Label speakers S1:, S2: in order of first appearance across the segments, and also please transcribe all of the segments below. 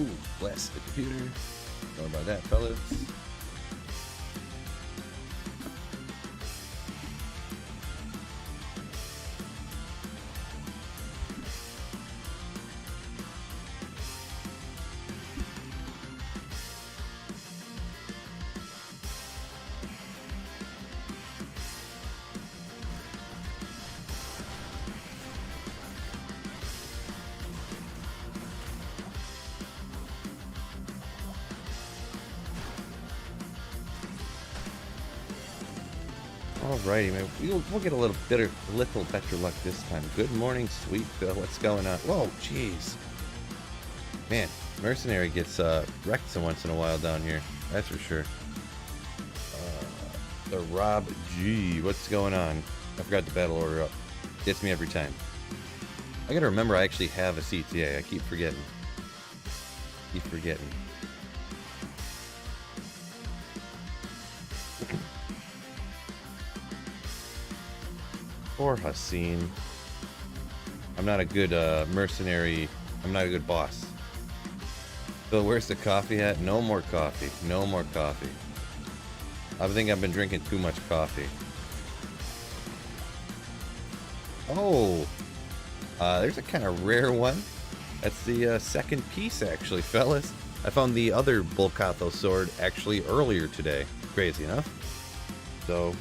S1: Ooh, bless the computer. Sorry about that, fellas. Alrighty, man. We'll get a little better luck this time. Good morning, sweet Bill. What's going on? Whoa, jeez. Man, Mercenary gets wrecked so once in a while down here. That's for sure. The Rob G. What's going on? I forgot the battle order up. Gets me every time. I gotta remember I actually have a CTA. I keep forgetting. Poor Hassan. I'm not a good mercenary. I'm not a good boss. So where's the coffee at? No more coffee. No more coffee. I think I've been drinking too much coffee. Oh, there's a kind of rare one. That's the second piece, actually, fellas. I found the other Bulkatho sword actually earlier today. Crazy enough. So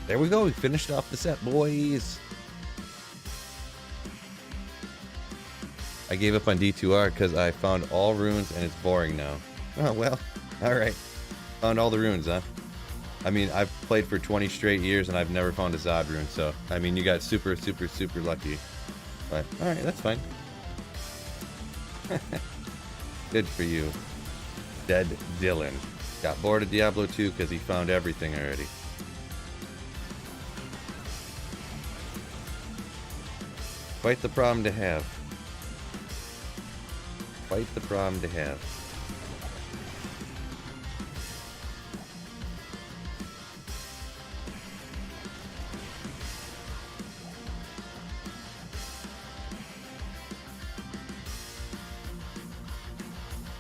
S1: there we go. We finished off the set, boys. I gave up on D2R because I found all runes and it's boring now. Oh, well. Alright. Found all the runes, huh? I mean, I've played for 20 straight years and I've never found a Zod rune, so, I mean, you got super, super, super lucky. But, alright, that's fine. Good for you. Dead Dylan. Got bored of Diablo 2 because he found everything already. Quite the problem to have. Quite the problem to have.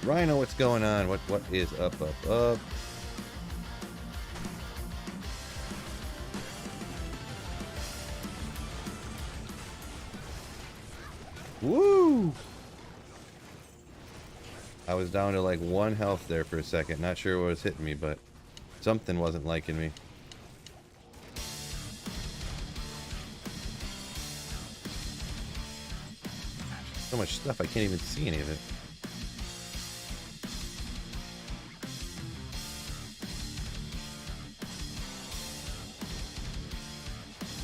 S1: Rhino, what's going on? What is up? Woo! I was down to like 1 health there for a second. Not sure what was hitting me, but something wasn't liking me. So much stuff, I can't even see any of it.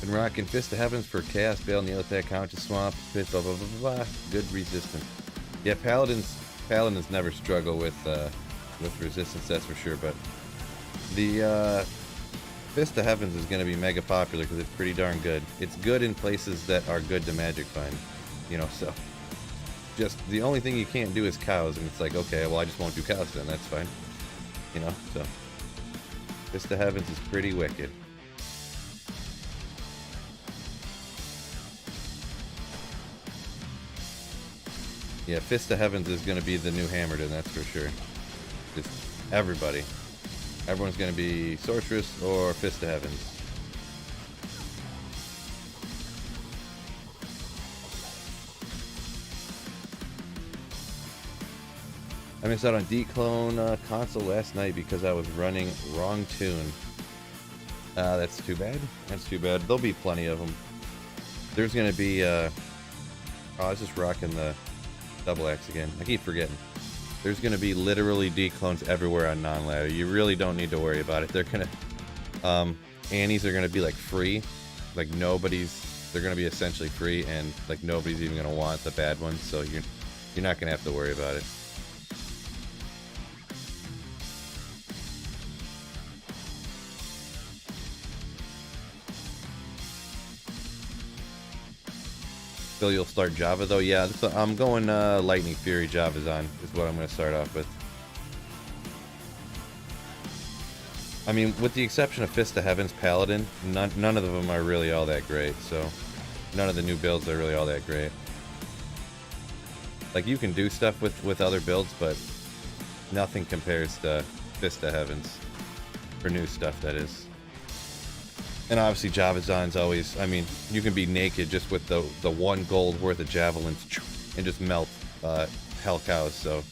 S1: Been rocking Fist of Heavens for Chaos Bale, Nail Attack, Counter Swamp, Fist, blah blah blah blah blah. Good resistance. Yeah, Paladins never struggle with resistance, that's for sure, but the Fist of Heavens is going to be mega popular because it's pretty darn good. It's good in places that are good to magic find, you know, so just the only thing you can't do is cows, and it's like, okay, well, I just won't do cows then, that's fine, you know, so Fist of Heavens is pretty wicked. Yeah, Fist of Heavens is going to be the new Hammerton, that's for sure. Just everybody. Everyone's going to be Sorceress or Fist of Heavens. I missed out on D-Clone console last night because I was running wrong tune. That's too bad. That's too bad. There'll be plenty of them. There's going to be... oh, I was just rocking the... double axe again. I keep forgetting. There's going to be literally D-clones everywhere on non-ladder. You really don't need to worry about it. They're going to... Annies are going to be like free. Like nobody's... They're going to be essentially free, and like nobody's even going to want the bad ones, so you're not going to have to worry about it. Phil, you'll start Java though? Yeah, I'm going Lightning Fury Java's on, is what I'm going to start off with. I mean, with the exception of Fist of Heavens, Paladin, none of them are really all that great, so none of the new builds are really all that great. Like, you can do stuff with other builds, but nothing compares to Fist of Heavens. For new stuff, that is. And obviously Javazon's always, I mean, you can be naked just with the 1 gold worth of javelins and just melt hell cows, so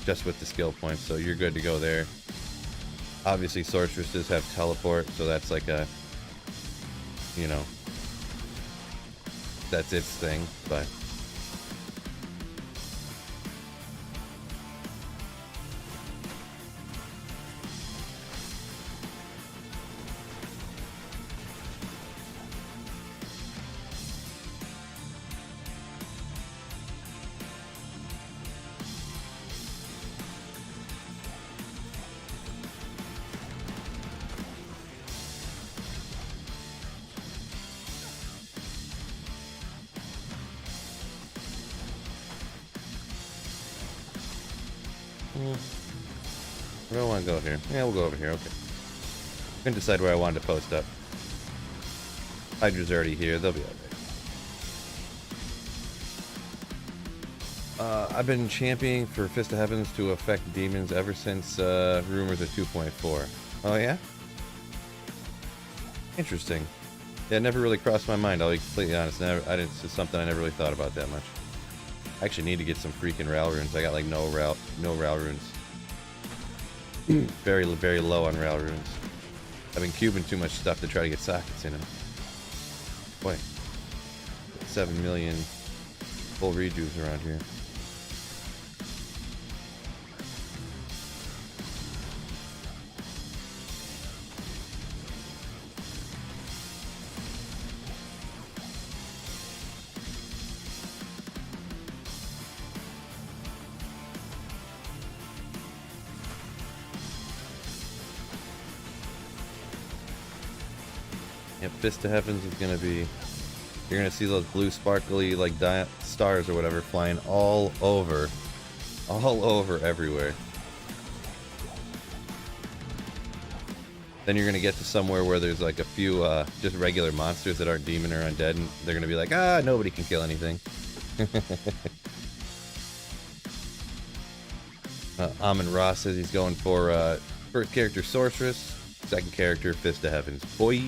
S1: just with the skill points, so you're good to go there. Obviously sorceresses have teleport, so that's like a, you know, that's its thing, but I don't want to go here. Yeah, we'll go over here. Okay. I can decide where I wanted to post up. Hydra's already here. They'll be alright. I've been championing for Fist of Heavens to affect demons ever since rumors of 2.4. Oh yeah? Interesting. Yeah, it never really crossed my mind. I'll be completely honest. It's just something I never really thought about that much. I actually need to get some freaking Ral runes. I got like no Ral runes. Very, very low on Ral runes. I've been cubing too much stuff to try to get sockets in them. Boy. 7 million full rejuves around here. Yep, Fist of Heavens is gonna be... You're gonna see those blue sparkly, like, stars or whatever flying all over. All over everywhere. Then you're gonna get to somewhere where there's like a few, just regular monsters that aren't demon or undead, and they're gonna be like, ah, nobody can kill anything. Amon Ross says he's going for, first character Sorceress, second character Fist of Heavens. Boy!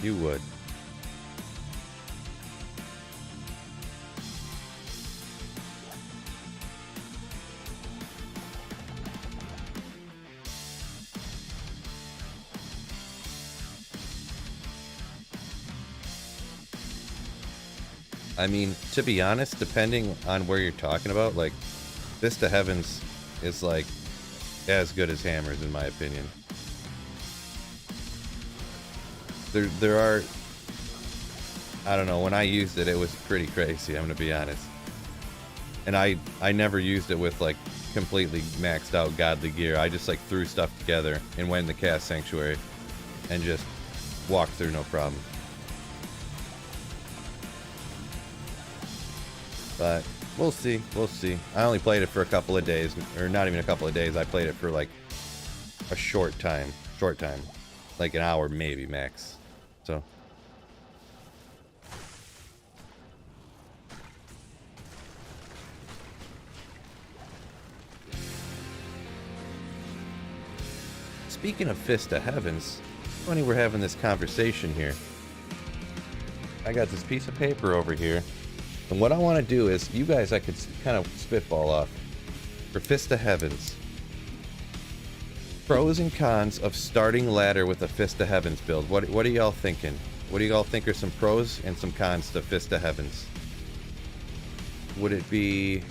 S1: You would. I mean, to be honest, depending on where you're talking about, like, Fist of Heavens is, like, as good as hammers, in my opinion. There are... I don't know, when I used it, it was pretty crazy, I'm gonna be honest. And I never used it with, like, completely maxed out godly gear. I just, like, threw stuff together and went in the Cast Sanctuary and just walked through no problem. But we'll see, we'll see. I only played it for a couple of days, or not even a couple of days. I played it for like a short time, like an hour maybe max. So speaking of Fist of Heavens, funny we're having this conversation here. I got this piece of paper over here. And what I want to do is, you guys, I could kind of spitball off. For Fist of Heavens. Pros and cons of starting ladder with a Fist of Heavens build. What are y'all thinking? What do y'all think are some pros and some cons to Fist of Heavens? Would it be...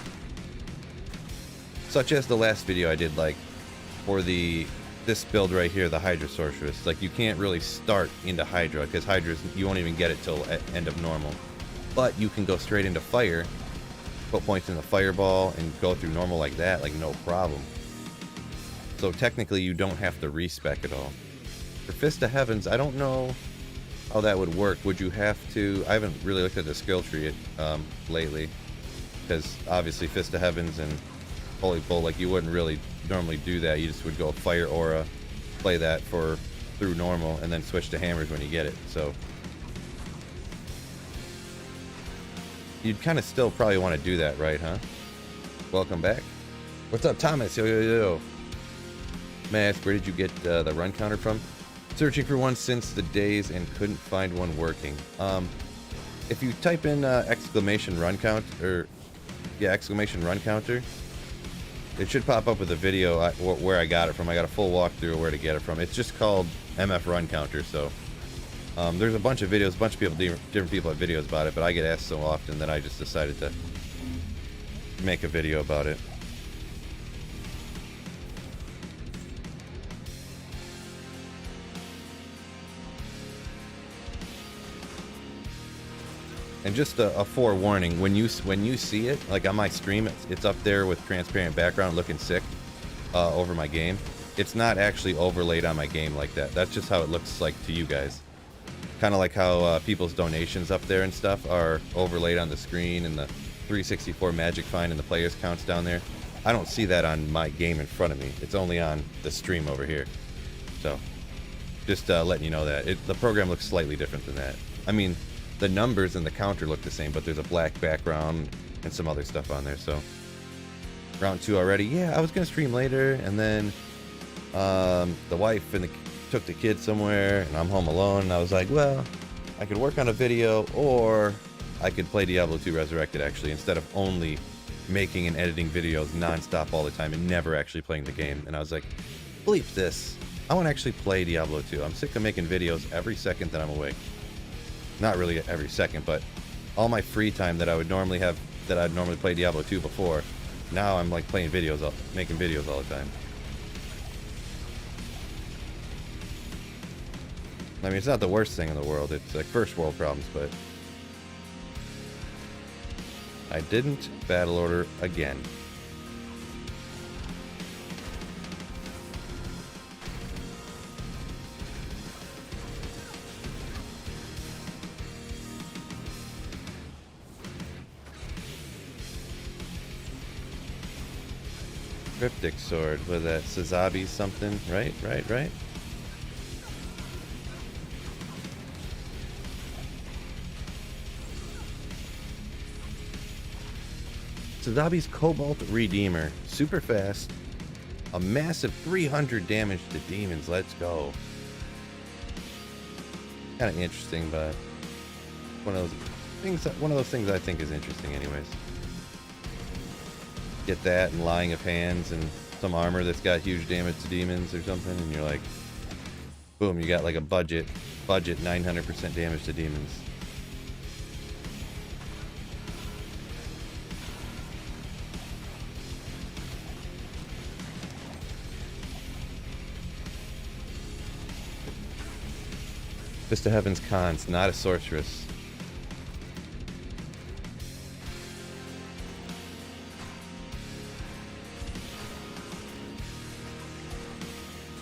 S1: such as the last video I did, like, for this build right here, the Hydra Sorceress. Like, you can't really start into Hydra, because Hydra's, you won't even get it till end of normal. But you can go straight into fire, put points in the fireball, and go through normal like that, like no problem. So technically you don't have to respec at all. For Fist of Heavens, I don't know how that would work. Would you have to... I haven't really looked at the skill tree lately, because obviously Fist of Heavens and Holy Bull, like, you wouldn't really normally do that. You just would go Fire Aura, play that through normal, and then switch to hammers when you get it. So you'd kind of still probably want to do that, right, huh? Welcome back. What's up, Thomas? Yo, yo, yo. May I ask, where did you get the run counter from? Searching for one since the days and couldn't find one working. If you type in exclamation run count, or yeah, exclamation run counter, it should pop up with a video where I got it from. I got a full walkthrough of where to get it from. It's just called MF Run Counter. So there's a bunch of videos, a bunch of people, different people have videos about it, but I get asked so often that I just decided to make a video about it. And just a forewarning, when you see it, like on my stream, it's up there with transparent background looking sick over my game. It's not actually overlaid on my game like that. That's just how it looks like to you guys. Kind of like how people's donations up there and stuff are overlaid on the screen, and the 364 magic find and the players counts down there. I don't see that on my game in front of me. It's only on the stream over here. So just letting you know that. The program looks slightly different than that. I mean, the numbers and the counter look the same, but there's a black background and some other stuff on there. So round 2 already. Yeah, I was gonna stream later, and then the wife took the kids somewhere, and I'm home alone. And I was like, well, I could work on a video, or I could play Diablo 2 Resurrected actually, instead of only making and editing videos nonstop all the time and never actually playing the game. And I was like, bleep this. I want to actually play Diablo 2. I'm sick of making videos every second that I'm awake. Not really every second, but all my free time that I would normally have, that I'd normally play Diablo 2 before, now I'm like playing videos, making videos all the time. I mean, it's not the worst thing in the world. It's like first world problems, but I didn't battle order again. Cryptic sword with that Sazabi something, right? Sazabi's Cobalt Redeemer, super fast, a massive 300 damage to demons. Let's go. Kind of interesting, but one of those things I think is interesting, anyways. Get that and Lying of Hands and some armor that's got huge damage to demons or something, and you're like, boom, you got like a budget 900% damage to demons. Fist of Heaven's cons, not a sorceress.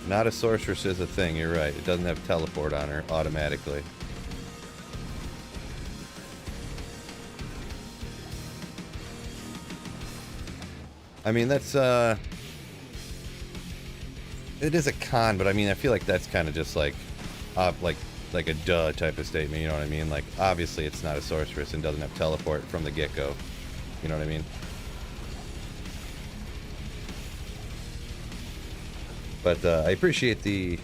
S1: Not a sorceress is a thing, you're right. It doesn't have teleport on her automatically. I mean, that's, it is a con, but I mean, I feel like that's kind of just like a duh type of statement, you know what I mean? Like, obviously it's not a sorceress and doesn't have teleport from the get-go. You know what I mean? But I appreciate the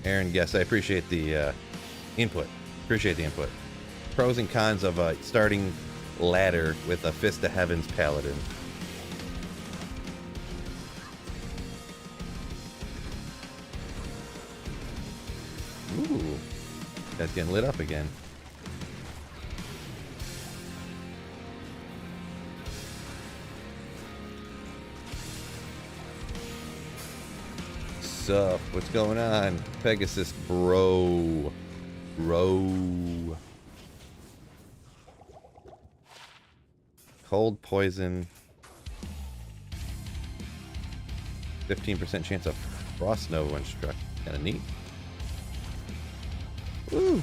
S1: Aaron guess. I appreciate the input. Appreciate the input. Pros and cons of starting ladder with a Fist of Heaven's Paladin. Ooh, that's getting lit up again. Up? What's going on? Pegasus bro. Cold poison. 15% chance of frost nova when struck. Kinda neat. Woo!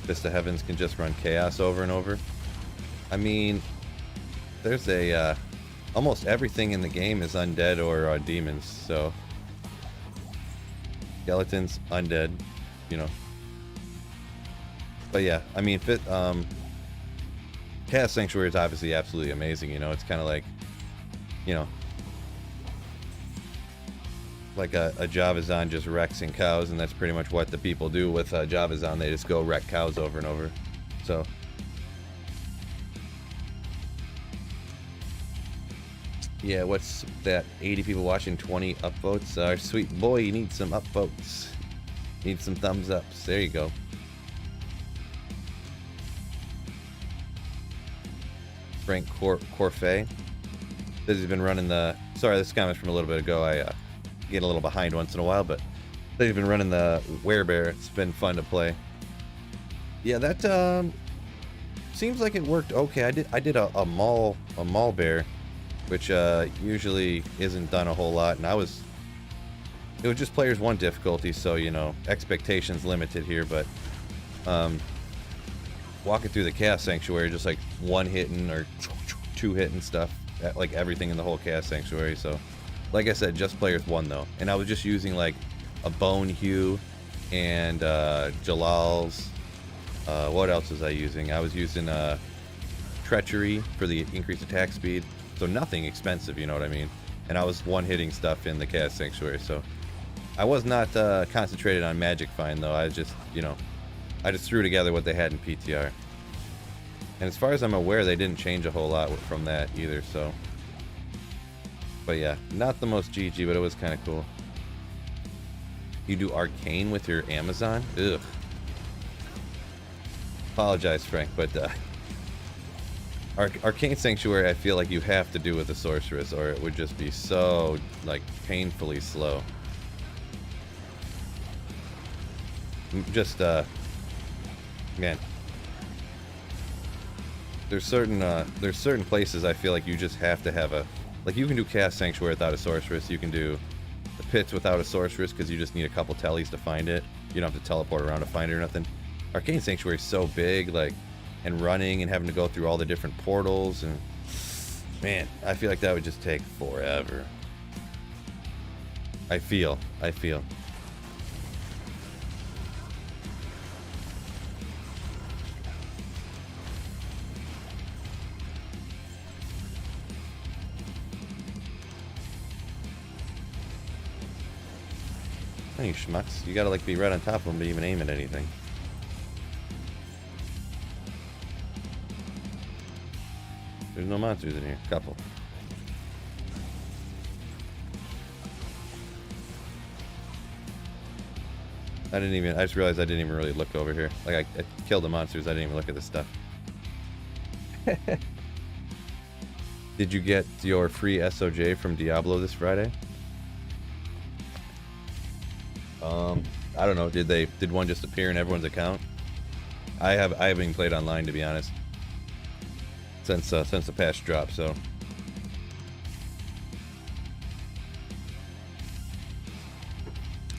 S1: Fist of Heavens can just run chaos over and over. I mean, there's a almost everything in the game is undead or demons, so skeletons, undead, you know. But yeah, I mean, Chaos Sanctuary is obviously absolutely amazing, you know. It's kind of like, you know, like a Javazan just wrecking cows, and that's pretty much what the people do with Javazan. They just go wreck cows over and over. So yeah, what's that? 80 people watching, 20 upvotes. Our sweet boy, you need some upvotes. Need some thumbs ups. There you go. Frank Corfay says he's been running the. Sorry, this comment's from a little bit ago. I get a little behind once in a while, but they've been running the Werebear. It's been fun to play. Yeah, that seems like it worked okay. I did a maul bear, which usually isn't done a whole lot, and it was just players 1 difficulty, so you know, expectations limited here, but walking through the Chaos Sanctuary, just like 1 hitting or 2 hitting stuff, like everything in the whole Chaos Sanctuary. So like I said, just players 1 though, and I was just using like a Bone Hue and Jalal's. What else was I using? I was using Treachery for the increased attack speed, so nothing expensive, you know what I mean. And I was 1-hitting stuff in the Chaos Sanctuary, so I was not concentrated on Magic Find though. I just, you know, I just threw together what they had in PTR. And as far as I'm aware, they didn't change a whole lot from that either, so. But yeah, not the most GG, but it was kind of cool. You do Arcane with your Amazon? Ugh. Apologize, Frank, but Arcane Sanctuary, I feel like you have to do with a Sorceress, or it would just be so, like, painfully slow. Just, man. There's certain places I feel like you just have to have a, like, you can do Chaos Sanctuary without a Sorceress. You can do the Pits without a Sorceress because you just need a couple tellies to find it. You don't have to teleport around to find it or nothing. Arcane Sanctuary is so big, like, and running and having to go through all the different portals, and man, I feel like that would just take forever. I feel. You schmucks. You gotta like be right on top of them to even aim at anything. There's no monsters in here. Couple. I just realized I didn't even really look over here. Like I killed the monsters, I didn't even look at this stuff. Did you get your free SOJ from Diablo this Friday? I don't know. Did one just appear in everyone's account? I haven't even played online, to be honest, since the patch drop. So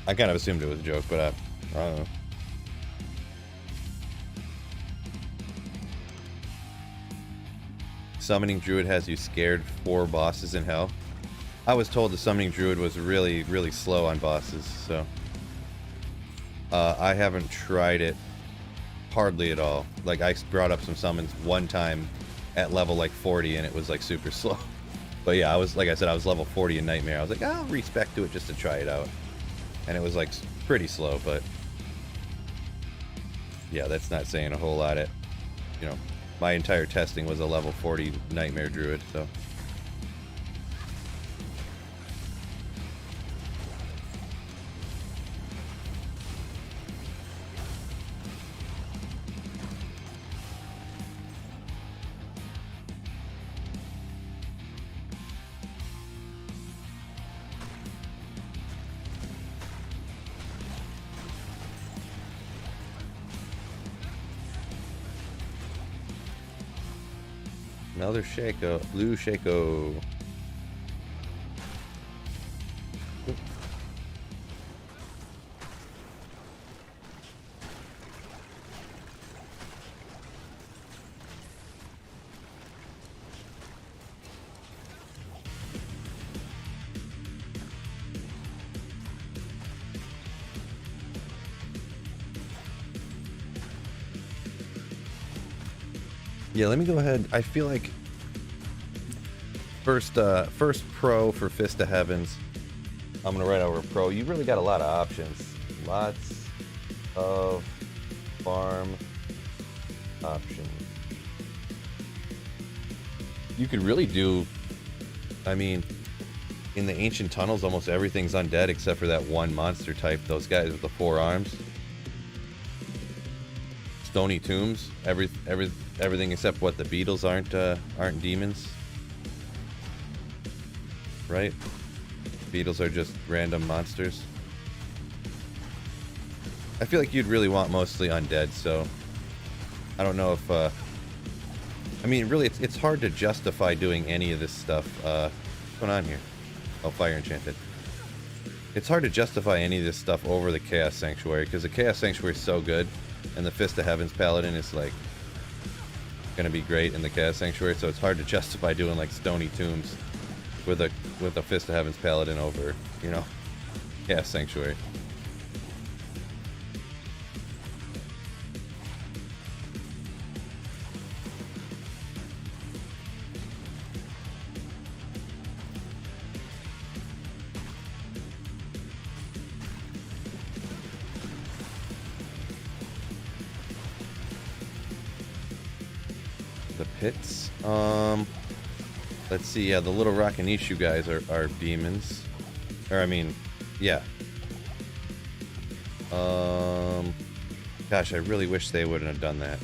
S1: I kind of assumed it was a joke, but I don't know. Summoning Druid has you scared 4 bosses in hell. I was told the Summoning Druid was really, really slow on bosses, so I haven't tried it hardly at all. Like, I brought up some summons one time at level like 40 and it was like super slow. But yeah, I was, like I said, I was level 40 in Nightmare. I was like, I'll respec to it just to try it out. And it was like pretty slow, but yeah, that's not saying a whole lot. You know, my entire testing was a level 40 Nightmare Druid, so. Another Shaco, blue Shaco. Yeah, let me go ahead. I feel like first pro for Fist of Heavens. I'm gonna write over pro. You really got a lot of options. Lots of farm options. You could really do, I mean, in the ancient tunnels, almost everything's undead except for that one monster type. Those guys with the 4 arms. Stony tombs. Everything except what the beetles aren't demons. Right? Beetles are just random monsters. I feel like you'd really want mostly undead, so I don't know if I mean, really, it's hard to justify doing any of this stuff. What's going on here? Oh, Fire Enchanted. It's hard to justify any of this stuff over the Chaos Sanctuary, because the Chaos Sanctuary is so good, and the Fist of Heavens Paladin is, like, gonna be great in the Chaos Sanctuary, so it's hard to justify doing, like, Stony Tombs with a Fist of Heavens Paladin over, you know, Chaos Sanctuary. The pits. Let's see. Yeah, the little Rakanishu guys are demons. Or I mean, yeah. Gosh, I really wish they wouldn't have done that.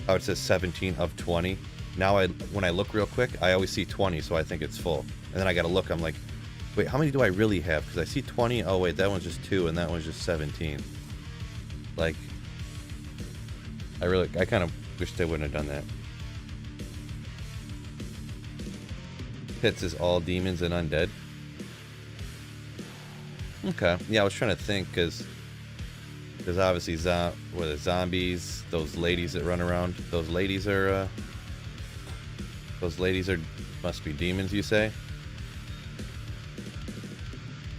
S1: Oh, it says 17 of 20. Now when I look real quick, I always see 20, so I think it's full. And then I gotta look. I'm like, wait, how many do I really have? Because I see 20. Oh wait, that one's just 2, and that one's just 17. Like, I kind of wish they wouldn't have done that. Pits is all demons and undead. Okay. Yeah, I was trying to think, because obviously zombies, those ladies that run around, those ladies must be demons, you say?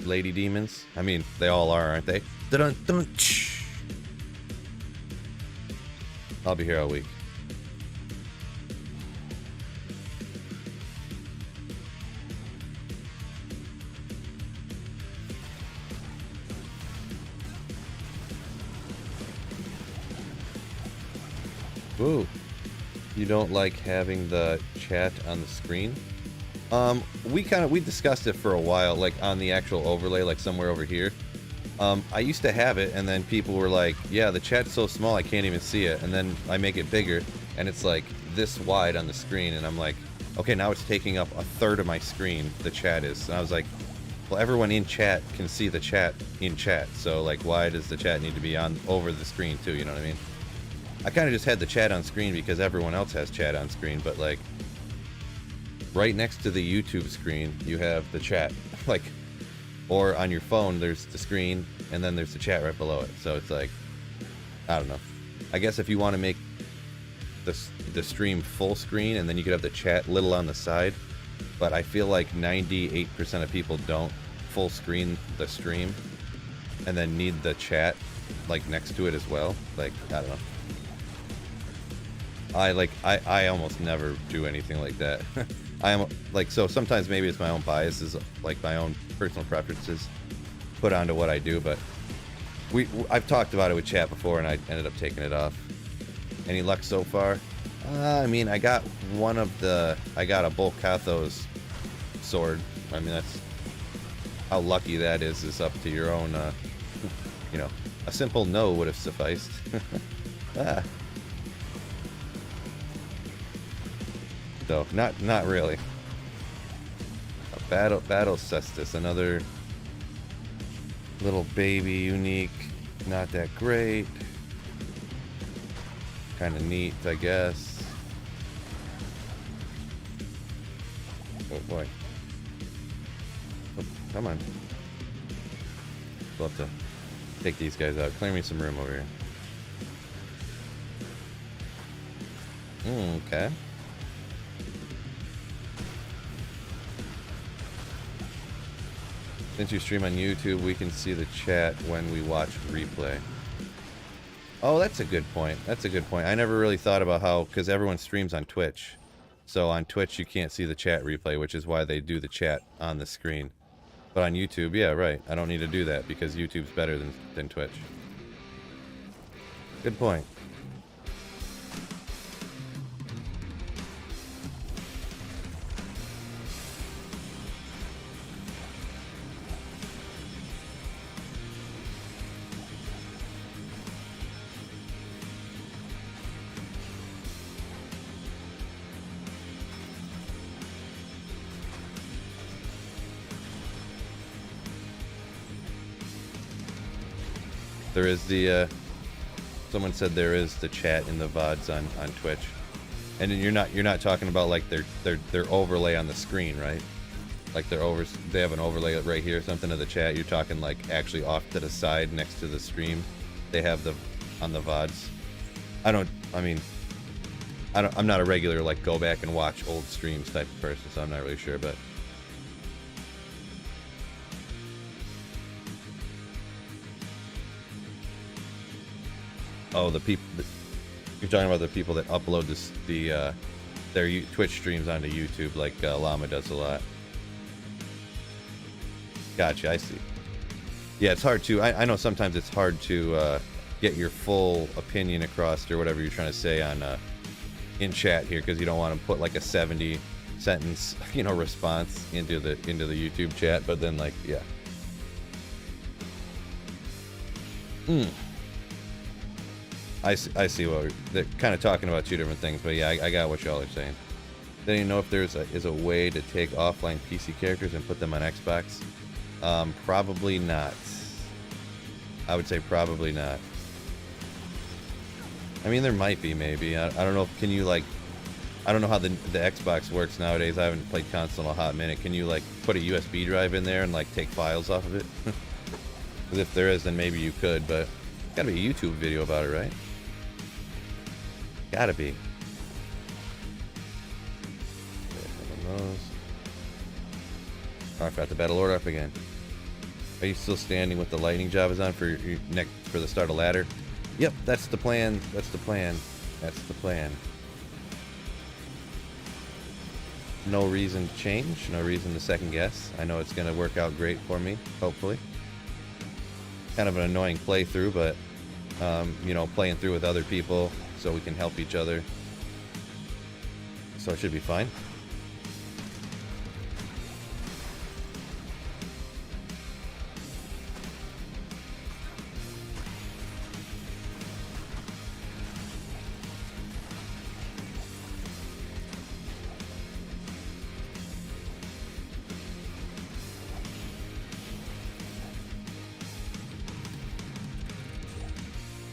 S1: Lady demons? I mean, they all are, aren't they? Dun-dun-dun. I'll be here all week. Ooh, you don't like having the chat on the screen? We discussed it for a while, like on the actual overlay, like somewhere over here. I used to have it, and then people were like, yeah, the chat's so small I can't even see it. And then I make it bigger, and it's like this wide on the screen, and I'm like, okay, now it's taking up a third of my screen, the chat is. And I was like, well, everyone in chat can see the chat in chat, so like, why does the chat need to be on over the screen too, you know what I mean? I kind of just had the chat on screen because everyone else has chat on screen, but like right next to the YouTube screen, you have the chat, like, or on your phone, there's the screen and then there's the chat right below it. So it's like, I don't know. I guess if you want to make the stream full screen and then you could have the chat little on the side, but I feel like 98% of people don't full screen the stream and then need the chat like next to it as well. Like, I don't know. I almost never do anything like that. I am like, so sometimes maybe it's my own biases, like my own personal preferences put onto what I do, but I've talked about it with chat before and I ended up taking it off. Any luck so far? I mean, I got a Bull Kathos sword. I mean, that's how lucky that is up to your own, you know, a simple no would have sufficed. Ah. So, not really. A battle cestus, another little baby, unique, not that great. Kind of neat, I guess. Oh boy. Oh, come on. We'll have to take these guys out. Clear me some room over here. Okay. Since you stream on YouTube, we can see the chat when we watch replay. Oh, that's a good point. That's a good point. I never really thought about how, because everyone streams on Twitch. So on Twitch, you can't see the chat replay, which is why they do the chat on the screen. But on YouTube, yeah, right. I don't need to do that because YouTube's better than Twitch. Good point. There is the, someone said there is the chat in the VODs on Twitch. And then you're not talking about like their overlay on the screen, right? Like they have an overlay right here or something of the chat. You're talking like actually off to the side next to the stream. They have on the VODs. I'm not a regular like go back and watch old streams type of person, so I'm not really sure, but oh, the people you're talking about, the people that upload their Twitch streams onto YouTube, like Llama does a lot. Gotcha, I see. Yeah, it's hard to. I know sometimes it's hard to get your full opinion across or whatever you're trying to say on in chat here, because you don't want to put like a 70-sentence response into the YouTube chat. But then like yeah. I see what they're kind of talking about, two different things, but yeah, I got what y'all are saying. Then you know if there's a way to take offline PC characters and put them on Xbox. Probably not. I would say probably not. I mean, there might be, maybe. I don't know. Can you like? I don't know how the Xbox works nowadays. I haven't played console in a hot minute. Can you like put a USB drive in there and like take files off of it? Because if there is, then maybe you could. But gotta be a YouTube video about it, right? Gotta be. Oh, I forgot the battle order up again. Are you still standing with the lightning job is on for your next for the start of ladder? Yep, that's the plan. That's the plan. That's the plan. No reason to change. No reason to second guess. I know it's gonna work out great for me. Hopefully. Kind of an annoying playthrough, but playing through with other people so we can help each other. So it should be fine.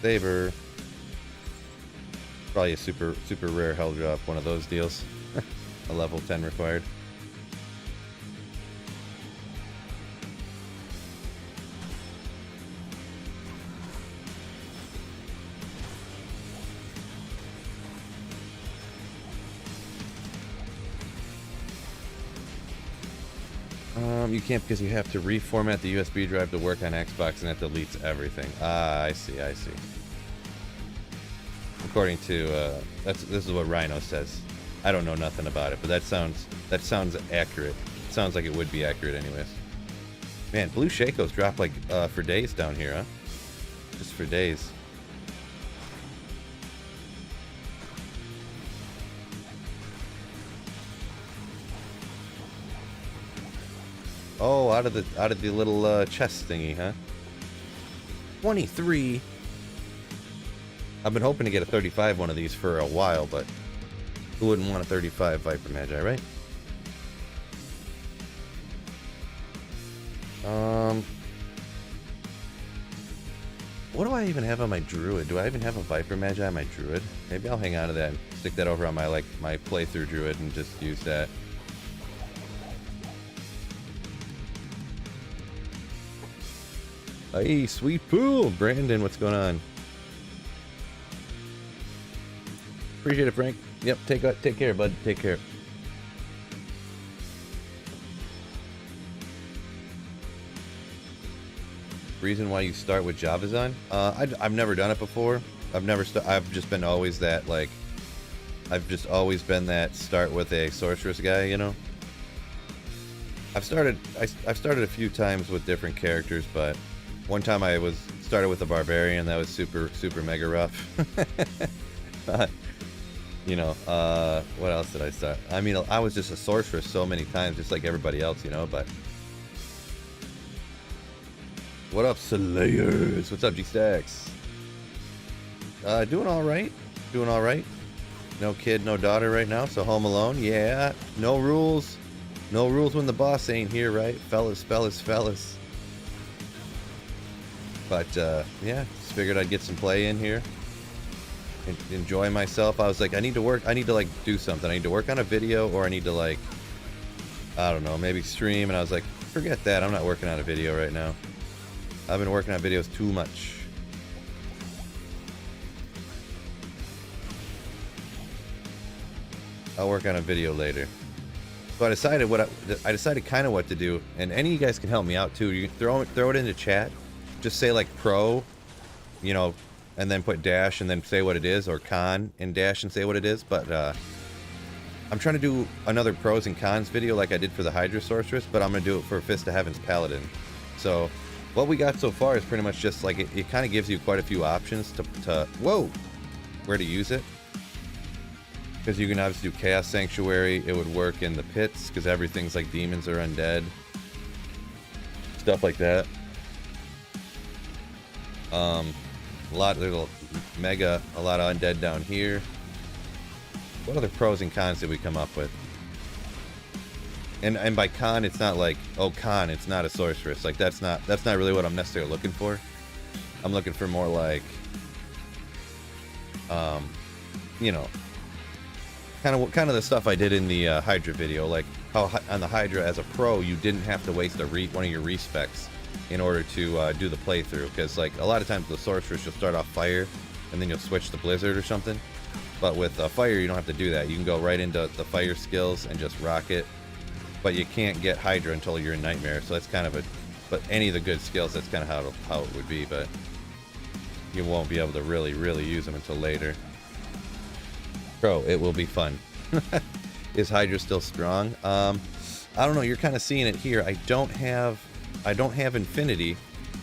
S1: Saber. Probably a super rare hell drop, one of those deals. A level 10 required. You can't, because you have to reformat the USB drive to work on Xbox, and that deletes everything. Ah, I see. According to this is what Rhino says. I don't know nothing about it, but that sounds accurate. It sounds like it would be accurate anyways. Man, blue Shakos drop like for days down here, huh? Just for days. Oh, out of the little chest thingy, huh? 23. I've been hoping to get a 35 one of these for a while, but who wouldn't want a 35 Viper Magi, right? What do I even have on my Druid? Do I even have a Viper Magi on my Druid? Maybe I'll hang on to that and stick that over on my my playthrough Druid and just use that. Hey, sweet pool! Brandon, what's going on? Appreciate it, Frank. Yep, take care, bud. Take care. reason why you start with Javazon? I've never done it before. I've just been always that, like, I've just always been that start with a sorceress guy, you know? I've started a few times with different characters, but one time I started with a barbarian. That was super mega rough. You know, what else did I start? I mean, I was just a sorceress so many times, just like everybody else, you know, but... What up, Slayers? What's up, G-Stacks? Doing alright. Doing alright. No kid, no daughter right now, so home alone. Yeah, no rules. No rules when the boss ain't here, right? Fellas. But, yeah, just figured I'd get some play in here. Enjoy myself. I was like, I need to, like, do something. I need to work on a video, or I need to, like, I don't know, maybe stream. And I was like, forget that. I'm not working on a video right now. I've been working on videos too much. I'll work on a video later. So I decided kind of what to do, and any of you guys can help me out too. You can throw it into chat. Just say like pro, you know, and then put dash and then say what it is, or con and dash and say what it is. But I'm trying to do another pros and cons video like I did for the Hydra Sorceress, but I'm gonna do it for Fist of Heaven's Paladin. So what we got so far is pretty much just like it kind of gives you quite a few options to where to use it. Because you can obviously do Chaos Sanctuary. It would work in the pits because everything's like demons or undead. Stuff like that. There's a lot of undead down here. What other pros and cons did we come up with? And by con, it's not like, oh, con, it's not a sorceress. Like that's not really what I'm necessarily looking for. I'm looking for more like, you know, kind of the stuff I did in the Hydra video, like how on the Hydra as a pro you didn't have to waste one of your respecs in order to do the playthrough, because like a lot of times the sorceress you'll start off fire and then you'll switch to blizzard or something, but with fire you don't have to do that. You can go right into the fire skills and just rock it, but you can't get Hydra until you're in Nightmare. So that's kind of but any of the good skills, that's kind of how it would be, but you won't be able to really use them until later. Bro, it will be fun. Is Hydra still strong? I don't know. You're kind of seeing it here. I don't have Infinity,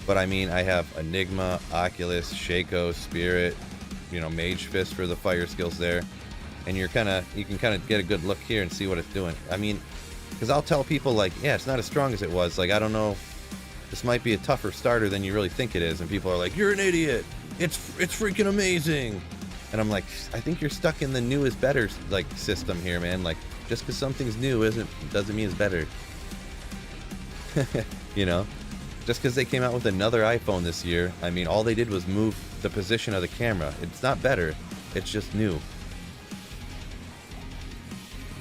S1: but I mean I have Enigma, Oculus, Shaco, Spirit, you know, Mage Fist for the fire skills there, and you can kind of get a good look here and see what it's doing. I mean, because I'll tell people like, yeah, it's not as strong as it was. Like, I don't know, this might be a tougher starter than you really think it is, and people are like, you're an idiot. It's freaking amazing. And I'm like, I think you're stuck in the new is better like system here, man. Like, just because something's new doesn't mean it's better. You know, just because they came out with another iPhone this year, I mean, all they did was move the position of the camera. It's not better. It's just new.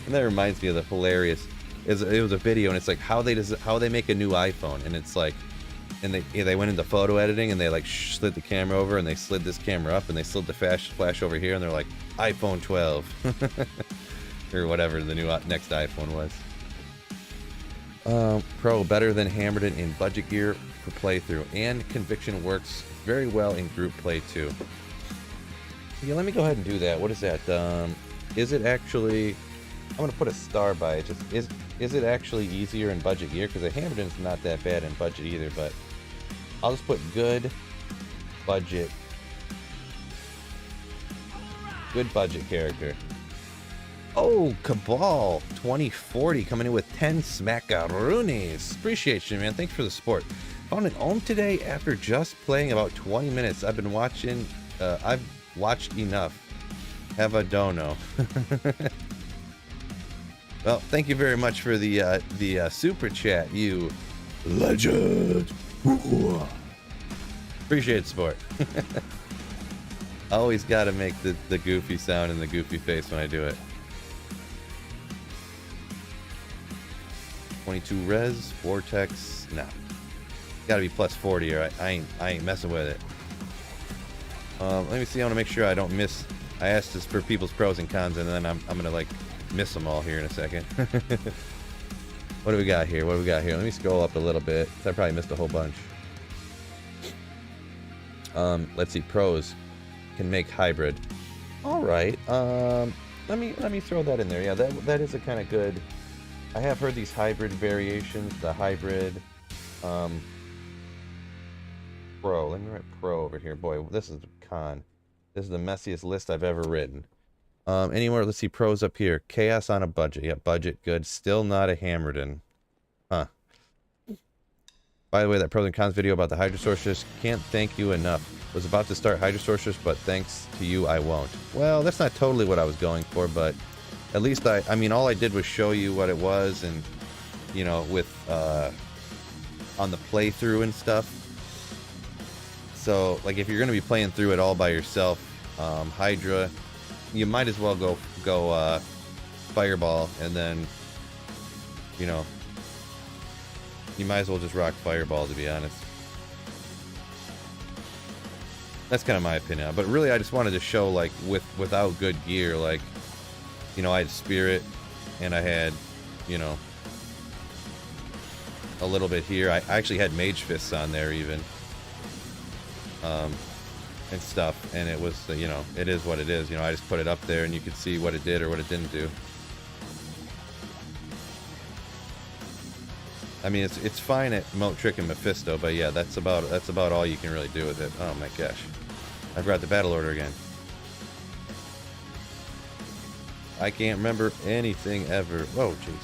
S1: And that reminds me of the hilarious. It was a video, and it's like how they make a new iPhone, and it's like. And they went into photo editing, and they like slid the camera over, and they slid this camera up, and they slid the flash over here, and they're like iPhone 12 or whatever the new next iPhone was. Pro better than Hammered in budget gear for playthrough, and Conviction works very well in group play too. Yeah, let me go ahead and do that. What is that? Is it actually? I'm gonna put a star by it. Just is it actually easier in budget gear? Because the Hammered is not that bad in budget either, but. I'll just put good budget character. Oh, Cabal 2040 coming in with 10 smackaroonies. Appreciate you, man. Thanks for the support. Found it home today after just playing about 20 minutes. I've watched enough. Have a dono. Well, thank you very much for the super chat, you legend. Appreciate support. I always gotta make the goofy sound and the goofy face when I do it. 22 res, vortex, no. Gotta be plus 40 or I ain't messing with it. Let me see, I wanna make sure I don't miss. I asked this for people's pros and cons, and then I'm gonna like miss them all here in a second. What do we got here? Let me scroll up a little bit. I probably missed a whole bunch. Let's see, pros can make hybrid. All right. Let me throw that in there. Yeah, that is a kind of good. I have heard these hybrid variations. The hybrid, pro. Let me write pro over here. Boy, this is con. This is the messiest list I've ever written. Any more? Let's see, pros up here. Chaos on a budget. Yep, budget good. Still not a Hammerden. Huh. By the way, that pros and cons video about the Hydro Sorceress, can't thank you enough. Was about to start Hydro Sorceress, but thanks to you, I won't. Well, that's not totally what I was going for, but at least I mean, all I did was show you what it was, and, you know, with, on the playthrough and stuff. So, like, if you're going to be playing through it all by yourself, Hydra, you might as well go Fireball, and then, you know, you might as well just rock Fireball, to be honest. That's kind of my opinion. But really, I just wanted to show, like, without good gear, like, you know, I had Spirit, and I had, you know, a little bit here. I actually had Mage Fists on there, even. And stuff, and it was, you know, it is what it is. You know, I just put it up there, and you could see what it did or what it didn't do. I mean, it's fine at Moat Trick and Mephisto, but yeah, that's about all you can really do with it. Oh my gosh, I forgot the battle order again. I can't remember anything ever. Whoa, jeez.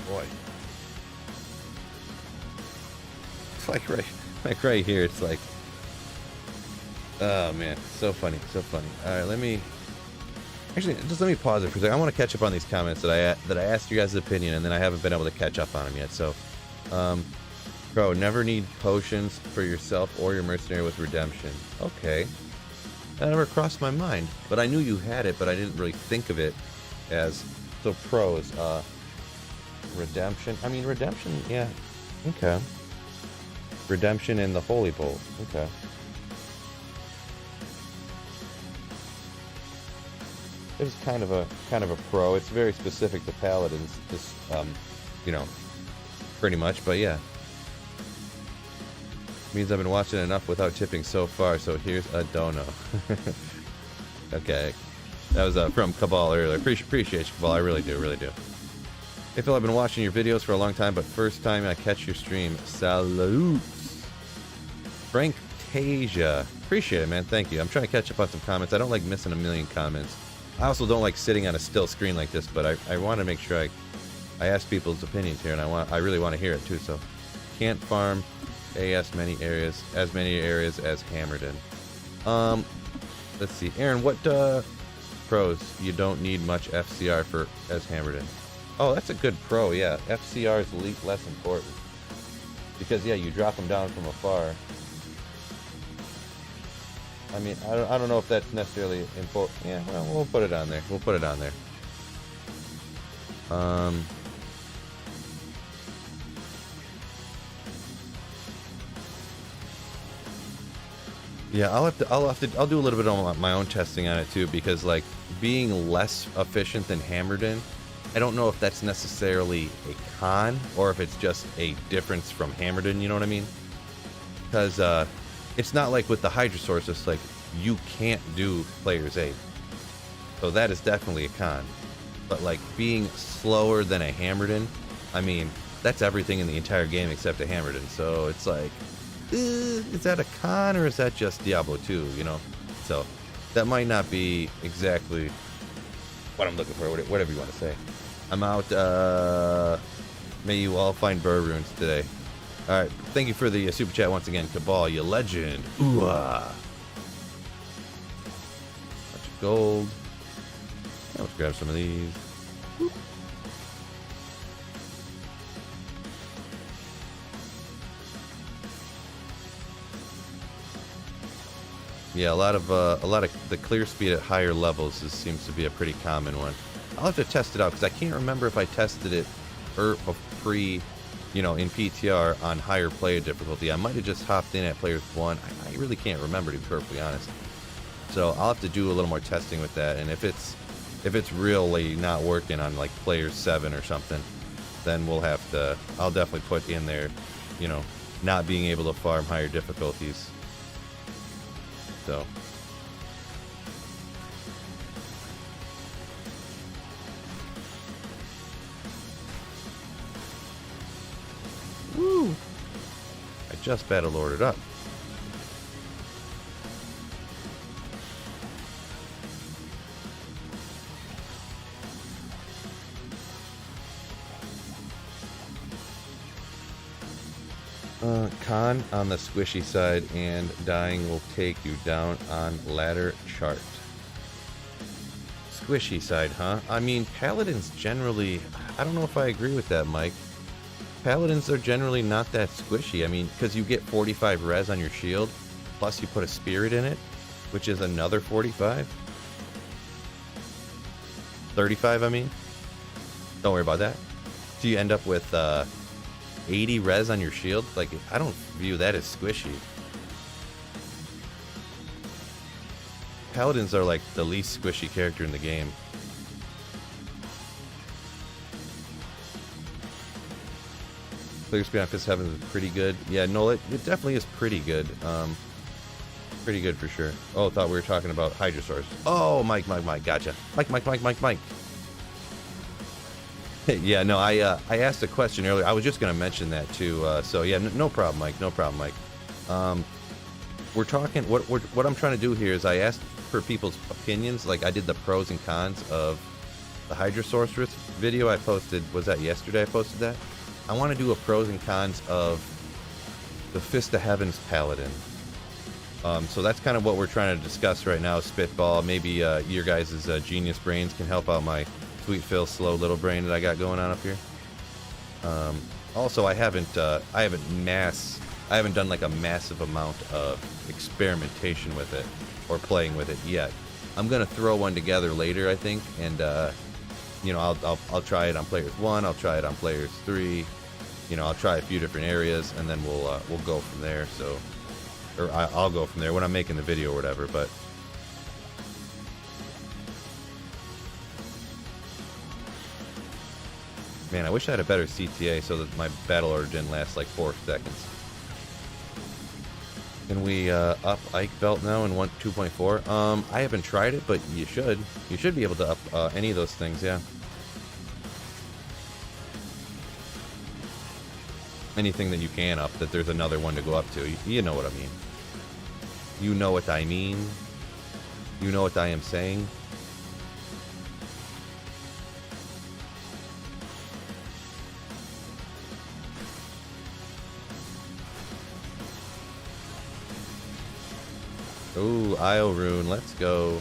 S1: Boy, it's like right here. It's like, oh man, so funny, so funny. All right, let me pause it for a second. I want to catch up on these comments that I asked you guys' opinion, and then I haven't been able to catch up on them yet. So, bro, never need potions for yourself or your mercenary with redemption. Okay, that never crossed my mind, but I knew you had it, but I didn't really think of it as so. Pros, redemption. I mean, redemption. Yeah, okay. Redemption in the Holy Bolt. Okay. It's kind of a pro. It's very specific to paladins, just you know, pretty much. But yeah, means I've been watching enough without tipping so far. So here's a dono. Okay, that was from Cabal earlier. Appreciate you, Cabal. I really do, really do. Hey Phil, I've been watching your videos for a long time, but first time I catch your stream. Salutes. Frank Tasia. Appreciate it, man. Thank you. I'm trying to catch up on some comments. I don't like missing a million comments. I also don't like sitting on a still screen like this, but I want to make sure I ask people's opinions here, and I really want to hear it too. So, can't farm as many areas as Hammerden. Let's see, Aaron, what pros? You don't need much FCR for as Hammerden. Oh, that's a good pro. Yeah, FCR is less important because yeah, you drop them down from afar. I mean, I don't know if that's necessarily important. Yeah, well, we'll put it on there. We'll put it on there. Yeah, I'll do a little bit of my own testing on it too, because like being less efficient than Hammerden, I don't know if that's necessarily a con or if it's just a difference from Hammerden. You know what I mean? Because it's not like with the Hydro Sorceress, like, you can't do Player's Aid. So that is definitely a con. But, like, being slower than a Hammerden, I mean, that's everything in the entire game except a Hammerden. So it's like, is that a con or is that just Diablo 2, you know? So that might not be exactly what I'm looking for, whatever you want to say. I'm out. May you all find bird runes today. All right, thank you for the super chat once again, Cabal, you legend. Ooh-ah. Bunch of gold. Let's grab some of these. Yeah, a lot of the clear speed at higher levels seems to be a pretty common one. I'll have to test it out because I can't remember if I tested it pre. You know, in PTR on higher player difficulty. I might have just hopped in at players 1. I really can't remember, to be perfectly honest. So I'll have to do a little more testing with that. And if it's really not working on like players 7 or something, then we'll have to. I'll definitely put in there, you know, not being able to farm higher difficulties. So. Woo! I just battle lorded up. Con on the squishy side, and dying will take you down on ladder chart. Squishy side, huh? I mean, paladins generally, I don't know if I agree with that, Mike. Paladins are generally not that squishy. I mean, because you get 45 res on your shield, plus you put a spirit in it, which is another 45. 35, I mean. Don't worry about that. So you end up with 80 res on your shield. Like, I don't view that as squishy. Paladins are like the least squishy character in the game. Clear speed on Fist of Heaven is pretty good. Yeah, no, it definitely is pretty good. Pretty good for sure. Oh, I thought we were talking about Hydrosaurs. Oh, Mike, gotcha. Mike. Yeah, no, I asked a question earlier. I was just going to mention that too. So yeah, no problem, Mike. No problem, Mike. We're talking. What I'm trying to do here is I asked for people's opinions. Like I did the pros and cons of the Hydrosaurus video I posted. Was that yesterday? I posted that. I want to do a pros and cons of the Fist of Heaven's Paladin. So that's kind of what we're trying to discuss right now. Spitball. Maybe your guys' genius brains can help out my Sweet Phil slow little brain that I got going on up here. Also, I haven't done like a massive amount of experimentation with it or playing with it yet. I'm gonna throw one together later, I think, and you know, I'll try it on players 1. I'll try it on players 3. You know, I'll try a few different areas, and then we'll go from there. So, or I'll go from there when I'm making the video or whatever. But man, I wish I had a better CTA so that my battle order didn't last like 4 seconds. Can we up Ike Belt now in 2.4? I haven't tried it, but you should. You should be able to up any of those things, yeah. Anything that you can up, that there's another one to go up to. You know what I mean. You know what I mean. You know what I am saying. Ooh, Io Rune, let's go.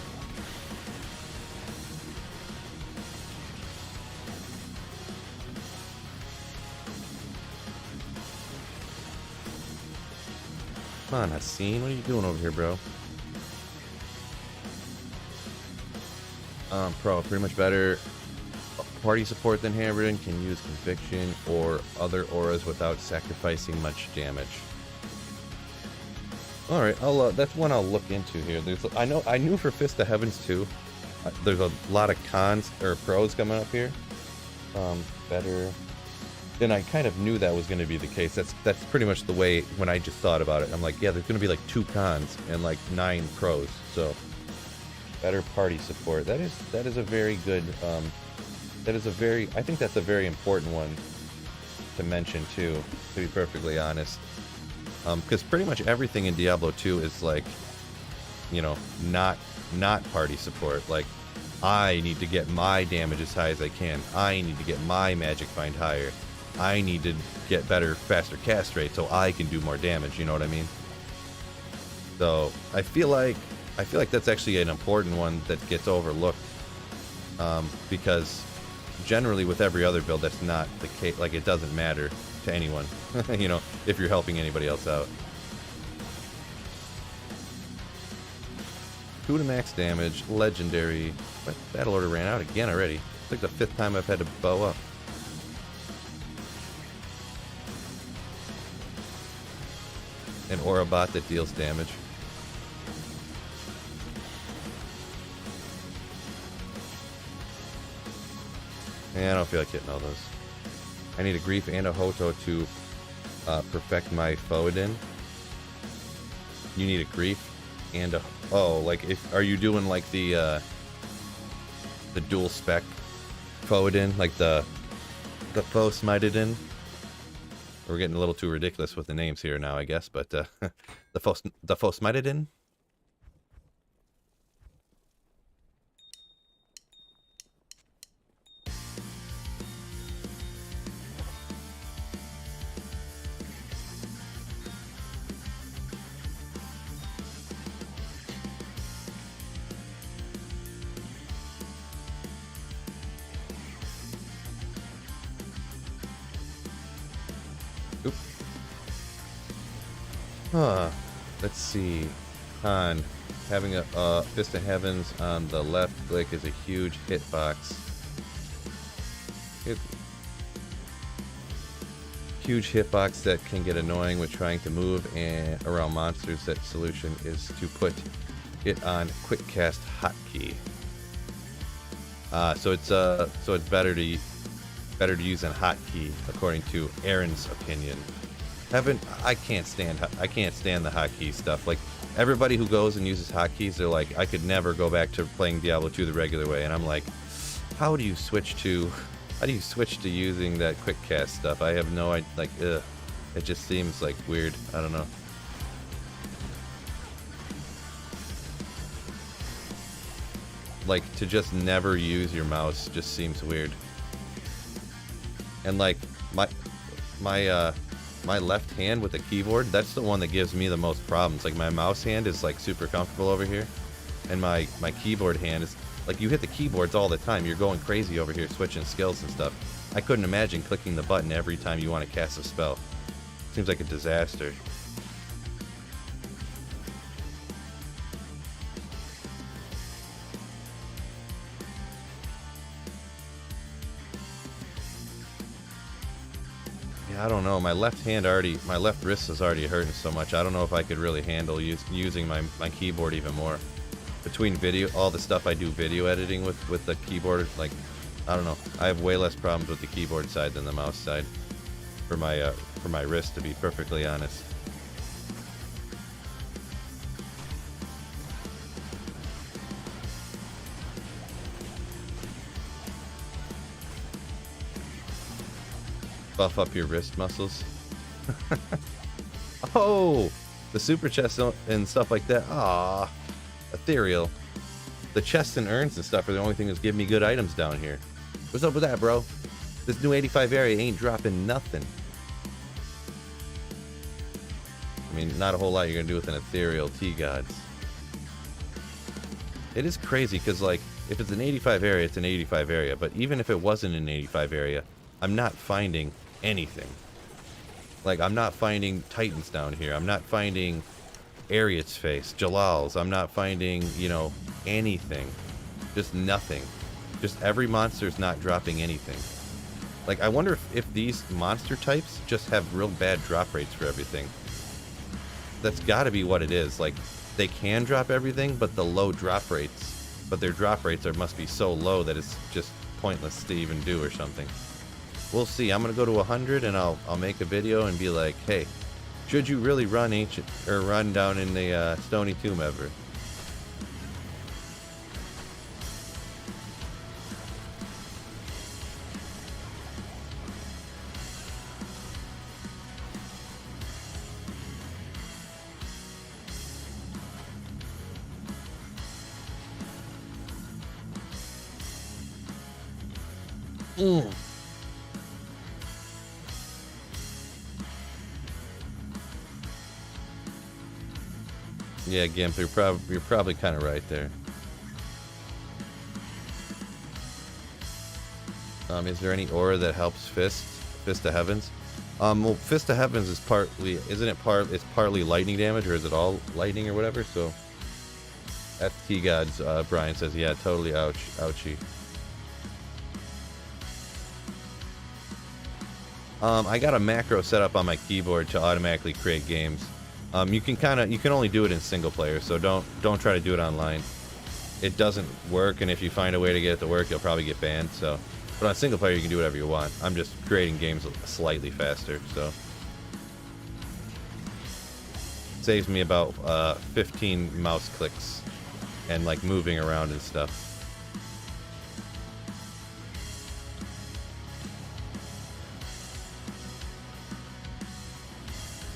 S1: Come on, Haseen, what are you doing over here, bro? Pro, pretty much better party support than Hammerden, can use Conviction or other auras without sacrificing much damage. All right, that's one I'll look into here. I knew for Fist of Heavens too. There's a lot of cons or pros coming up here. Better. Then I kind of knew that was going to be the case. That's pretty much the way when I just thought about it. I'm like, yeah, there's going to be like 2 cons and like 9 pros. So better party support. That is a very good. I think that's a very important one to mention too. To be perfectly honest. Because pretty much everything in Diablo 2 is like, you know, not party support. Like, I need to get my damage as high as I can. I need to get my magic find higher. I need to get better, faster cast rate so I can do more damage. You know what I mean? So I feel like that's actually an important one that gets overlooked. Because generally with every other build, that's not the case. Like, it doesn't matter to anyone, you know, if you're helping anybody else out. 2 to max damage, legendary. What? Battle order ran out again already. It's like the 5th time I've had to bow up. An aura bot that deals damage. Yeah, I don't feel like hitting all those. I need a Grief and a Hoto to perfect my Foden, you need a grief and a... Oh, like, are you doing like the dual spec Foden, like the Fosmitidin? We're getting a little too ridiculous with the names here now, I guess, but the Fosmitidin? Oop. Let's see. Han, having a Fist of Heavens on the left click is a huge hitbox. Huge hitbox that can get annoying with trying to move and around monsters. That solution is to put it on quick cast hotkey. So it's better to use an hotkey, according to Aaron's opinion. I can't stand the hotkey stuff. Like, everybody who goes and uses hotkeys, they're like, I could never go back to playing Diablo 2 the regular way. And I'm like, how do you switch to using that quick cast stuff? I have no idea. Like, ugh, it just seems like weird. I don't know. Like, to just never use your mouse just seems weird. And like my left hand with the keyboard, that's the one that gives me the most problems. Like, my mouse hand is like super comfortable over here, and my keyboard hand is like, you hit the keyboards all the time, you're going crazy over here switching skills and stuff. I couldn't imagine clicking the button every time you want to cast a spell. Seems like a disaster. I don't know. My left wrist is already hurting so much. I don't know if I could really handle using my keyboard even more. Between all the stuff I do video editing with the keyboard, like, I don't know. I have way less problems with the keyboard side than the mouse side for my wrist, to be perfectly honest. Buff up your wrist muscles. Oh, the super chest and stuff like that. Ah, ethereal. The chests and urns and stuff are the only thing that's giving me good items down here. What's up with that, bro? This new 85 area ain't dropping nothing. I mean, not a whole lot you're gonna do with an ethereal T-Gods. It is crazy because, like, if it's an 85 area, it's an 85 area. But even if it wasn't an 85 area, I'm not finding anything. Like, I'm not finding Titans down here. I'm not finding Ariat's face, Jalal's. I'm not finding, you know, anything. Just nothing. Just every monster's not dropping anything. Like, I wonder if these monster types just have real bad drop rates for everything. That's gotta be what it is. Like, they can drop everything, but the low drop rates. But their drop rates must be so low that it's just pointless to even do or something. We'll see. I'm gonna go to 100 and I'll make a video and be like, hey, should you really run down in the Stoney tomb ever? Yeah, Gimp, you're probably kind of right there. Is there any aura that helps Fist of Heavens? Well, Fist of Heavens is partly, it's partly lightning damage, or is it all lightning or whatever? So, FT Gods, Brian says, yeah, totally ouchie. I got a macro set up on my keyboard to automatically create games. You can only do it in single player, so don't try to do it online. It doesn't work, and if you find a way to get it to work, you'll probably get banned. So, but on single player, you can do whatever you want. I'm just creating games slightly faster. So, Saves me about 15 mouse clicks and like moving around and stuff.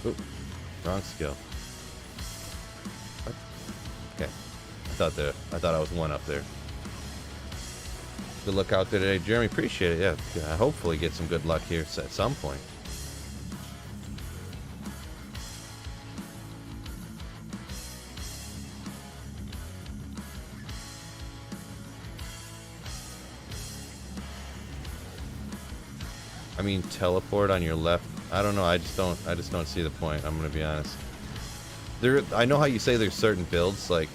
S1: Ooh, wrong skill. What? Okay, I thought I was one up there. Good luck out there today, Jeremy. Appreciate it. Yeah, hopefully get some good luck here at some point. I mean, teleport on your left. I don't know. I just don't see the point. I'm gonna be honest. I know how you say there's certain builds like.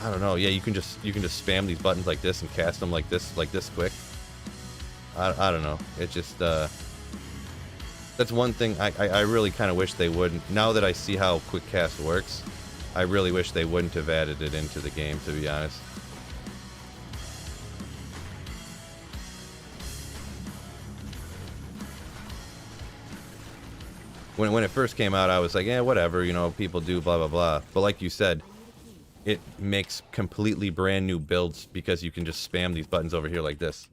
S1: I don't know. Yeah, you can just spam these buttons like this and cast them like this quick. I don't know. It just that's one thing I really kind of wish they wouldn't. Now that I see how quick cast works, I really wish they wouldn't have added it into the game, to be honest. When it first came out, I was like, yeah, whatever, you know, people do blah blah blah. But like you said, it makes completely brand new builds because you can just spam these buttons over here like this.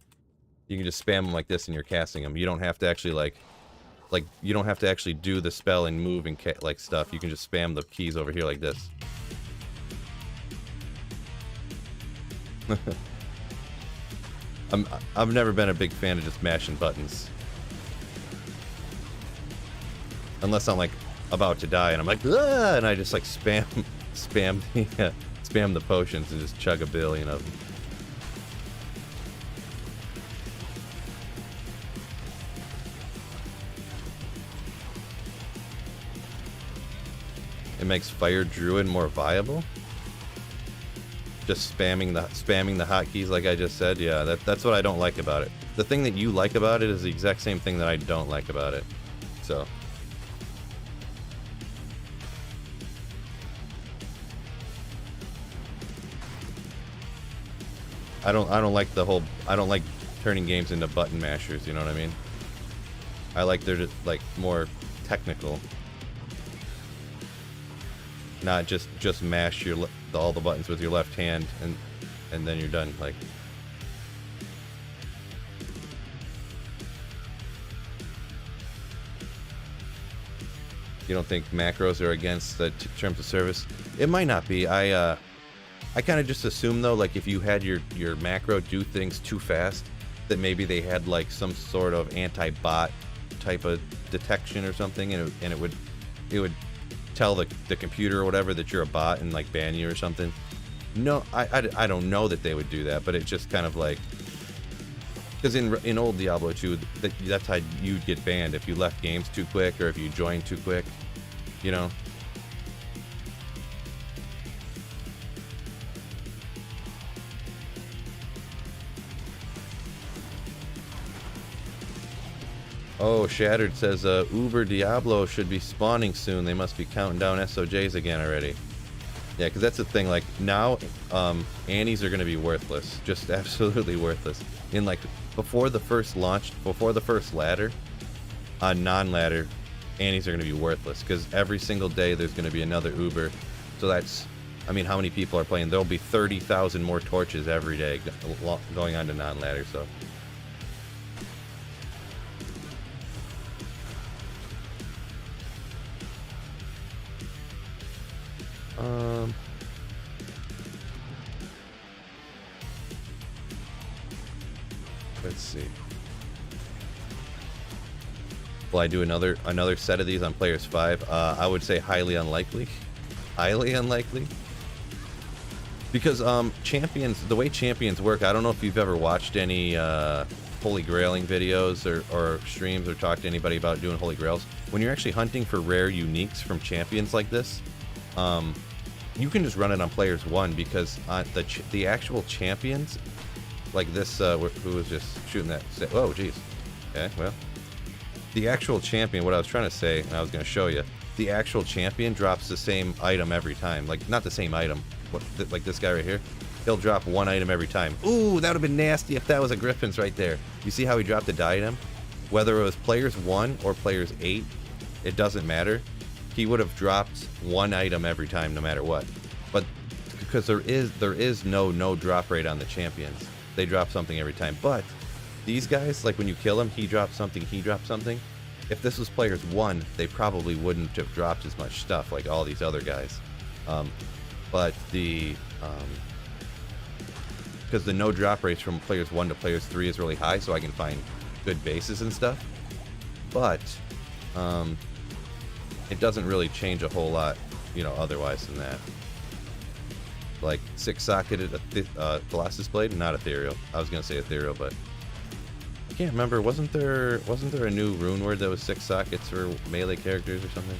S1: You can just spam them like this and you're casting them. You don't have to actually like you don't have to actually do the spell and move and like stuff. You can just spam the keys over here like this. I've never been a big fan of just mashing buttons. Unless I'm like about to die and I'm like, ah, and I just like spam the potions and just chug a billion of them. It makes Fire Druid more viable. Just spamming the hotkeys like I just said. Yeah, that's what I don't like about it. The thing that you like about it is the exact same thing that I don't like about it. So. I don't like turning games into button mashers, you know what I mean? I like they're just like more technical. Not just mash all the buttons with your left hand and then you're done. Like, you don't think macros are against the terms of service? It might not be. I kind of just assume though, like if you had your macro do things too fast, that maybe they had like some sort of anti-bot type of detection or something, and it would tell the computer or whatever that you're a bot and like ban you or something. No, I don't know that they would do that, but it's just kind of like, because in old Diablo 2, that's how you'd get banned if you left games too quick or if you joined too quick, you know. Oh, Shattered says Uber Diablo should be spawning soon. They must be counting down SOJs again already. Yeah, because that's the thing. Like now, Annies are going to be worthless, just absolutely worthless. In like before the first ladder, non-ladder, Annies are going to be worthless because every single day there's going to be another Uber. So that's, I mean, how many people are playing? There'll be 30,000 more torches every day going on to non-ladder. So. Let's see. Will I do another set of these on Players 5? I would say highly unlikely. Highly unlikely. Because champions, the way champions work, I don't know if you've ever watched any Holy Grailing videos or streams or talked to anybody about doing Holy Grails. When you're actually hunting for rare uniques from champions like this, you can just run it on Players 1 because the actual champions, like this, who was just shooting that? Oh, jeez. Okay, well, the actual champion. What I was trying to say, and I was going to show you, the actual champion drops the same item every time. Like not the same item, like this guy right here. He'll drop one item every time. Ooh, that would have been nasty if that was a Griffin's right there. You see how he dropped the diadem? Whether it was Players 1 or Players 8, it doesn't matter. he would have dropped one item every time, no matter what. But because there is no drop rate on the champions, they drop something every time. But these guys, like when you kill him, he drops something, he drops something. If this was players 1, they probably wouldn't have dropped as much stuff like all these other guys. But the because the no drop rates from players 1 to players 3 is really high, so I can find good bases and stuff. But it doesn't really change a whole lot, you know, otherwise than that. Like 6-socketed Colossus Blade, not ethereal. I was gonna say ethereal, but I can't remember. Wasn't there a new rune word that was 6 sockets for melee characters or something?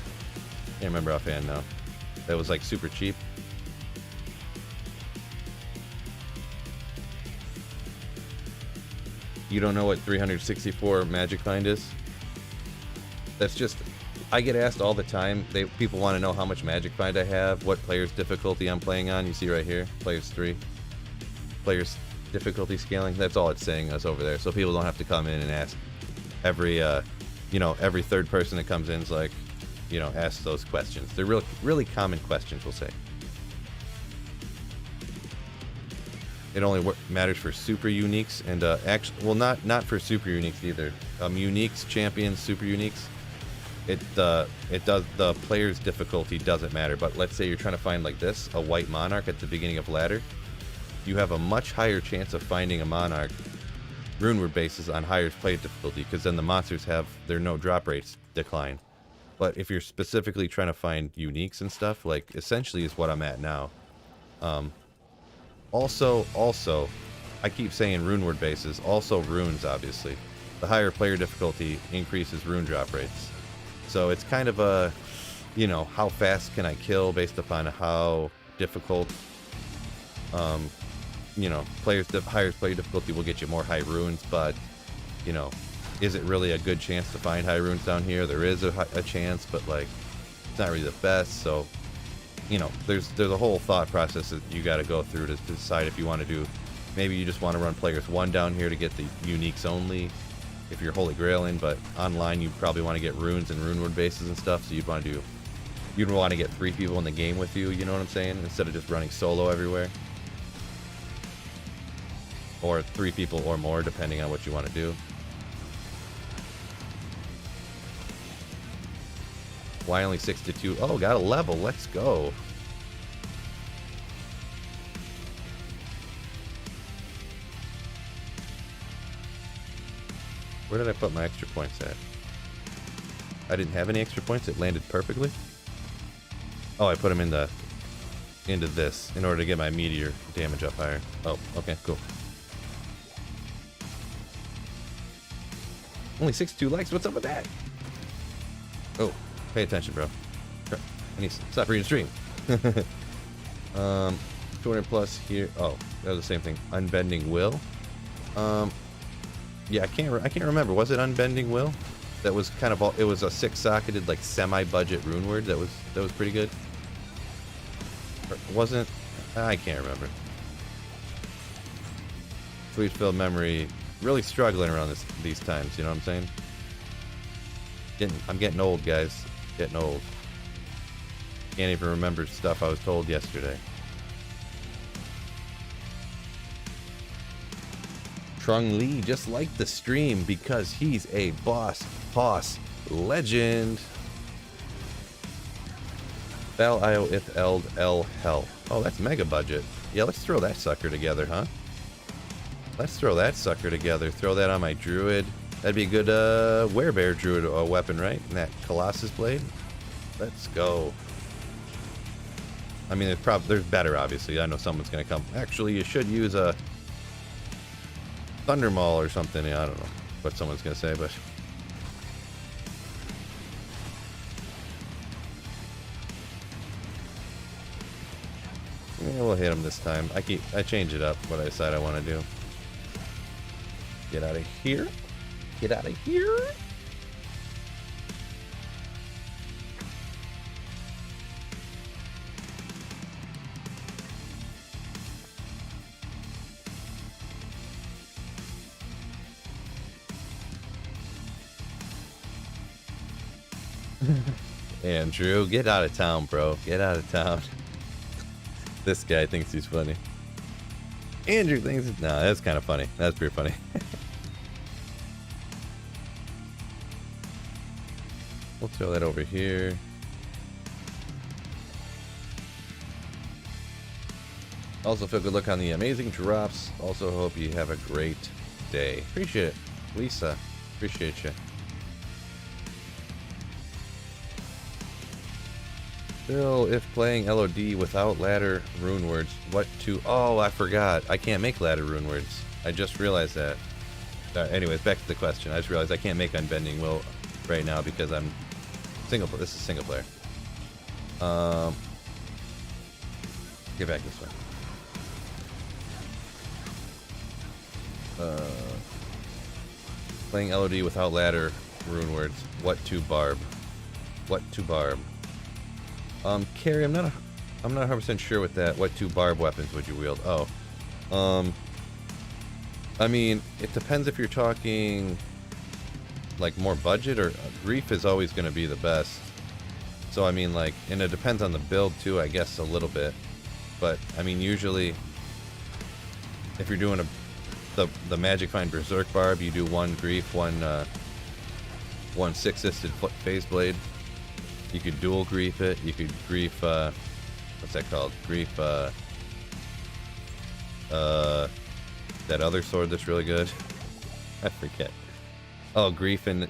S1: Can't remember offhand now. That was like super cheap. You don't know what 364 Magic Find is? That's just, I get asked all the time. People want to know how much Magic Find I have, what player's difficulty I'm playing on. You see right here, players 3. Players difficulty scaling. That's all it's saying us over there. So people don't have to come in and ask every, you know, every third person that comes in is like, you know, ask those questions. They're really common questions, we'll say. It only matters for super uniques and actually, well, not for super uniques either. Uniques, champions, super uniques. It does, the player's difficulty doesn't matter. But let's say you're trying to find like this, a white monarch at the beginning of ladder. You have a much higher chance of finding a monarch runeward bases on higher play difficulty, because then the monsters have their no drop rates decline. But if you're specifically trying to find uniques and stuff, like essentially is what I'm at now. Also, I keep saying runeward bases, also runes, obviously. The higher player difficulty increases rune drop rates. So it's kind of a, you know, how fast can I kill based upon how difficult, you know, higher player difficulty will get you more high runes, but, you know, is it really a good chance to find high runes down here? There is a chance, but like, it's not really the best, so, you know, there's a whole thought process that you got to go through to decide if you want to do, maybe you just want to run players 1 down here to get the uniques only, if you're holy grailing, but online you probably want to get runes and runeward bases and stuff, so you'd want to get 3 people in the game with you, you know what I'm saying, instead of just running solo everywhere. Or 3 people or more, depending on what you want to do. Why only 6 to 2? Oh, got a level. Let's go. Where did I put my extra points at? I didn't have any extra points. It landed perfectly. Oh, I put them into this in order to get my meteor damage up higher. Oh, okay, cool. Only 62 likes. What's up with that? Oh, pay attention, bro. I need to stop reading stream. 200 plus here. Oh, that was the same thing. Unbending Will. Yeah, I can't remember. Was it Unbending Will? That was kind of all. It was a 6-socketed like semi-budget rune word. That was pretty good. Or wasn't? I can't remember. Sweet filled memory. Really struggling around these times, you know what I'm saying? I'm getting old, guys. Getting old. Can't even remember stuff I was told yesterday. Trung Lee just liked the stream because he's a boss legend. Val IO if eld L hell. Oh, that's mega budget. Yeah, let's throw that sucker together, huh? Let's throw that sucker together. Throw that on my druid. That'd be a good werebear druid weapon, right? And that Colossus Blade. Let's go. I mean, there's better, obviously. I know someone's gonna come. Actually, you should use a Thunder Maul or something. Yeah, I don't know what someone's gonna say, but yeah, we'll hit him this time. I change it up what I decide I want to do. Get out of here. Get out of here. Andrew, get out of town, bro. Get out of town. This guy thinks he's funny. Andrew thinks... No, that's kind of funny. That's pretty funny. We'll throw that over here. Also, feel good luck on the amazing drops. Also, hope you have a great day. Appreciate it. Lisa, appreciate you. Bill, if playing LOD without ladder rune words, what to... Oh, I forgot. I can't make ladder rune words. I just realized that. Anyways, back to the question. I just realized I can't make Unbending Will right now because I'm single. This is single player. Get back this way. Playing LOD without ladder rune words. What to barb? What to barb? Carrie, I'm not 100% sure with that. What two barb weapons would you wield? Oh, I mean, it depends if you're talking like more budget or grief is always going to be the best. So I mean, like, and it depends on the build too, I guess a little bit. But I mean, usually, if you're doing the Magic Find Berserk barb, you do one grief, one six-sisted phase blade. You could dual grief it. You could grief, what's that called? Grief, that other sword that's really good. I forget. Oh, grief and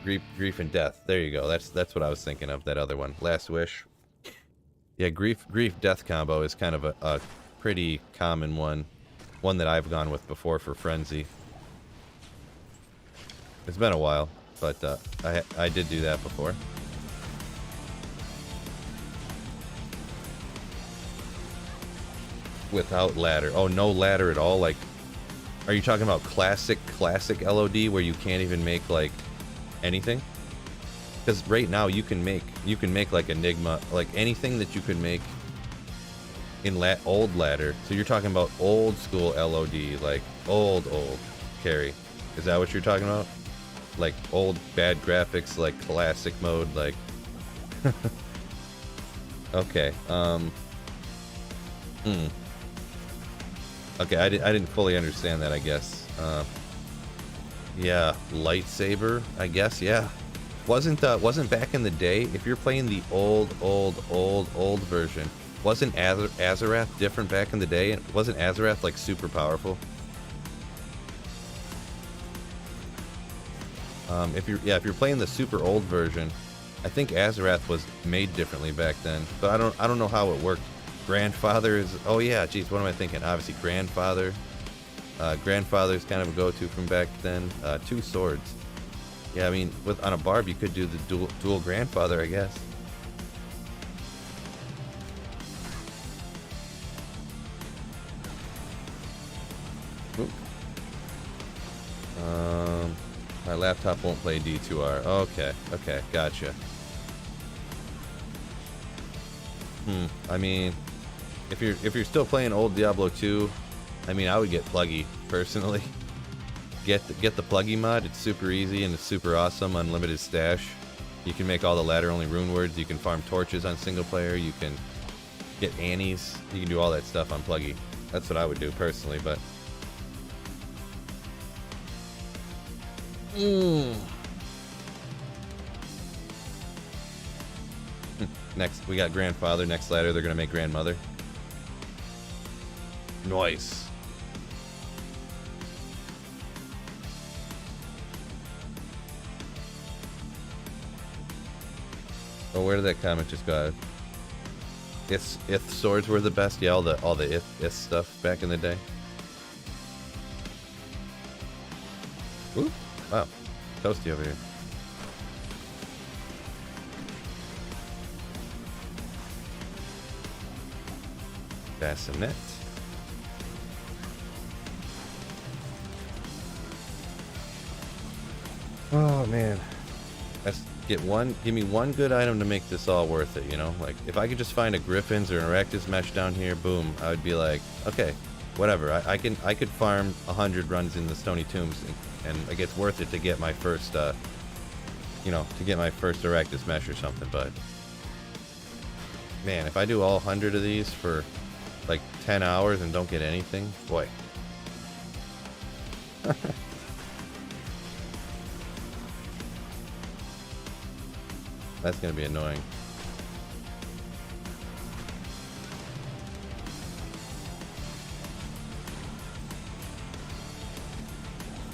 S1: death. There you go. That's what I was thinking of. That other one. Last Wish. Yeah, grief death combo is kind of a pretty common one. One that I've gone with before for Frenzy. It's been a while, but I did do that before. Without ladder. Oh, no ladder at all? Like, are you talking about classic LOD where you can't even make like anything? Because right now you can make like Enigma, like anything that you could make in old ladder. So you're talking about old school LOD, like old carry. Is that what you're talking about? Like old bad graphics, like classic mode, like. Okay. Okay, I didn't fully understand that, I guess. Yeah, lightsaber, I guess, yeah. Wasn't back in the day, if you're playing the old version, wasn't Azarath different back in the day? And wasn't Azarath, like, super powerful? If you're playing the super old version, I think Azarath was made differently back then, but I don't know how it worked. Grandfather is... Oh yeah, geez, what am I thinking? Obviously, Grandfather. Grandfather's kind of a go-to from back then. Two swords. Yeah, I mean, on a barb, you could do the dual Grandfather, I guess. Oop. My laptop won't play D2R. Okay, gotcha. I mean... If you're still playing old Diablo 2, I mean, I would get Pluggy personally. Get the Pluggy mod. It's super easy and it's super awesome. Unlimited stash. You can make all the ladder only rune words. You can farm torches on single player. You can get Annies. You can do all that stuff on Pluggy. That's what I would do personally. But next we got Grandfather. Next ladder they're gonna make Grandmother. Nice. Oh, where did that comment just go? If swords were the best, yeah, all the if stuff back in the day. Ooh, wow, toasty over here. Bassinet. Oh man, give me one good item to make this all worth it, you know? Like, if I could just find a Griffin's or an Arachnid's mesh down here, boom, I would be like, okay, whatever. I could farm 100 runs in the Stoney Tombs, and it gets worth it to get my first, you know, to get my first Arachnid's mesh or something. But Man, if I do all 100 of these for like 10 hours and don't get anything, boy. That's gonna be annoying.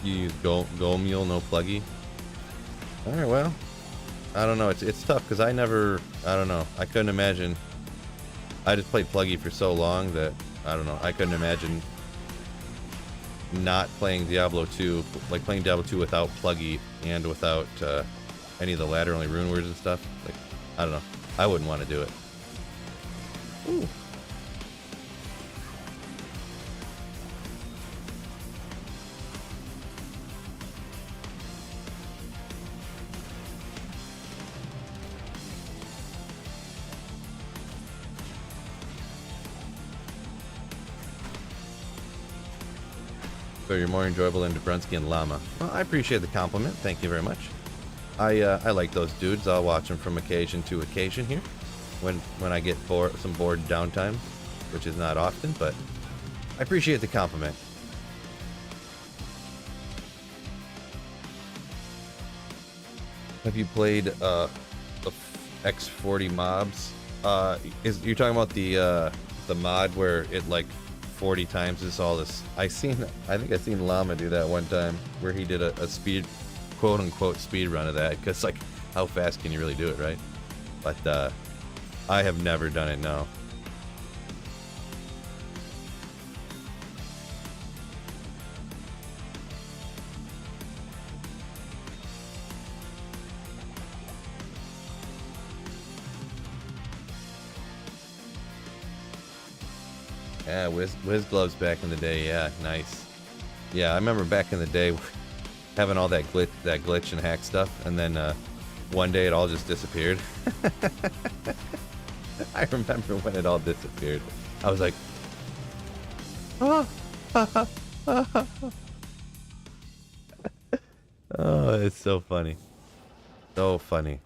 S1: You use Go Mule, no pluggy? Alright, well. I don't know, it's tough because I don't know. I couldn't imagine. I just played pluggy for so long that, I don't know, I couldn't imagine not playing Diablo 2, like playing Diablo 2 without pluggy and without any of the ladder only rune words and stuff. Like, I don't know. I wouldn't want to do it. Ooh. So you're more enjoyable than Dobrunsky and Llama. Well, I appreciate the compliment. Thank you very much. I like those dudes. I'll watch them from occasion to occasion here, when I get some bored downtime, which is not often, but I appreciate the compliment. Have you played the X40 mobs? You're talking about the mod where it like 40 times is all this? I think I seen Llama do that one time where he did a speed, quote unquote speed run of that, because like how fast can you really do it, right? But I have never done it, no. Yeah, Whiz Gloves back in the day. Yeah, nice. Yeah, I remember back in the day having all that glitch and hack stuff, and then one day it all just disappeared. I remember when it all disappeared. I was like, oh, oh, it's so funny. So funny.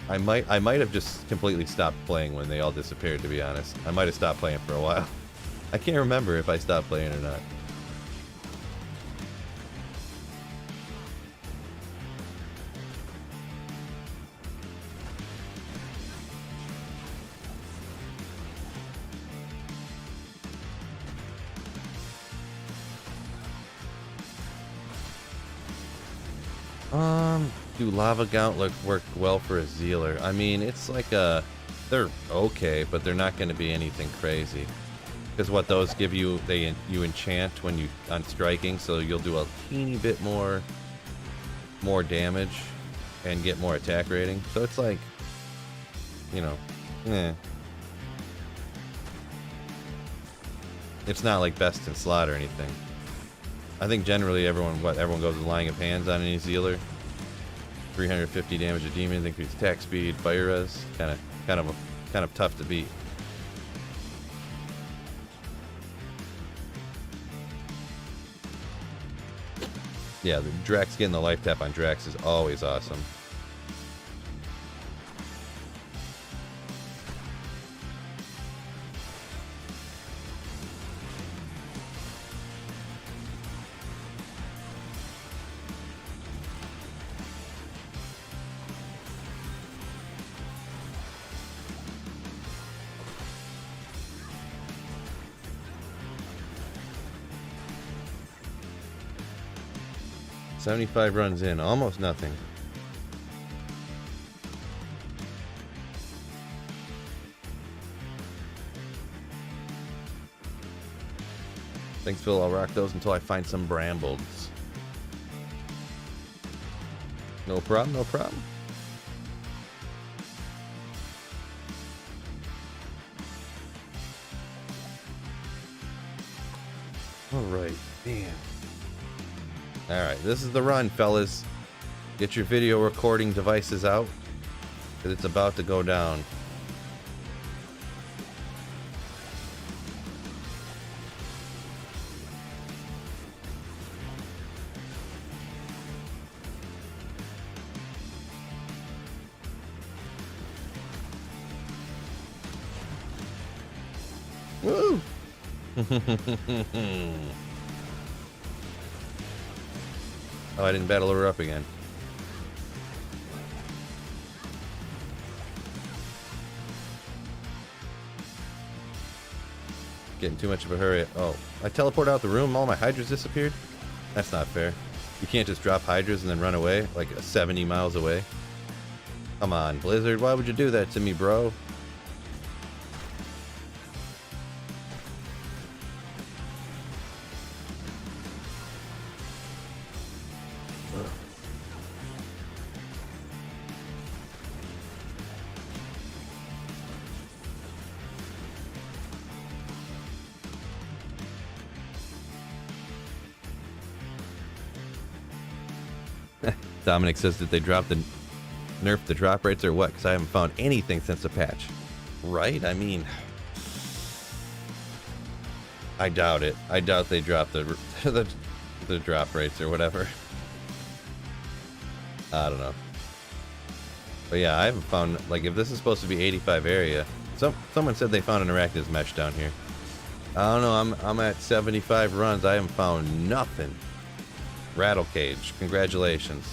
S1: I might have just completely stopped playing when they all disappeared, to be honest. I might have stopped playing for a while. I can't remember if I stopped playing or not. Do Lava Gauntlet work well for a Zealer? I mean, it's like they're okay, but they're not going to be anything crazy. Because what those give you, you enchant when you on striking, so you'll do a teeny bit more damage and get more attack rating. So it's like, you know, it's not like best in slot or anything. I think generally everyone goes with Lying of Hands on any Zealer. 350 damage to demons, increased attack speed, fire res, kind of tough to beat. Yeah, the Drax getting the life tap on Drax is always awesome. $75 runs in, almost nothing. Thanks, Phil. I'll rock those until I find some brambles. No problem, no problem. Alright, damn. Alright, this is the run, fellas. Get your video recording devices out, because it's about to go down. Woo! Oh, I didn't battle her up again. Getting too much of a hurry. Oh, I teleported out the room, all my hydras disappeared? That's not fair. You can't just drop hydras and then run away, like 70 miles away. Come on, Blizzard, why would you do that to me, bro? Dominic says that they dropped the nerf the drop rates or what? Because I haven't found anything since the patch. Right? I mean, I doubt it. I doubt they dropped the the drop rates or whatever. I don't know. But yeah, I haven't found, like, if this is supposed to be 85 area, someone said they found an arachnid mesh down here. I don't know. I'm at 75 runs. I haven't found nothing. Rattle cage. Congratulations.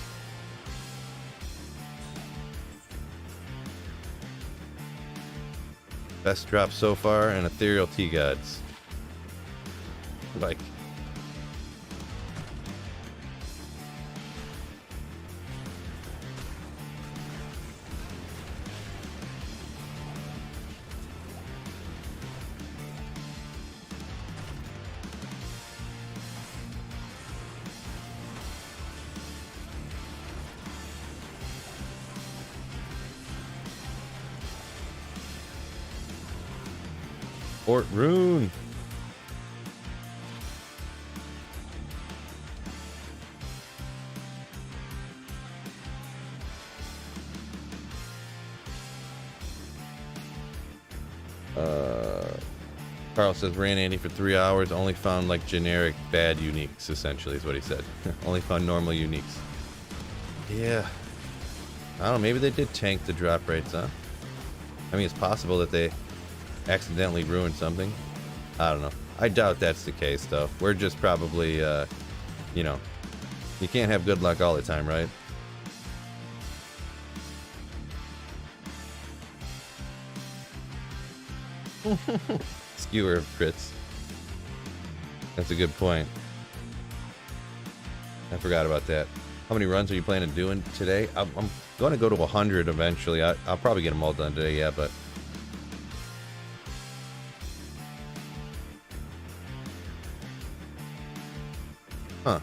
S1: Best drop so far, and ethereal T-gods. Like, Fort Rune. Carl says ran Andy for 3 hours, only found like generic bad uniques, essentially is what he said. Only found normal uniques. Yeah. I don't know, maybe they did tank the drop rates, huh? I mean, it's possible that they accidentally ruined something. I don't know. I doubt that's the case, though. We're just probably, you know, you can't have good luck all the time, right? Skewer of crits. That's a good point. I forgot about that. How many runs are you planning on doing today? I'm going to go to 100 eventually. I'll probably get them all done today, yeah, but... Huh.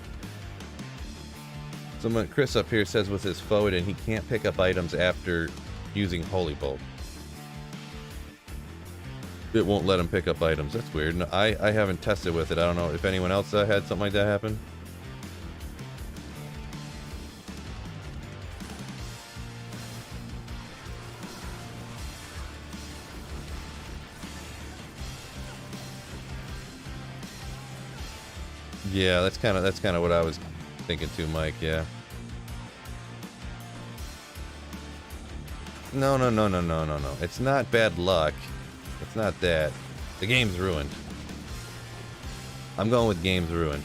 S1: Someone, Chris up here says with his forward and he can't pick up items after using Holy Bolt. It won't let him pick up items. That's weird. No, I haven't tested with it. I don't know if anyone else had something like that happen. Yeah, that's kind of what I was thinking too, Mike. Yeah. No. It's not bad luck. It's not that. The game's ruined. I'm going with game's ruined.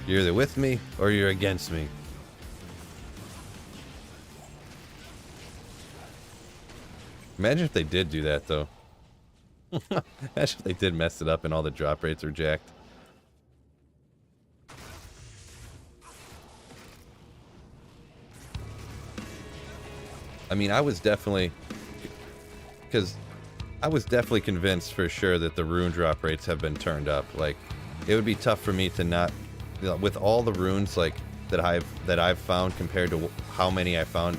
S1: You're either with me or you're against me. Imagine if they did do that, though. Imagine if they did mess it up and all the drop rates are jacked. I mean, I was definitely convinced for sure that the rune drop rates have been turned up. Like, it would be tough for me to not, you know, with all the runes like that I've found compared to how many I found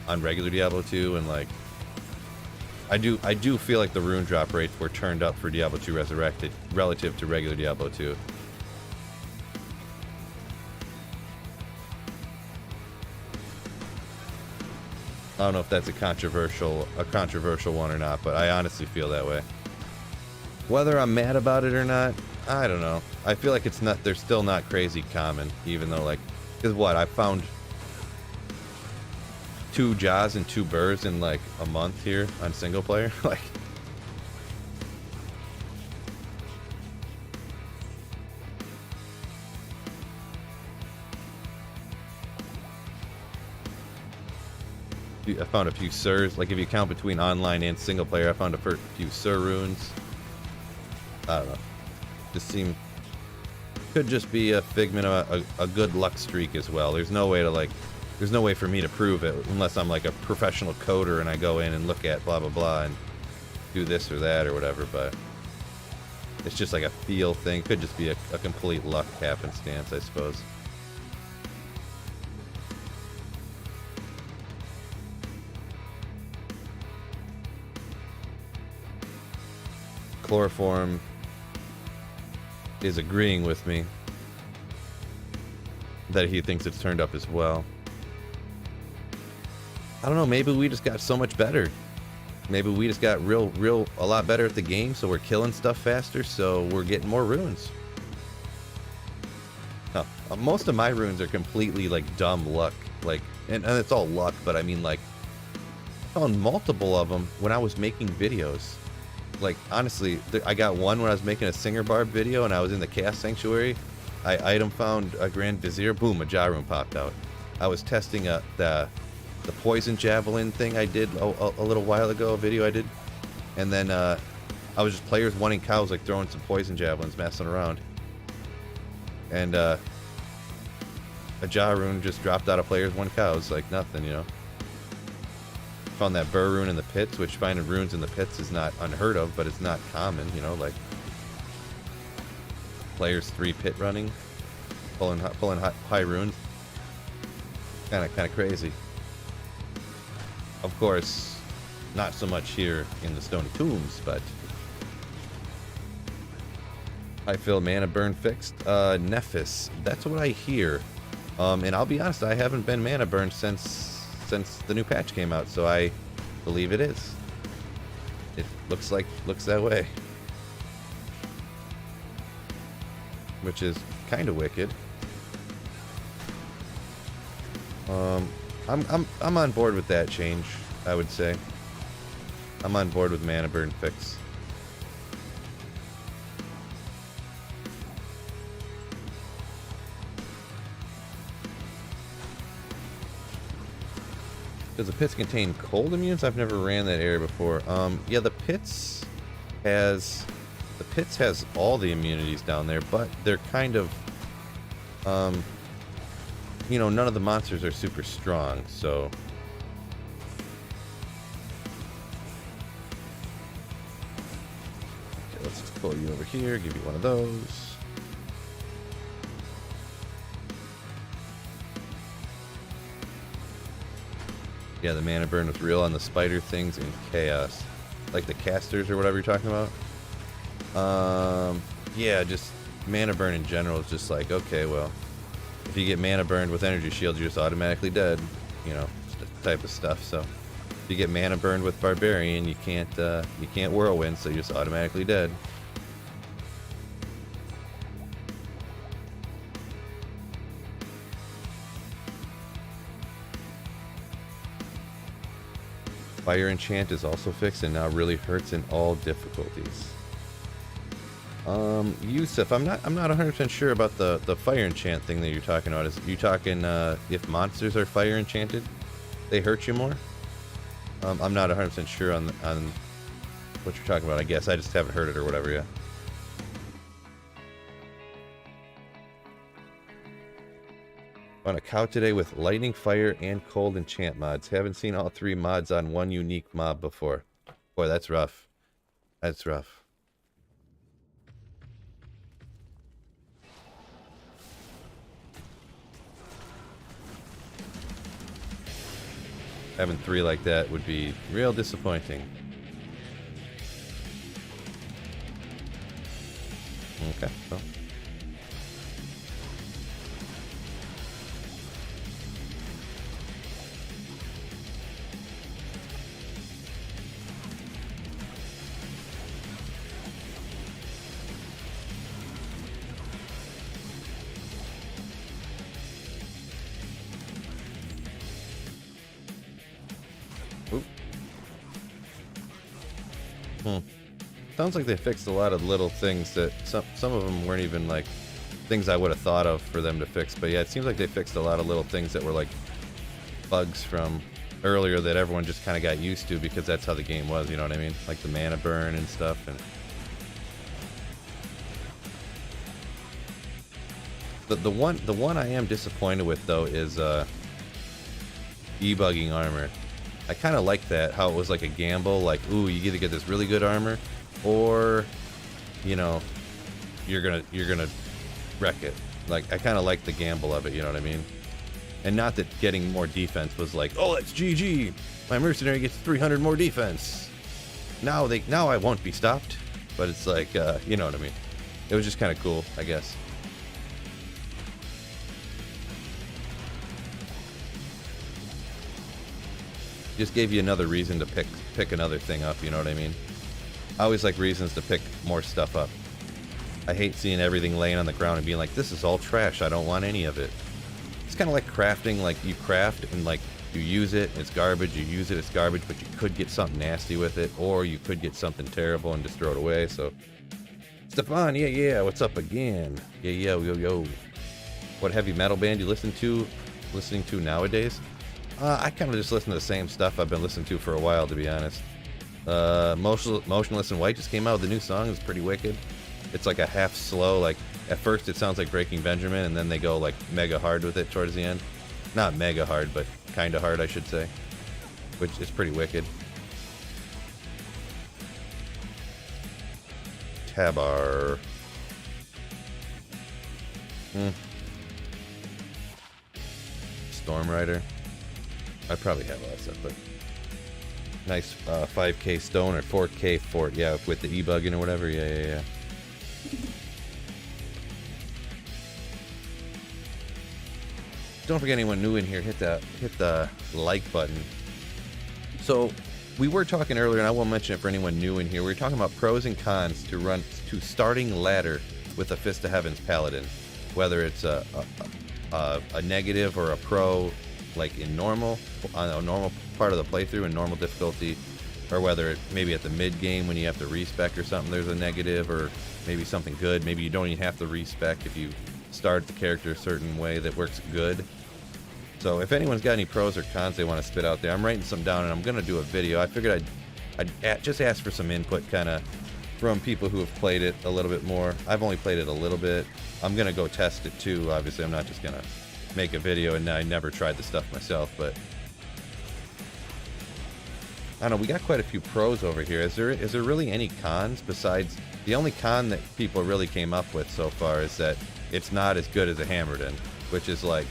S1: on regular Diablo 2, and like I do feel like the rune drop rates were turned up for Diablo 2 Resurrected relative to regular Diablo 2. I don't know if that's a controversial one or not, but I honestly feel that way. Whether I'm mad about it or not, I don't know. I feel like they're still not crazy common, even though, like, because what, I found 2 Jaws and 2 Burrs in like a month here on single player. Like, I found a few Sirs. Like if you count between online and single player, I found a few Sir runes. I don't know. Just seemed could just be a figment of a good luck streak as well. There's no way to like. There's no way for me to prove it unless I'm like a professional coder and I go in and look at blah blah blah and do this or that or whatever. But it's just like a feel thing. Could just be a complete luck happenstance, I suppose. Chloroform is agreeing with me that he thinks it's turned up as well. I don't know, maybe we just got so much better. Maybe we just got a lot better at the game, so we're killing stuff faster, so we're getting more runes. No, most of my runes are completely like dumb luck, like, and it's all luck, but I mean like, I found multiple of them when I was making videos. Like, honestly, I got one when I was making a Singer Barb video and I was in the Chaos Sanctuary. I item found a Grand Vizier, boom, a Ja rune popped out. I was testing the Poison Javelin thing I did a little while ago, a video I did. And then I was just players wanting cows, like throwing some Poison Javelins, messing around. And a Ja rune just dropped out of players one cows, like nothing, you know. Found that Burr rune in the pits, which finding runes in the pits is not unheard of, but it's not common, you know, like players 3 pit running, pulling high runes. Kind of crazy. Of course, not so much here in the Stony Tombs, but I feel mana burn fixed. Nephis, that's what I hear. And I'll be honest, I haven't been mana burned since the new patch came out, so I believe it is. It looks that way, which is kind of wicked. I'm on board with that change. I would say I'm on board with mana burn fix. Does the pits contain cold immunes? I've never ran that area before. Yeah, the pits has all the immunities down there, but they're kind of, you know, none of the monsters are super strong, so. Okay, let's just pull you over here, give you one of those. Yeah, the mana burn was real on the spider things in Chaos. Like the casters or whatever you're talking about. Yeah, just mana burn in general is just like, okay, well, if you get mana burned with energy shields, you're just automatically dead. You know, type of stuff. So if you get mana burned with barbarian, you can't whirlwind, so you're just automatically dead. Fire enchant is also fixed and now really hurts in all difficulties. Yusuf, I'm not 100% sure about the fire enchant thing that you're talking about. Is you talking if monsters are fire enchanted, they hurt you more? I'm not 100% sure on what you're talking about. I guess I just haven't heard it or whatever yet. On a cow today with lightning, fire, and cold enchant mods. Haven't seen all 3 mods on one unique mob before. Boy, that's rough. That's rough. Having 3 like that would be real disappointing. Okay, well. Sounds like they fixed a lot of little things that some of them weren't even like things I would have thought of for them to fix. But yeah, it seems like they fixed a lot of little things that were like bugs from earlier that everyone just kind of got used to because that's how the game was, you know what I mean? Like the mana burn and stuff. And the one I am disappointed with though is debugging armor. I kind of like that, how it was like a gamble, like, ooh, you either get this really good armor, or, you know, you're gonna wreck it. Like, I kind of like the gamble of it, you know what I mean? And not that getting more defense was like, oh, that's GG. My mercenary gets 300 more defense. Now I won't be stopped. But it's like, you know what I mean? It was just kind of cool, I guess. Just gave you another reason to pick another thing up, you know what I mean? I always like reasons to pick more stuff up. I hate seeing everything laying on the ground and being like, this is all trash, I don't want any of it. It's kind of like crafting, like you craft and like you use it, it's garbage, you use it, it's garbage, but you could get something nasty with it, or you could get something terrible and just throw it away. So, Stefan, yeah, what's up again? Yeah, yo. What heavy metal band you listening to nowadays? I kind of just listen to the same stuff I've been listening to for a while, to be honest. Motionless in White just came out with a new song. It's pretty wicked. It's like a half slow, like at first it sounds like Breaking Benjamin, and then they go like mega hard with it towards the end. Not mega hard, but kind of hard, I should say. Which is pretty wicked. Tabar. Storm Rider. I probably have all that stuff, but nice 5K stone or 4K for it, yeah, with the e-bugging or whatever. Yeah. Don't forget, anyone new in here, hit the like button. So we were talking earlier, and I won't mention it for anyone new in here. We were talking about pros and cons to starting ladder with a Fist of Heaven's Paladin, whether it's a negative or a pro, like in normal, on a normal part of the playthrough in normal difficulty, or whether it maybe at the mid game when you have to respec or something, there's a negative, or maybe something good. Maybe you don't even have to respec if you start the character a certain way that works good. So if anyone's got any pros or cons they want to spit out there, I'm writing some down and I'm gonna do a video. I figured I'd just ask for some input, kind of from people who have played it a little bit more. I've only played it a little bit. I'm gonna go test it too. Obviously, I'm not just gonna make a video and I never tried the stuff myself, but I don't know. We got quite a few pros over here. Is there really any cons besides the only con that people really came up with so far is that it's not as good as a Hammerden, which is like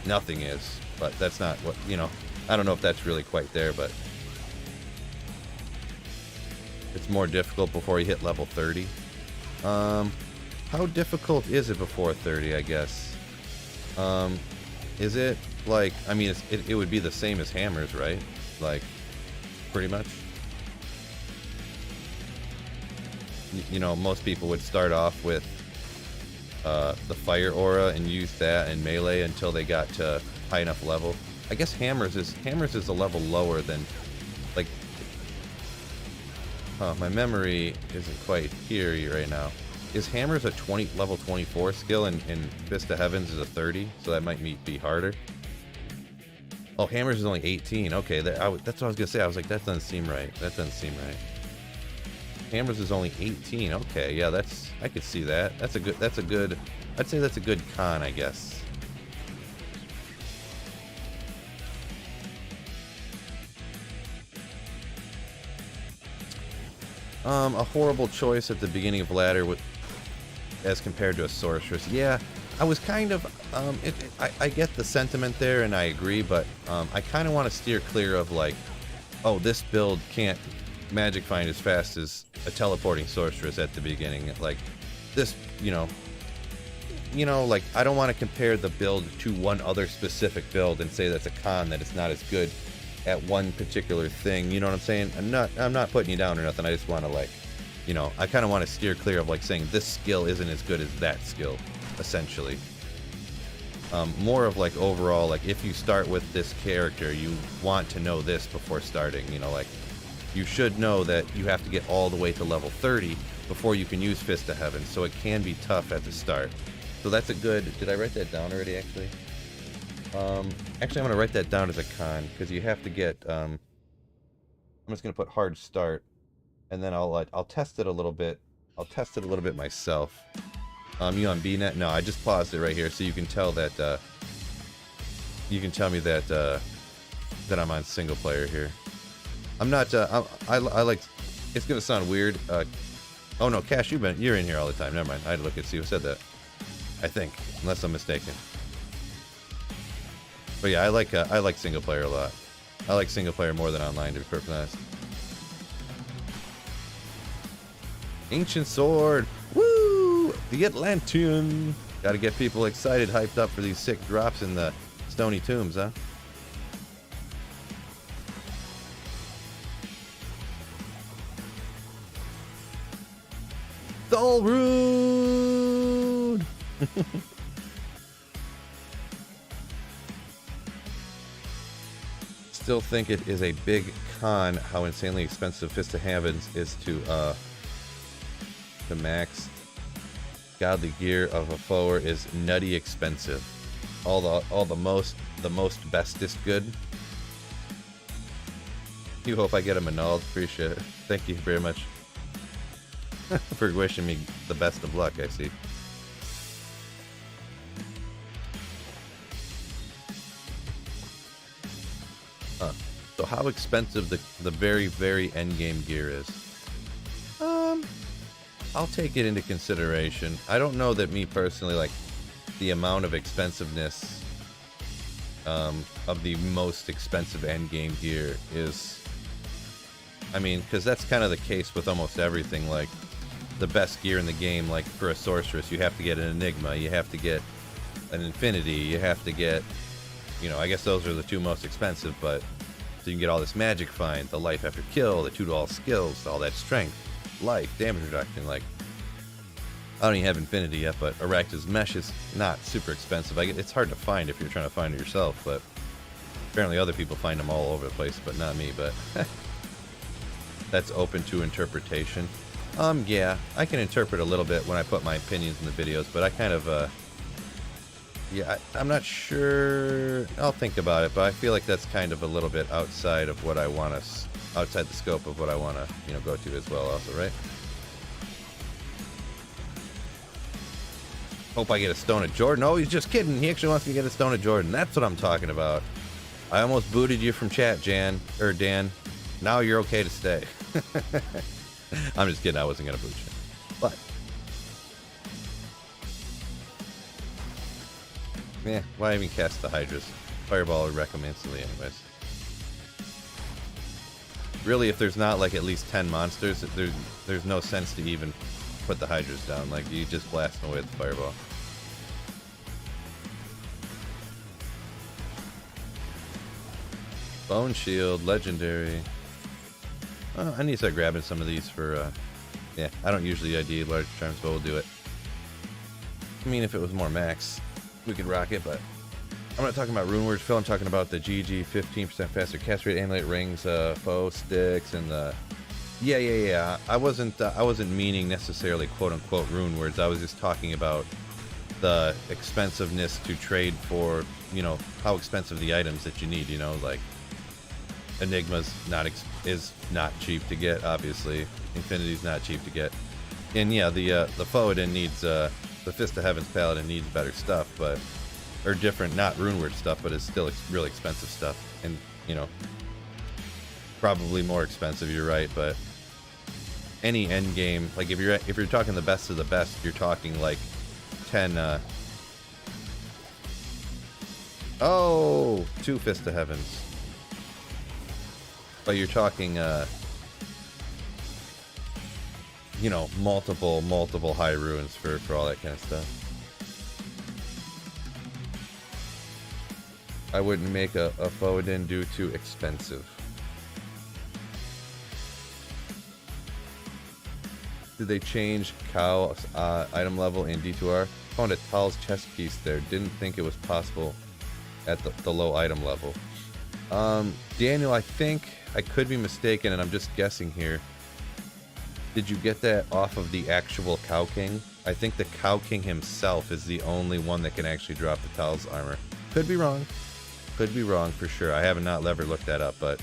S1: nothing is, but that's not what, you know, I don't know if that's really quite there, but it's more difficult before you hit level 30. How difficult is it before 30, I guess? Is it like, I mean, it would be the same as hammers, right? Like, pretty much. You know, most people would start off with the fire aura and use that in melee until they got to high enough level. I guess hammers is a level lower than, like, my memory isn't quite here right now. Is hammers a level 24 skill and Fist of Heavens is a 30, so that might be harder. Oh, hammers is only 18. Okay, that's what I was gonna say. I was like, that doesn't seem right. That doesn't seem right. Hammers is only 18. Okay, yeah, I could see that. That's a good. I'd say that's a good con, I guess. A horrible choice at the beginning of ladder as compared to a sorceress. Yeah, I was kind of, I get the sentiment there and I agree, but I kind of want to steer clear of like, oh, this build can't magic find as fast as a teleporting sorceress at the beginning. Like this, you know, like I don't want to compare the build to one other specific build and say that's a con, that it's not as good at one particular thing. You know what I'm saying? I'm not putting you down or nothing. I just want to, like, you know, I kind of want to steer clear of like saying this skill isn't as good as that skill, essentially. More of like overall, like if you start with this character, you want to know this before starting. You know, like you should know that you have to get all the way to level 30 before you can use Fist of Heaven, so it can be tough at the start. So that's a good, did I write that down already actually? Actually, I'm gonna write that down as a con because you have to get. I'm just gonna put hard start, and then I'll test it a little bit. I'll test it a little bit myself. You on BNet? No, I just paused it right here so you can tell that. You can tell me that that I'm on single player here. I'm not. I like. It's gonna sound weird. Oh no, Cash, you're in here all the time. Never mind. I had to look and see who said that. I think, unless I'm mistaken. But yeah, I like single player a lot. I like single player more than online, to be perfectly honest. Ancient sword, woo! The Atlantean. Got to get people excited, hyped up for these sick drops in the Stoney tombs, huh? Soul Rune! Still think it is a big con how insanely expensive Fist of Heavens is to max. Godly gear of a foe is nutty expensive. All the most bestest good. You hope I get them annulled. Appreciate it. Thank you very much for wishing me the best of luck. I see. So how expensive the very end game gear is? I'll take it into consideration. I don't know that me personally, like, the amount of expensiveness of the most expensive end game gear is. I mean, because that's kind of the case with almost everything. Like, the best gear in the game, like for a sorceress, you have to get an Enigma, you have to get an Infinity, you have to get, you know, I guess those are the two most expensive, but so you can get all this magic find, the life after kill, the 2-to-all skills, all that strength, life, damage reduction. Like, I don't even have Infinity yet, but Arachna's Mesh is not super expensive. It's hard to find if you're trying to find it yourself, but apparently other people find them all over the place, but not me. But that's open to interpretation. Yeah, I can interpret a little bit when I put my opinions in the videos, but I kind of, yeah, I'm not sure. I'll think about it, but I feel like that's kind of a little bit outside of what I want to, outside the scope of what I want to, you know, go to as well also, right? Hope I get a Stone of Jordan. Oh, he's just kidding. He actually wants me to get a Stone of Jordan. That's what I'm talking about. I almost booted you from chat, Dan. Now you're okay to stay. I'm just kidding. I wasn't going to boot you. But, yeah, why even cast the Hydras? Fireball would wreck them instantly anyways. Really, if there's not like at least 10 monsters, there's no sense to even put the Hydras down. Like, you just blast them away with the Fireball. Bone Shield, Legendary. I need to start grabbing some of these for, yeah, I don't usually ID large charms, but we'll do it. I mean, if it was more max, we could rock it, but I'm not talking about Rune Words, Phil. I'm talking about the GG 15% faster cast rate, Amulet Rings, foe sticks, and the... Yeah. I wasn't meaning necessarily quote-unquote Rune Words. I was just talking about the expensiveness to trade for, you know, how expensive the items that you need, you know, like... Enigma's is not cheap to get, obviously. Infinity's not cheap to get. And yeah, the Foedin needs, the Fist of Heavens Paladin needs better stuff, but, or different, not Runeward stuff, but it's still really expensive stuff. And, you know, probably more expensive, you're right, but any end game, like if you're talking the best of the best, you're talking like 10, oh, 2 Fist of Heavens. But you're talking, you know, multiple high ruins for all that kind of stuff. I wouldn't make a Foedin due too expensive. Did they change Cow item level in D2R? Found a Tal's chest piece there. Didn't think it was possible at the low item level. Daniel, I think I could be mistaken, and I'm just guessing here. Did you get that off of the actual Cow King? I think the Cow King himself is the only one that can actually drop the Tal's armor. Could be wrong. Could be wrong for sure. I have not ever looked that up, but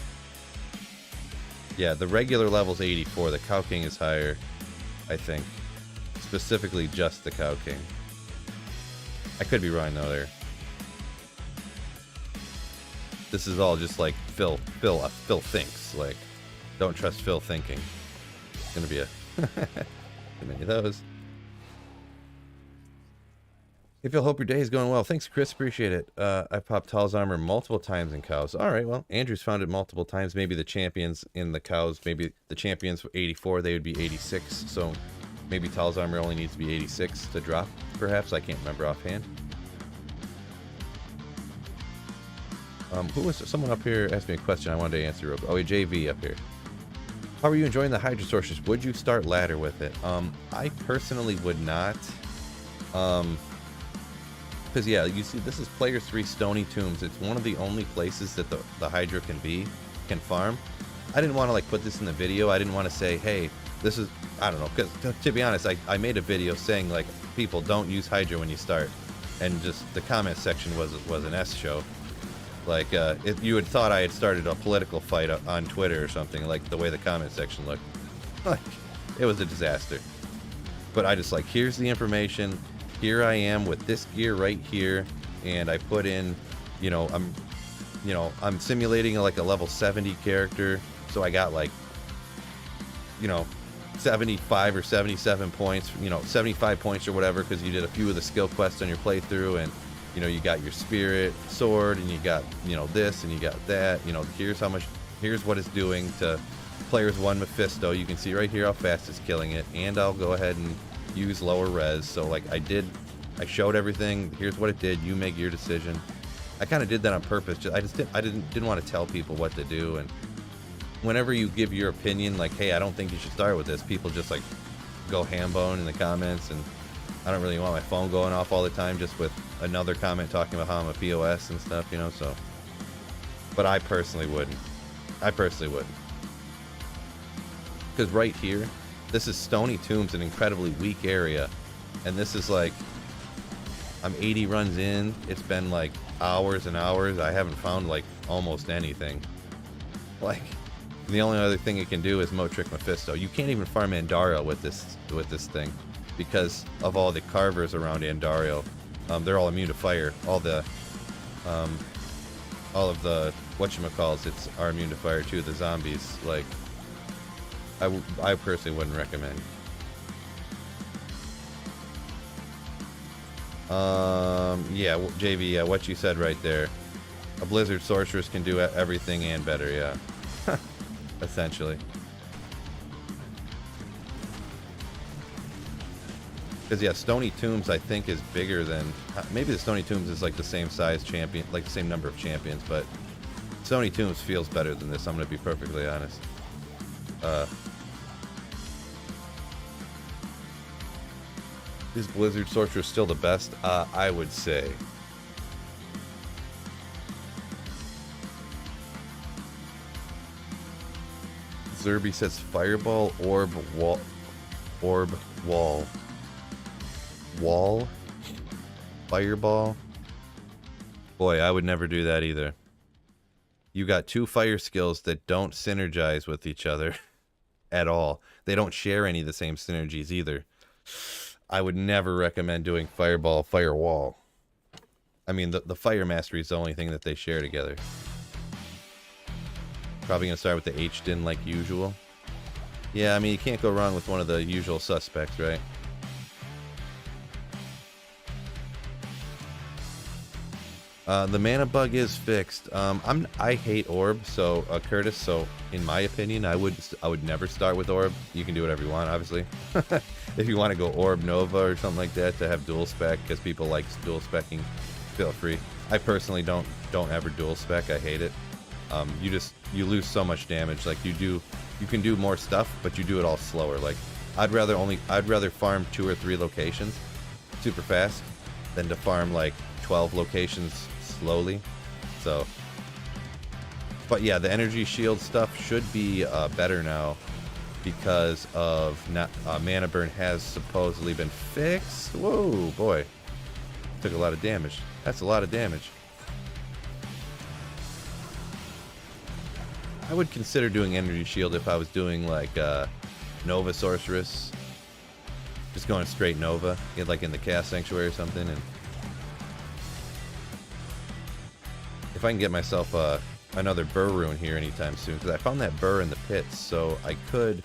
S1: yeah, the regular level's 84. The Cow King is higher, I think. Specifically just the Cow King. I could be wrong though there. This is all just like Phil thinks. Like, don't trust Phil thinking. It's gonna be a too many of those. If you'll hope your day is going well. Thanks, Chris. Appreciate it. I popped Tal's armor multiple times in cows. All right, well, Andrew's found it multiple times. Maybe the champions in the cows, maybe the champions for 84, they would be 86. So maybe Tal's armor only needs to be 86 to drop, perhaps. I can't remember offhand. Who was someone up here asked me a question I wanted to answer. Oh, JV up here. How are you enjoying the Hydra Sorceress? Would you start ladder with it? I personally would not. Because yeah, you see, this is Player 3 Stoney Tombs. It's one of the only places that the Hydra can farm. I didn't want to like put this in the video. I didn't want to say, hey, this is, I don't know, because to be honest, I made a video saying like, people don't use Hydra when you start, and just the comment section was an S show. Like, if you had thought I had started a political fight on Twitter or something, like the way the comment section looked, like it was a disaster. But I just like, here's the information. Here I am with this gear right here, and I put in, I'm simulating like a level 70 character, so I got like, 75 or 77 points, 75 points or whatever, because you did a few of the skill quests on your playthrough, and you got your spirit sword, and you got this, and you got that. Here's how much, here's what it's doing to players 1 Mephisto. You can see right here how fast it's killing it, and I'll go ahead and use lower res. So like I showed everything. Here's what it did. You make your decision. I kind of did that on purpose. I didn't want to tell people what to do. And whenever you give your opinion, like, hey, I don't think you should start with this, people just like go ham bone in the comments, and I don't really want my phone going off all the time just with another comment talking about how I'm a POS and stuff, so. But I personally wouldn't. Because right here, this is Stoney Tombs, an incredibly weak area, and this is like, I'm 80 runs in, it's been like hours and hours, I haven't found like almost anything. Like, the only other thing it can do is Motric Mephisto. You can't even farm Andario with this thing, because of all the carvers around Andario. They're all immune to fire. All of the whatchamacalls are immune to fire too, the zombies. Like, I personally wouldn't recommend. Yeah, JV, yeah, what you said right there. A Blizzard Sorceress can do everything and better, yeah. Essentially. Because, yeah, Stoney Tombs, I think, is bigger than... Maybe the Stoney Tombs is, like, the same size champion, like, the same number of champions, but Stoney Tombs feels better than this, I'm going to be perfectly honest. Is Blizzard Sorcerer still the best? I would say. Zerby says Fireball, Orb, Wall. Wall? Fireball? Boy, I would never do that either. You got two fire skills that don't synergize with each other at all. They don't share any of the same synergies either. I would never recommend doing Fireball, Firewall. I mean, the Fire Mastery is the only thing that they share together. Probably going to start with the H-Din like usual. Yeah, I mean, you can't go wrong with one of the usual suspects, right? The mana bug is fixed. I hate Orb, so Curtis. So in my opinion, I would never start with Orb. You can do whatever you want, obviously. If you want to go Orb Nova or something like that to have dual spec, because people like dual specking, feel free. I personally don't ever dual spec. I hate it. You lose so much damage. Like you can do more stuff, but you do it all slower. Like I'd rather farm 2 or 3 locations super fast than to farm like 12 locations slowly. So, but yeah, the energy shield stuff should be better now because of mana burn has supposedly been fixed. Whoa, boy, took a lot of damage. That's a lot of damage. I would consider doing energy shield if I was doing like Nova Sorceress. Just going straight Nova, like in the Cast Sanctuary or something. And if I can get myself another Burr Rune here anytime soon, because I found that Burr in the pits, so I could,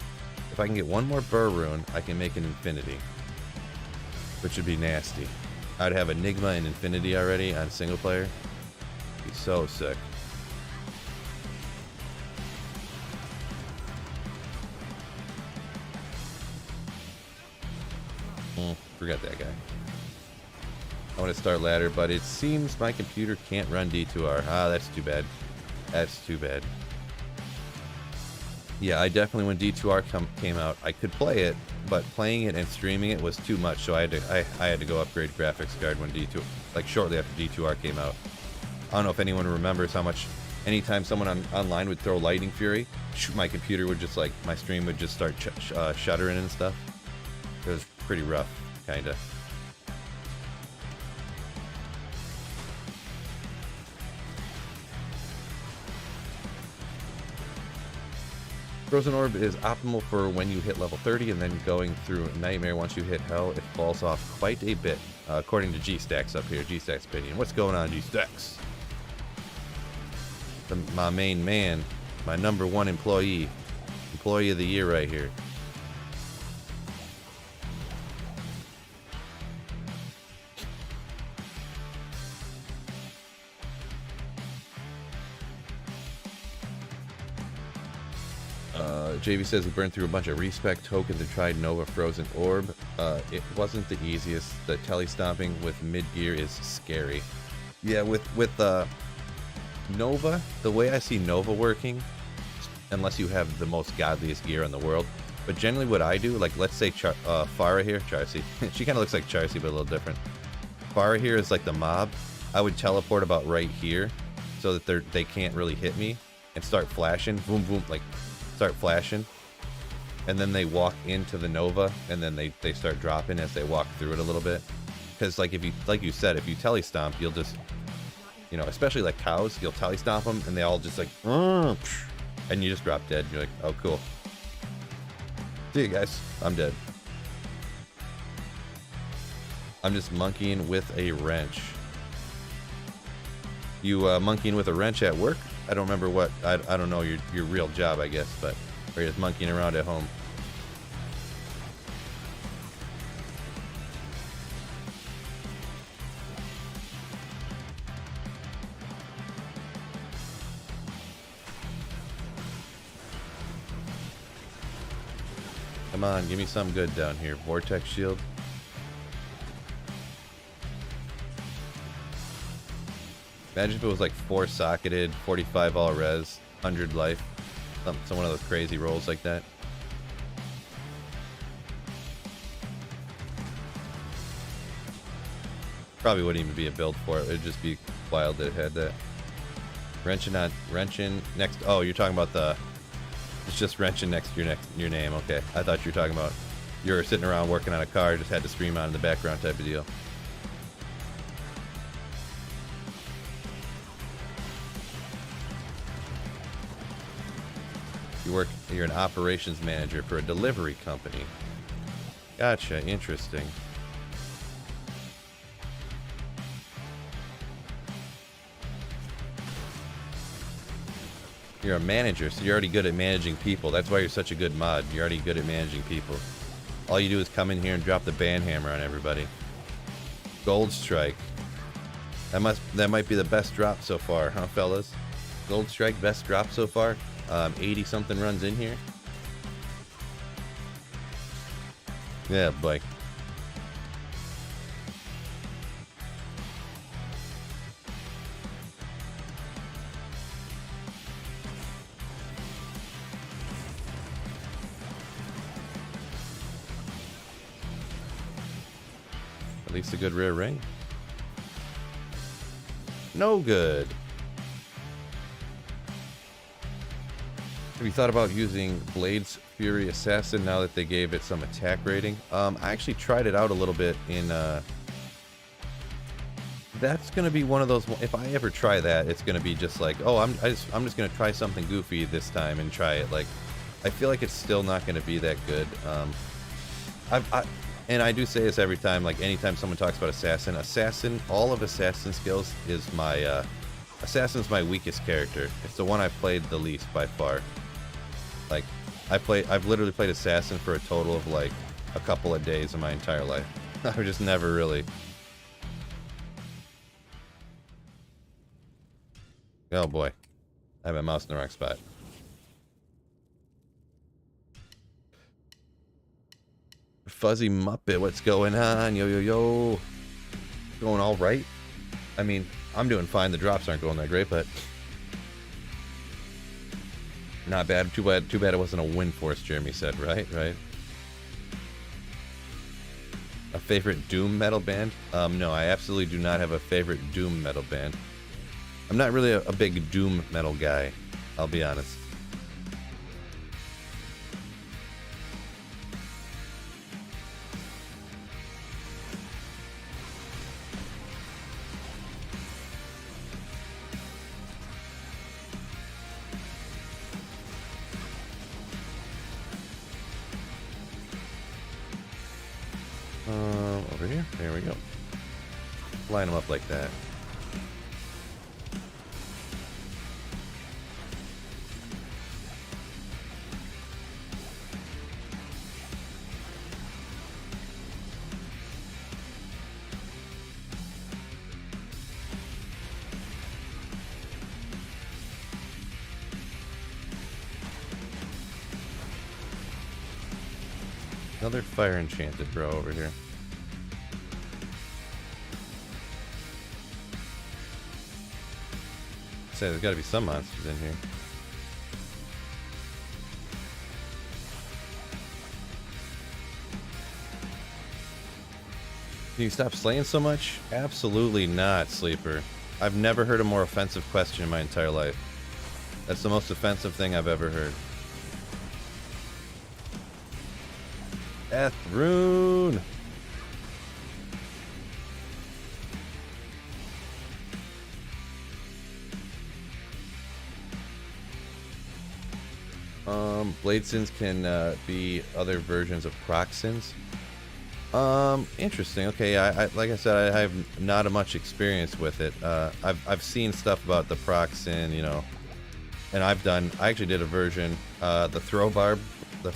S1: if I can get one more Burr Rune, I can make an Infinity, which would be nasty. I'd have Enigma and Infinity already on single player. Be so sick. Forgot that guy. I want to start ladder, but it seems my computer can't run D2R. Ah, that's too bad. That's too bad. Yeah, I definitely, when D2R came out, I could play it, but playing it and streaming it was too much, so I had to go upgrade graphics card when D2, like shortly after D2R came out. I don't know if anyone remembers how much, anytime someone online would throw Lightning Fury, my computer would just, like, my stream would just start shuddering and stuff. It was pretty rough, kinda. Frozen Orb is optimal for when you hit level 30 and then going through Nightmare. Once you hit Hell, it falls off quite a bit, according to G-Stacks up here. G-Stacks opinion. What's going on, G-Stacks? My main man, my #1 employee. Employee of the year right here. JV says he burned through a bunch of respec tokens and tried Nova Frozen Orb. It wasn't the easiest. The telestomping with mid-gear is scary. Yeah, with Nova, the way I see Nova working, unless you have the most godliest gear in the world, but generally what I do, like let's say Farah here, Charcy, she kind of looks like Charcy but a little different. Farah here is like the mob. I would teleport about right here so that they can't really hit me and start flashing, boom, boom, like start flashing, and then they walk into the Nova, and then they start dropping as they walk through it a little bit. Because like you said, if you telestomp, you'll just, you know, especially like cows, you'll telestomp them, and they all just like, and you just drop dead. You're like, oh cool. See you guys. I'm dead. I'm just monkeying with a wrench. You monkeying with a wrench at work? I don't remember what, I don't know your real job, I guess, but or you're just monkeying around at home. Come on, give me something good down here. Vortex shield. Imagine if it was like 4-socketed, 45 all res, 100 life. Some one of those crazy rolls like that. Probably wouldn't even be a build for it. It'd just be wild that it had that. Wrenching next. Oh, you're talking about the. It's just wrenching next to your name. Okay, I thought you were talking about you were sitting around working on a car, just had to stream on in the background type of deal. You're an operations manager for a delivery company. Gotcha, interesting. You're a manager, so you're already good at managing people. That's why you're such a good mod. You're already good at managing people. All you do is come in here and drop the band hammer on everybody. Gold Strike. That might be the best drop so far, huh, fellas? Gold Strike, best drop so far. 80 something runs in here. Yeah, boy. At least a good rare ring. No good. Have you thought about using Blade's Fury Assassin now that they gave it some attack rating? I actually tried it out a little bit in that's gonna be one of those. If I ever try that, it's gonna be just like, oh, I'm just gonna try something goofy this time and try it. Like, I feel like it's still not gonna be that good. And I do say this every time. Like, anytime someone talks about assassin, all of assassin skills is my assassin's my weakest character. It's the one I've played the least by far. Like, I've literally played assassin for a total of like a couple of days in my entire life. I've just never really. Oh boy, I have my mouse in the wrong spot. Fuzzy Muppet, what's going on? Yo, yo, yo. Going all right? I mean, I'm doing fine. The drops aren't going that great, but not bad. Too bad it wasn't a win force, Jeremy said, right? Right. A favorite doom metal band? No, I absolutely do not have a favorite doom metal band. I'm not really a big doom metal guy, I'll be honest. Over here. There we go. Line them up like that. Another fire enchanted bro over here. Say there's got to be some monsters in here. Can you stop slaying so much? Absolutely not, Sleeper. I've never heard a more offensive question in my entire life. That's the most offensive thing I've ever heard. Rune. Blade sins can be other versions of proc sins. Interesting. Okay, I like I said, I have not much experience with it. I've seen stuff about the proc sin, you know, and I actually did a version, the throw barb, the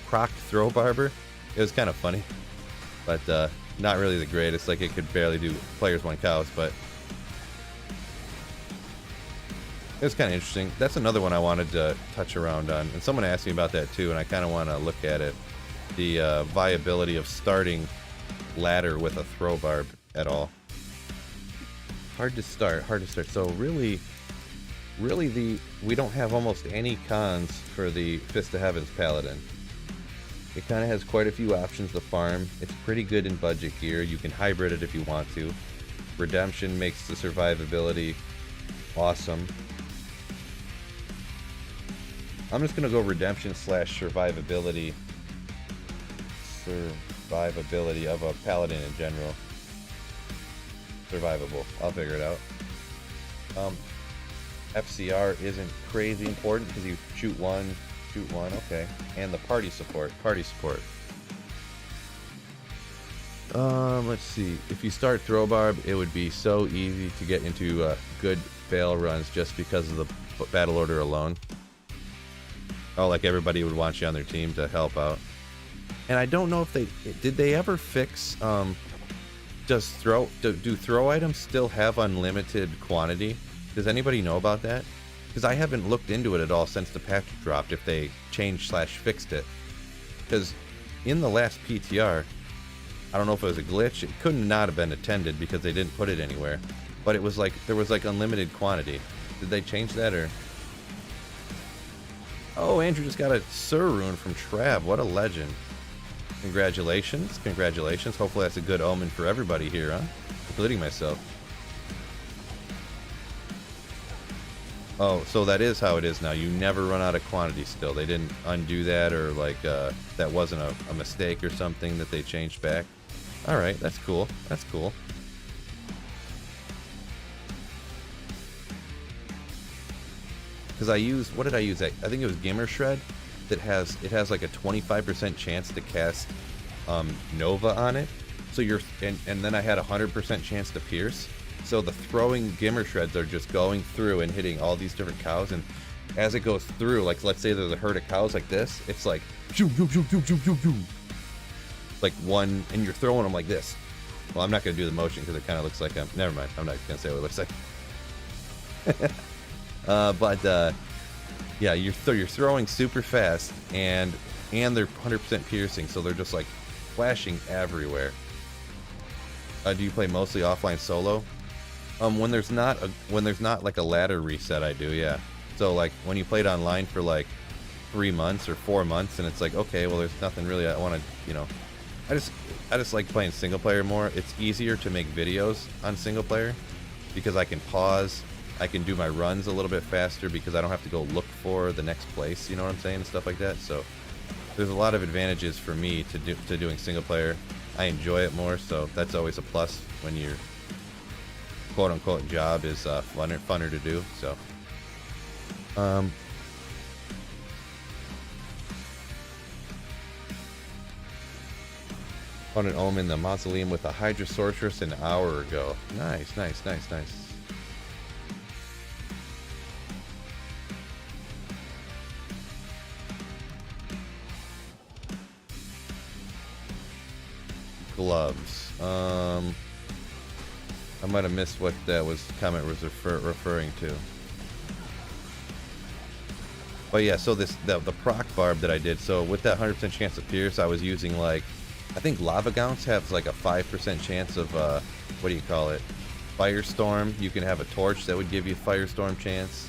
S1: proc throw barber. It was kind of funny, but not really the greatest. Like, it could barely do players one cows, but it was kind of interesting. That's another one I wanted to touch around on, and someone asked me about that too, and I kind of want to look at it. The viability of starting ladder with a throw barb at all. Hard to start. So really we don't have almost any cons for the Fist of Heaven's Paladin. It kind of has quite a few options to farm. It's pretty good in budget gear. You can hybrid it if you want to. Redemption makes the survivability awesome. I'm just gonna go redemption / survivability of a paladin in general. Survivable. I'll figure it out. FCR isn't crazy important because you shoot one, okay. And the party support. Let's see. If you start throw barb, it would be so easy to get into good fail runs just because of the battle order alone. Oh, like everybody would want you on their team to help out. And I don't know if did they ever fix, do throw items still have unlimited quantity? Does anybody know about that? Because I haven't looked into it at all since the patch dropped, if they changed / fixed it. Because in the last PTR, I don't know if it was a glitch, it could not have been attended because they didn't put it anywhere. But it was like, there was like unlimited quantity. Did they change that, or? Oh, Andrew just got a Sur rune from Trav, what a legend. Congratulations. Hopefully that's a good omen for everybody here, huh? Including myself. Oh, so that is how it is now. You never run out of quantity still. They didn't undo that, or like that wasn't a mistake or something that they changed back. Alright, that's cool. because I use, what did I use? I think it was Gimmer Shred that has like a 25% chance to cast Nova on it. So you're, and then I had a 100% chance to pierce. So the throwing Gimmer Shreds are just going through and hitting all these different cows, and as it goes through, like let's say there's a herd of cows like this, it's like like one, and you're throwing them like this. Well, I'm not gonna do the motion because it kind of looks like never mind. I'm not gonna say what it looks like. Yeah, you're throwing super fast, and they're 100% piercing, so they're just like flashing everywhere. Do you play mostly offline solo? When there's not like a ladder reset, I do, yeah. So like when you played online for like 3 months or 4 months, and it's like, okay, well there's nothing really I want to, you know, I just like playing single player more. It's easier to make videos on single player because I can pause, I can do my runs a little bit faster because I don't have to go look for the next place, you know what I'm saying, and stuff like that. So there's a lot of advantages for me to doing single player. I enjoy it more, so that's always a plus when your quote unquote job is funner to do. So found an Omen in the mausoleum with a Hydra Sorceress an hour ago. Nice, nice, nice, nice. Gloves. I might have missed what that comment was referring to. But yeah, so the proc barb that I did, so with that 100% chance of pierce, I was using like, I think Lava Gounce has like a 5% chance of, what do you call it? Firestorm. You can have a torch that would give you Firestorm chance.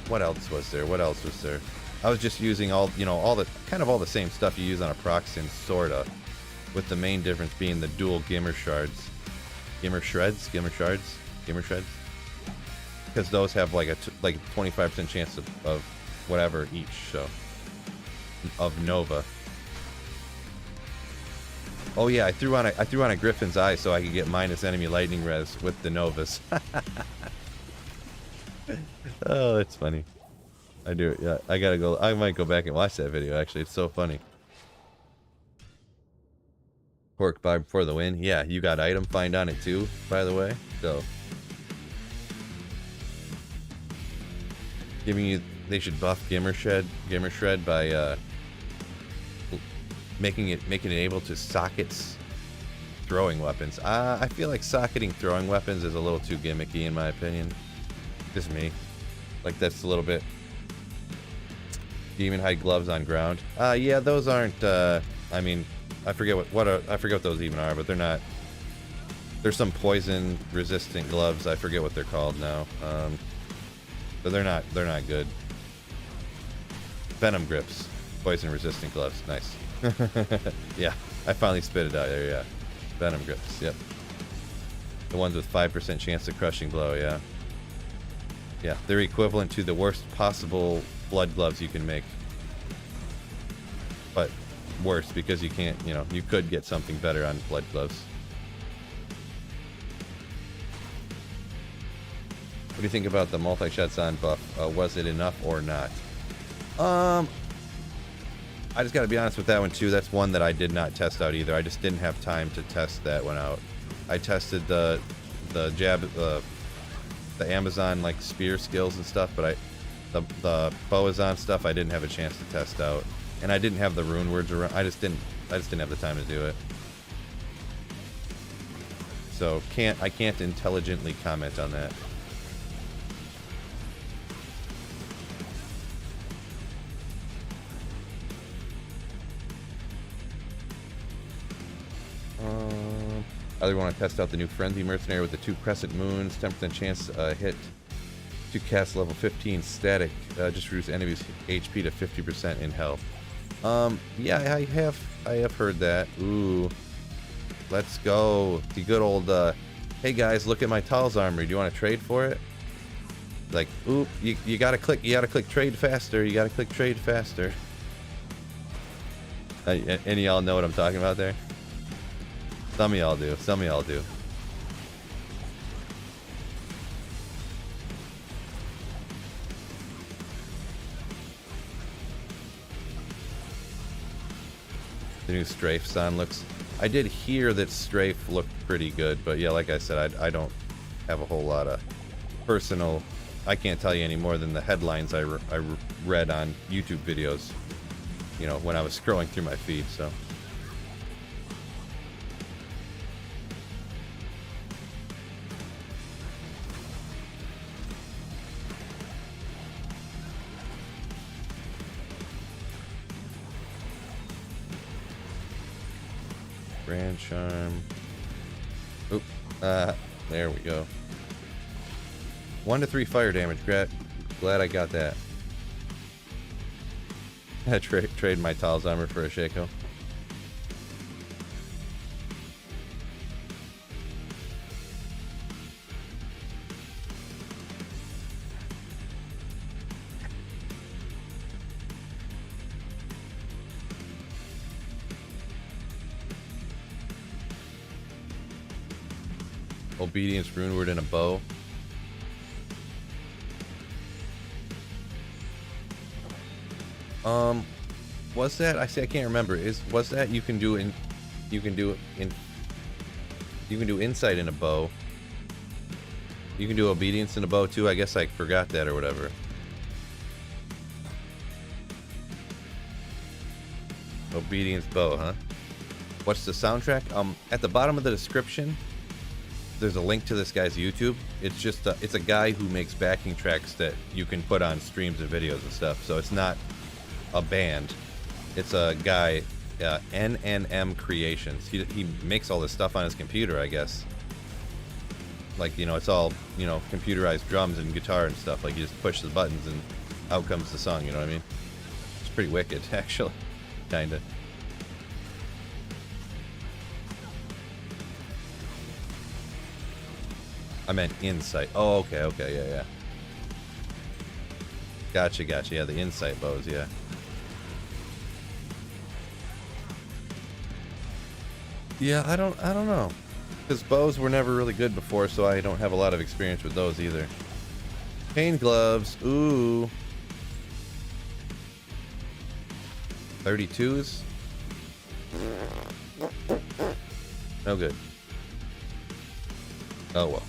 S1: What else was there? What else was there? I was just using all, you know, all the same stuff you use on a proc sim, sorta. With the main difference being the dual Gimmer Shards. Gimmer Shreds? Gimmer Shards? Gimmer Shreds? Because those have like a 25% chance of whatever each, so. Of Nova. Oh yeah, I threw on a Griffin's Eye so I could get minus enemy lightning res with the Novas. Oh, that's funny. I do it, yeah. I gotta go. I might go back and watch that video, actually. It's so funny. Pork barb for the win. Yeah, you got item find on it too, by the way. So giving you, they should buff Gimmer Shred by making it able to sockets throwing weapons. I feel like socketing throwing weapons is a little too gimmicky in my opinion. Just me. Like that's a little bit. Demon hide gloves on ground. Yeah, those aren't. I mean, I forget what those even are, but they're not. There's some poison resistant gloves. I forget what they're called now. But they're not good. Venom grips, poison resistant gloves. Nice. Yeah, I finally spit it out there. Yeah, venom grips. Yep. The ones with 5% chance of crushing blow. Yeah. Yeah, they're equivalent to the worst possible blood gloves you can make. But worse because you can't, you know, you could get something better on blood gloves. What do you think about the multi-shots on buff? Was it enough or not? I just gotta be honest with that one too. That's one that I did not test out either. I just didn't have time to test that one out. I tested the Amazon like spear skills and stuff, but the Boazon stuff I didn't have a chance to test out, and I didn't have the rune words around. I just didn't have the time to do it. So I can't intelligently comment on that. I really want to test out the new Frenzy Mercenary with the 2 Crescent Moons, 10% chance hit to cast level 15 static, just reduce enemies' HP to 50% in health. Yeah, I have heard that. Ooh, let's go. The good old, hey guys, look at my Tal's armor. Do you want to trade for it? Like, oop, you gotta click trade faster. You gotta click trade faster. Any of y'all know what I'm talking about there? Some of y'all do. Some of y'all do. the new Strafe sound looks. I did hear that Strafe looked pretty good, but yeah, like I said, I don't have a whole lot of personal. I can't tell you any more than the headlines I read on YouTube videos, you know, when I was scrolling through my feed. So. Grand Charm. Oop. There we go. 1 to 3 fire damage. Glad I got that. I trade my Tal's armor for a Shaco. Obedience, Runeward, and a bow. Was that? I can't remember. Was that you can do insight in a bow. You can do obedience in a bow too. I guess I forgot that or whatever. Obedience bow, huh? What's the soundtrack? At the bottom of the description, there's a link to this guy's YouTube. It's just it's a guy who makes backing tracks that you can put on streams and videos and stuff. So it's not a band. It's a guy, NNM Creations. He makes all this stuff on his computer, I guess. Like, you know, it's all, you know, computerized drums and guitar and stuff. Like, you just push the buttons and out comes the song, you know what I mean? It's pretty wicked, actually. Kinda. I meant insight. Oh, okay, yeah. Gotcha, yeah, the insight bows, yeah. Yeah, I don't know. Because bows were never really good before, so I don't have a lot of experience with those either. Pain gloves, ooh. 32s? No good. Oh well.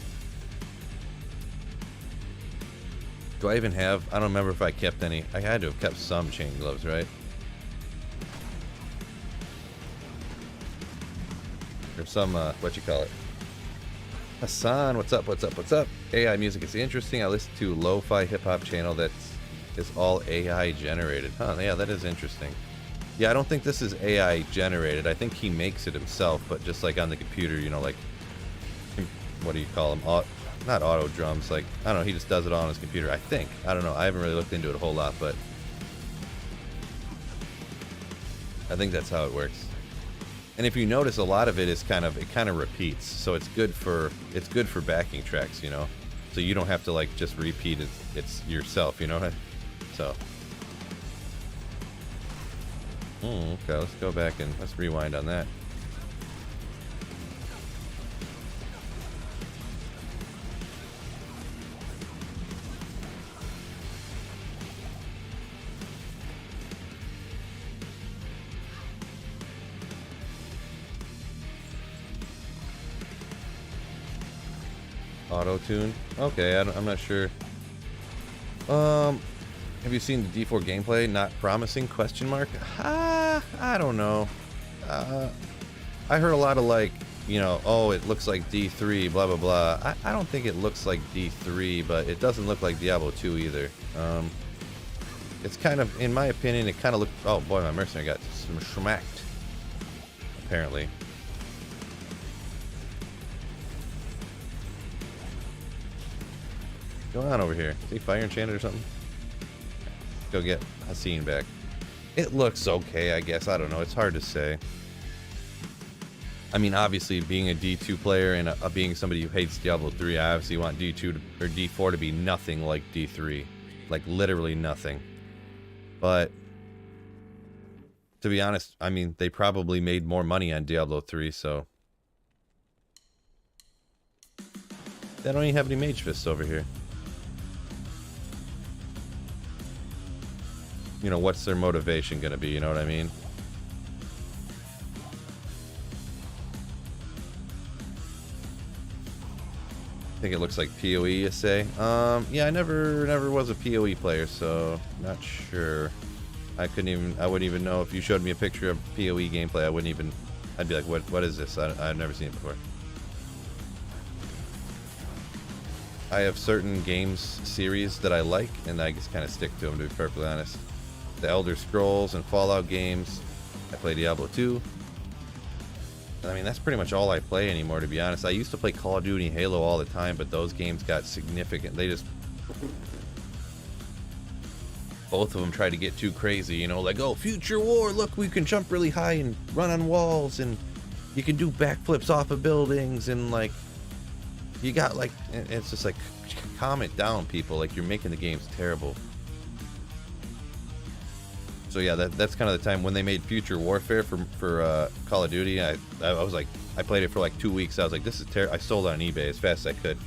S1: Do I even have? I don't remember if I kept any. I had to have kept some chain gloves, right? Or some, what you call it? Hassan, what's up? AI music is interesting. I listen to lo-fi hip-hop channel is all AI generated. Huh, yeah, that is interesting. Yeah, I don't think this is AI generated. I think he makes it himself, but just like on the computer, you know, like, what do you call them? Not auto drums, like, I don't know, he just does it all on his computer, I think. I don't know, I haven't really looked into it a whole lot, but I think that's how it works. And if you notice, a lot of it is kind of repeats, so it's good for backing tracks, you know, so you don't have to like just repeat it's yourself, you know. So okay, let's go back and let's rewind on that. Auto-tune? Okay, I'm not sure. Have you seen the D4 gameplay? Not promising? Question mark? I don't know. I heard a lot of like, you know, oh, it looks like D3, blah, blah, blah. I don't think it looks like D3, but it doesn't look like Diablo 2 either. It's kind of, in my opinion, it kind of looked, oh boy, my mercenary got smacked, apparently. What's going on over here? Is he fire enchanted or something? Go get Hassan back. It looks okay, I guess. I don't know. It's hard to say. I mean, obviously, being a D2 player and being somebody who hates Diablo 3, I obviously want D2 or D4 to be nothing like D3. Like, literally nothing. But, to be honest, I mean, they probably made more money on Diablo 3, so. They don't even have any Mage Fists over here. You know, what's their motivation gonna be, you know what I mean? I think it looks like PoE, you say? Yeah, I never was a PoE player, so not sure. I wouldn't even know if you showed me a picture of PoE gameplay. I'd be like, what is this? I've never seen it before. I have certain games series that I like, and I just kind of stick to them, to be perfectly honest. The Elder Scrolls and Fallout games. I play Diablo 2. I mean, that's pretty much all I play anymore, to be honest. I used to play Call of Duty and Halo all the time, but those games got significant. Both of them tried to get too crazy, you know, like, oh, future war, look, we can jump really high and run on walls, and you can do backflips off of buildings, and, like, you got, like, it's just like, calm it down, people. Like, you're making the games terrible. So yeah, that's kind of the time when they made Future Warfare for Call of Duty. I was like, I played it for like 2 weeks. I was like, this is terrible. I sold it on eBay as fast as I could.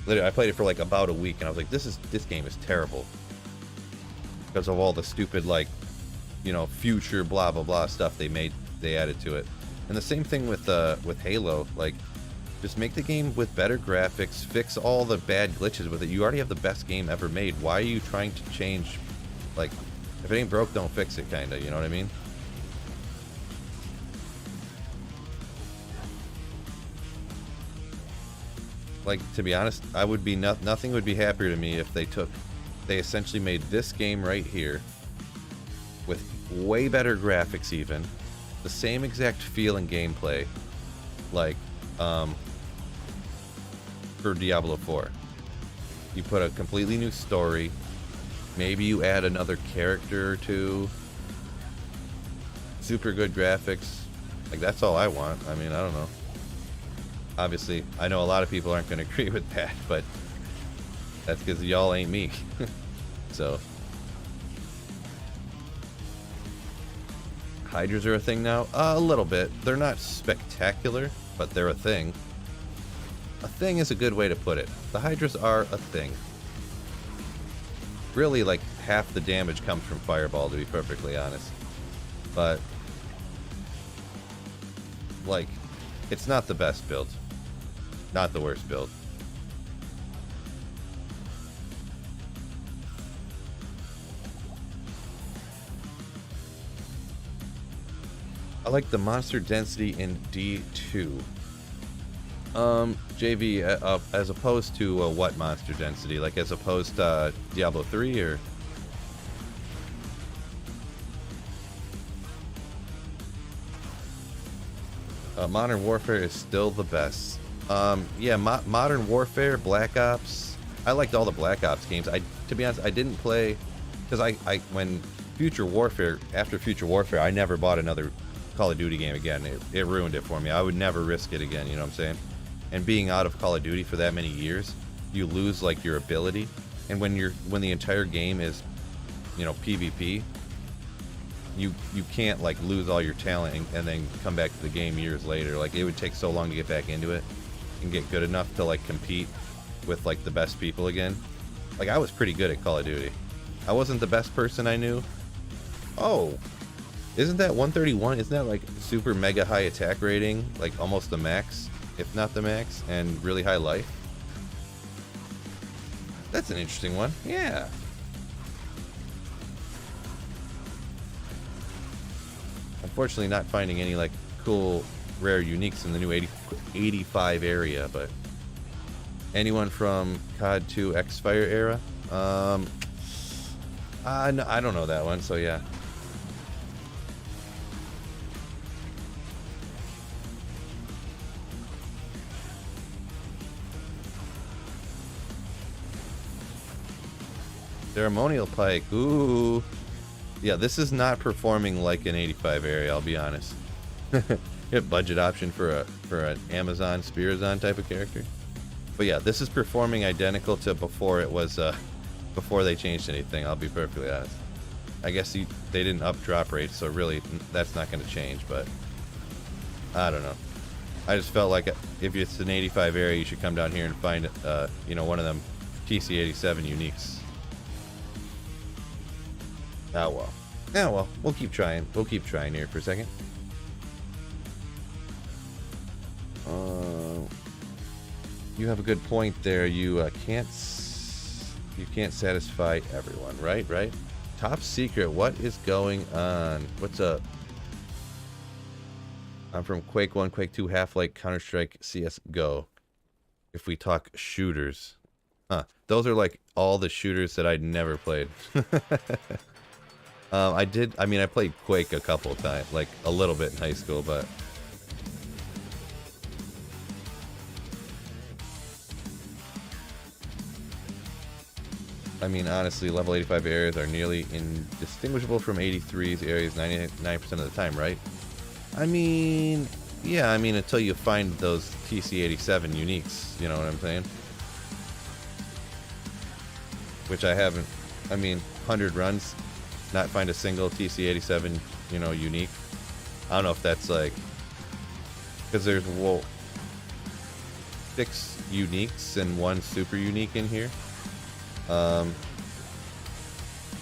S1: Literally, I played it for like about a week, and I was like, this game is terrible because of all the stupid, like, you know, future blah blah blah stuff they added to it. And the same thing with Halo. Like, just make the game with better graphics, fix all the bad glitches with it. You already have the best game ever made. Why are you trying to change? Like, if it ain't broke, don't fix it, kinda, you know what I mean? Like, to be honest, I would be nothing would be happier to me if they essentially made this game right here with way better graphics, even the same exact feel and gameplay, like for Diablo 4. You put a completely new story. Maybe you add another character or two. Super good graphics. Like, that's all I want. I mean, I don't know. Obviously, I know a lot of people aren't going to agree with that, but that's because y'all ain't me. So. Hydras are a thing now? A little bit. They're not spectacular, but they're a thing. A thing is a good way to put it. The Hydras are a thing. Really, like, half the damage comes from Fireball, to be perfectly honest. But, like, it's not the best build. Not the worst build. I like the monster density in D2. JV, as opposed to what monster density? Like, as opposed to Diablo 3, or? Modern Warfare is still the best. Yeah, Modern Warfare, Black Ops. I liked all the Black Ops games. To be honest, I didn't play because when after Future Warfare, I never bought another Call of Duty game again. It ruined it for me. I would never risk it again. You know what I'm saying? And being out of Call of Duty for that many years, you lose, like, your ability. And when the entire game is, you know, PvP, you can't, like, lose all your talent and then come back to the game years later. Like, it would take so long to get back into it and get good enough to, like, compete with, like, the best people again. Like, I was pretty good at Call of Duty. I wasn't the best person I knew. Oh, isn't that 131? Isn't that, like, super mega high attack rating? Like, almost the max, if not the max, and really high life? That's an interesting one. Yeah. Unfortunately, not finding any, like, cool rare uniques in the new 85 area, but anyone from COD 2 X-Fire era? No, I don't know that one, so yeah. Ceremonial Pike. Ooh. Yeah, this is not performing like an 85 area, I'll be honest. Budget option for an Amazon Spearazon type of character. But yeah, this is performing identical to before it was before they changed anything, I'll be perfectly honest. I guess they didn't up drop rates, so really that's not going to change, but I don't know. I just felt like if it's an 85 area, you should come down here and find you know, one of them TC87 uniques. Oh well. Yeah, well, we'll keep trying. We'll keep trying here for a second. You have a good point there. You can't satisfy everyone, right? Right. Top secret. What is going on? What's up? I'm from Quake 1, Quake 2, Half-Life, Counter-Strike, CS:GO. If we talk shooters. Huh. Those are like all the shooters that I'd never played. I mean, I played Quake a couple of times, like a little bit in high school, but... I mean, honestly, level 85 areas are nearly indistinguishable from 83's areas 99% of the time, right? I mean, yeah, I mean, until you find those TC-87 uniques, you know what I'm saying? Which I haven't, I mean, 100 runs, not find a single TC-87, you know, unique. I don't know if that's like, because there's, well, 6 uniques and 1 super unique in here.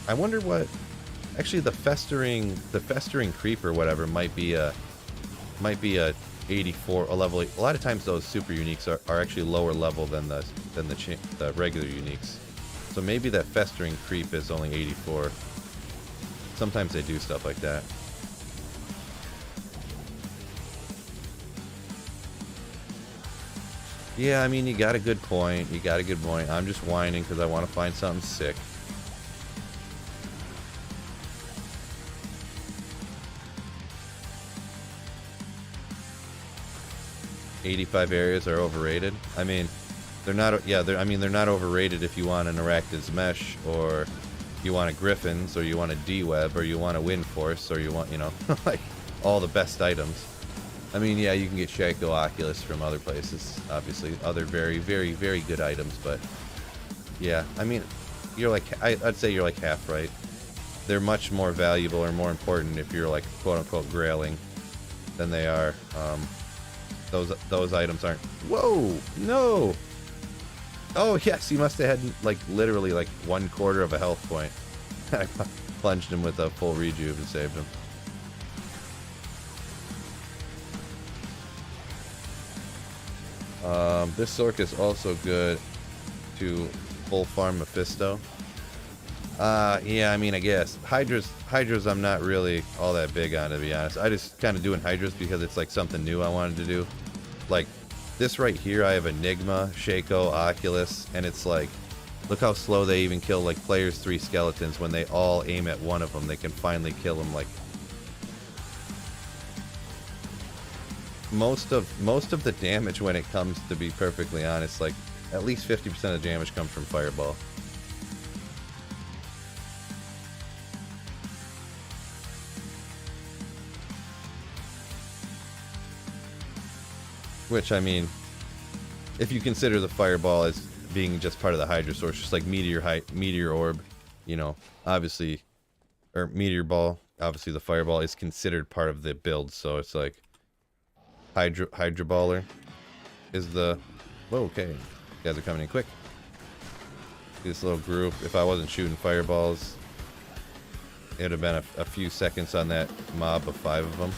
S1: I wonder what, actually the festering creep or whatever might be a 84, a level 8. A lot of times those super uniques are actually lower level than the regular uniques. So maybe that festering creep is only 84. Sometimes they do stuff like that. Yeah, I mean, you got a good point. You got a good point. I'm just whining because I want to find something sick. "85 areas are overrated." I mean, they're not. Yeah, I mean, they're not overrated if you want an Arachnid's Mesh, or you want a Griffin's, or you want a D-Web, or you want a Wind Force, or you want, you know, like all the best items. I mean, yeah, you can get Shaco Oculus from other places, obviously, other very, very, very good items, but yeah, I mean, you're like, I'd say you're like half right. They're much more valuable or more important if you're like quote-unquote grailing than they are. Those items aren't. Whoa, no. Oh yes, he must have had like literally like 1/4 of a health point. I plunged him with a full rejuve and saved him. This Sork is also good to full farm Mephisto. Yeah, I mean, I guess Hydras I'm not really all that big on, to be honest. I just kind of doing Hydras because it's like something new I wanted to do. Like this right here, I have Enigma, Shaco, Oculus, and it's like, look how slow they even kill like players 3 skeletons when they all aim at one of them. They can finally kill them. Like most of the damage, when it comes to be perfectly honest, like at least 50% of the damage comes from Fireball. Which, I mean, if you consider the Fireball as being just part of the Hydra source, just like Meteor Orb, you know, obviously, or Meteor Ball, obviously the Fireball is considered part of the build, so it's like Hydra Baller is the... Whoa, okay. You guys are coming in quick. This little group, if I wasn't shooting Fireballs, it would have been a few seconds on that mob of 5 of them.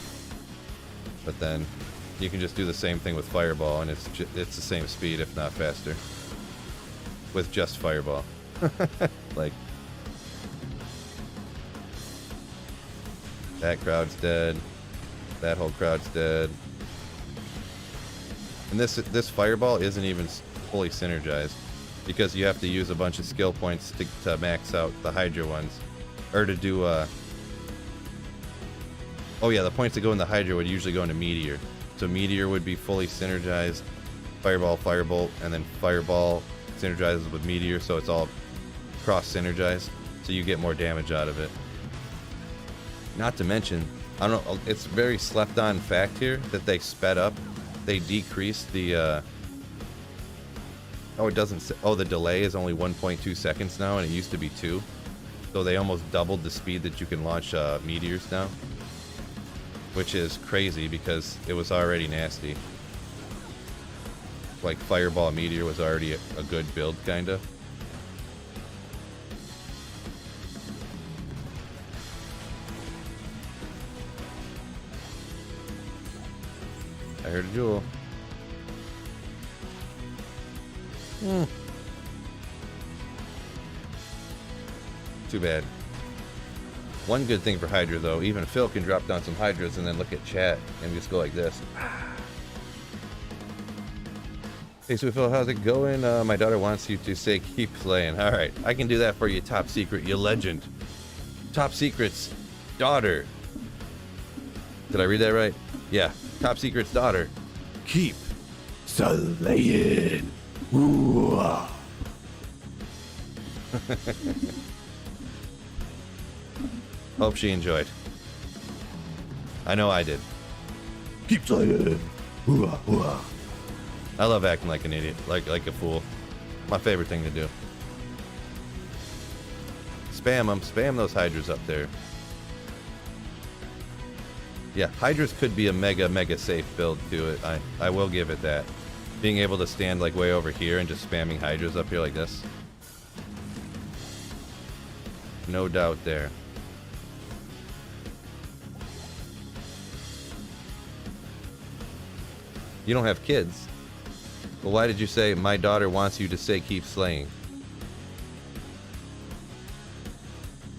S1: But then you can just do the same thing with Fireball, and it's the same speed, if not faster, with just Fireball. Like, that crowd's dead. That whole crowd's dead. And this Fireball isn't even fully synergized, because you have to use a bunch of skill points to max out the Hydra ones, or to do oh yeah, the points that go in the Hydra would usually go into Meteor. So Meteor would be fully synergized, Fireball, Firebolt, and then Fireball synergizes with Meteor, so it's all cross-synergized, so you get more damage out of it. Not to mention, I don't know, it's very slept-on fact here that they sped up. They decreased the, oh, it doesn't, oh, the delay is only 1.2 seconds now, and it used to be 2. So they almost doubled the speed that you can launch meteors now. Which is crazy because it was already nasty. Like Fireball Meteor was already a good build, kinda. I heard a jewel. Too bad. One good thing for Hydra, though, even Phil can drop down some Hydras and then look at chat and just go like this. Hey, Sweet Phil, how's it going? My daughter wants you to say keep playing. All right, I can do that for you, Top Secret, you legend. Top Secret's daughter. Did I read that right? Yeah, Top Secret's daughter. Keep slaying. Hope she enjoyed. I know I did. Keep slaying. I love acting like an idiot, like a fool. My favorite thing to do. Spam them, spam those Hydras up there. Yeah, Hydras could be a mega safe build to it. I will give it that. Being able to stand like way over here and just spamming Hydras up here like this. No doubt there. You don't have kids. Well, why did you say my daughter wants you to say keep slaying?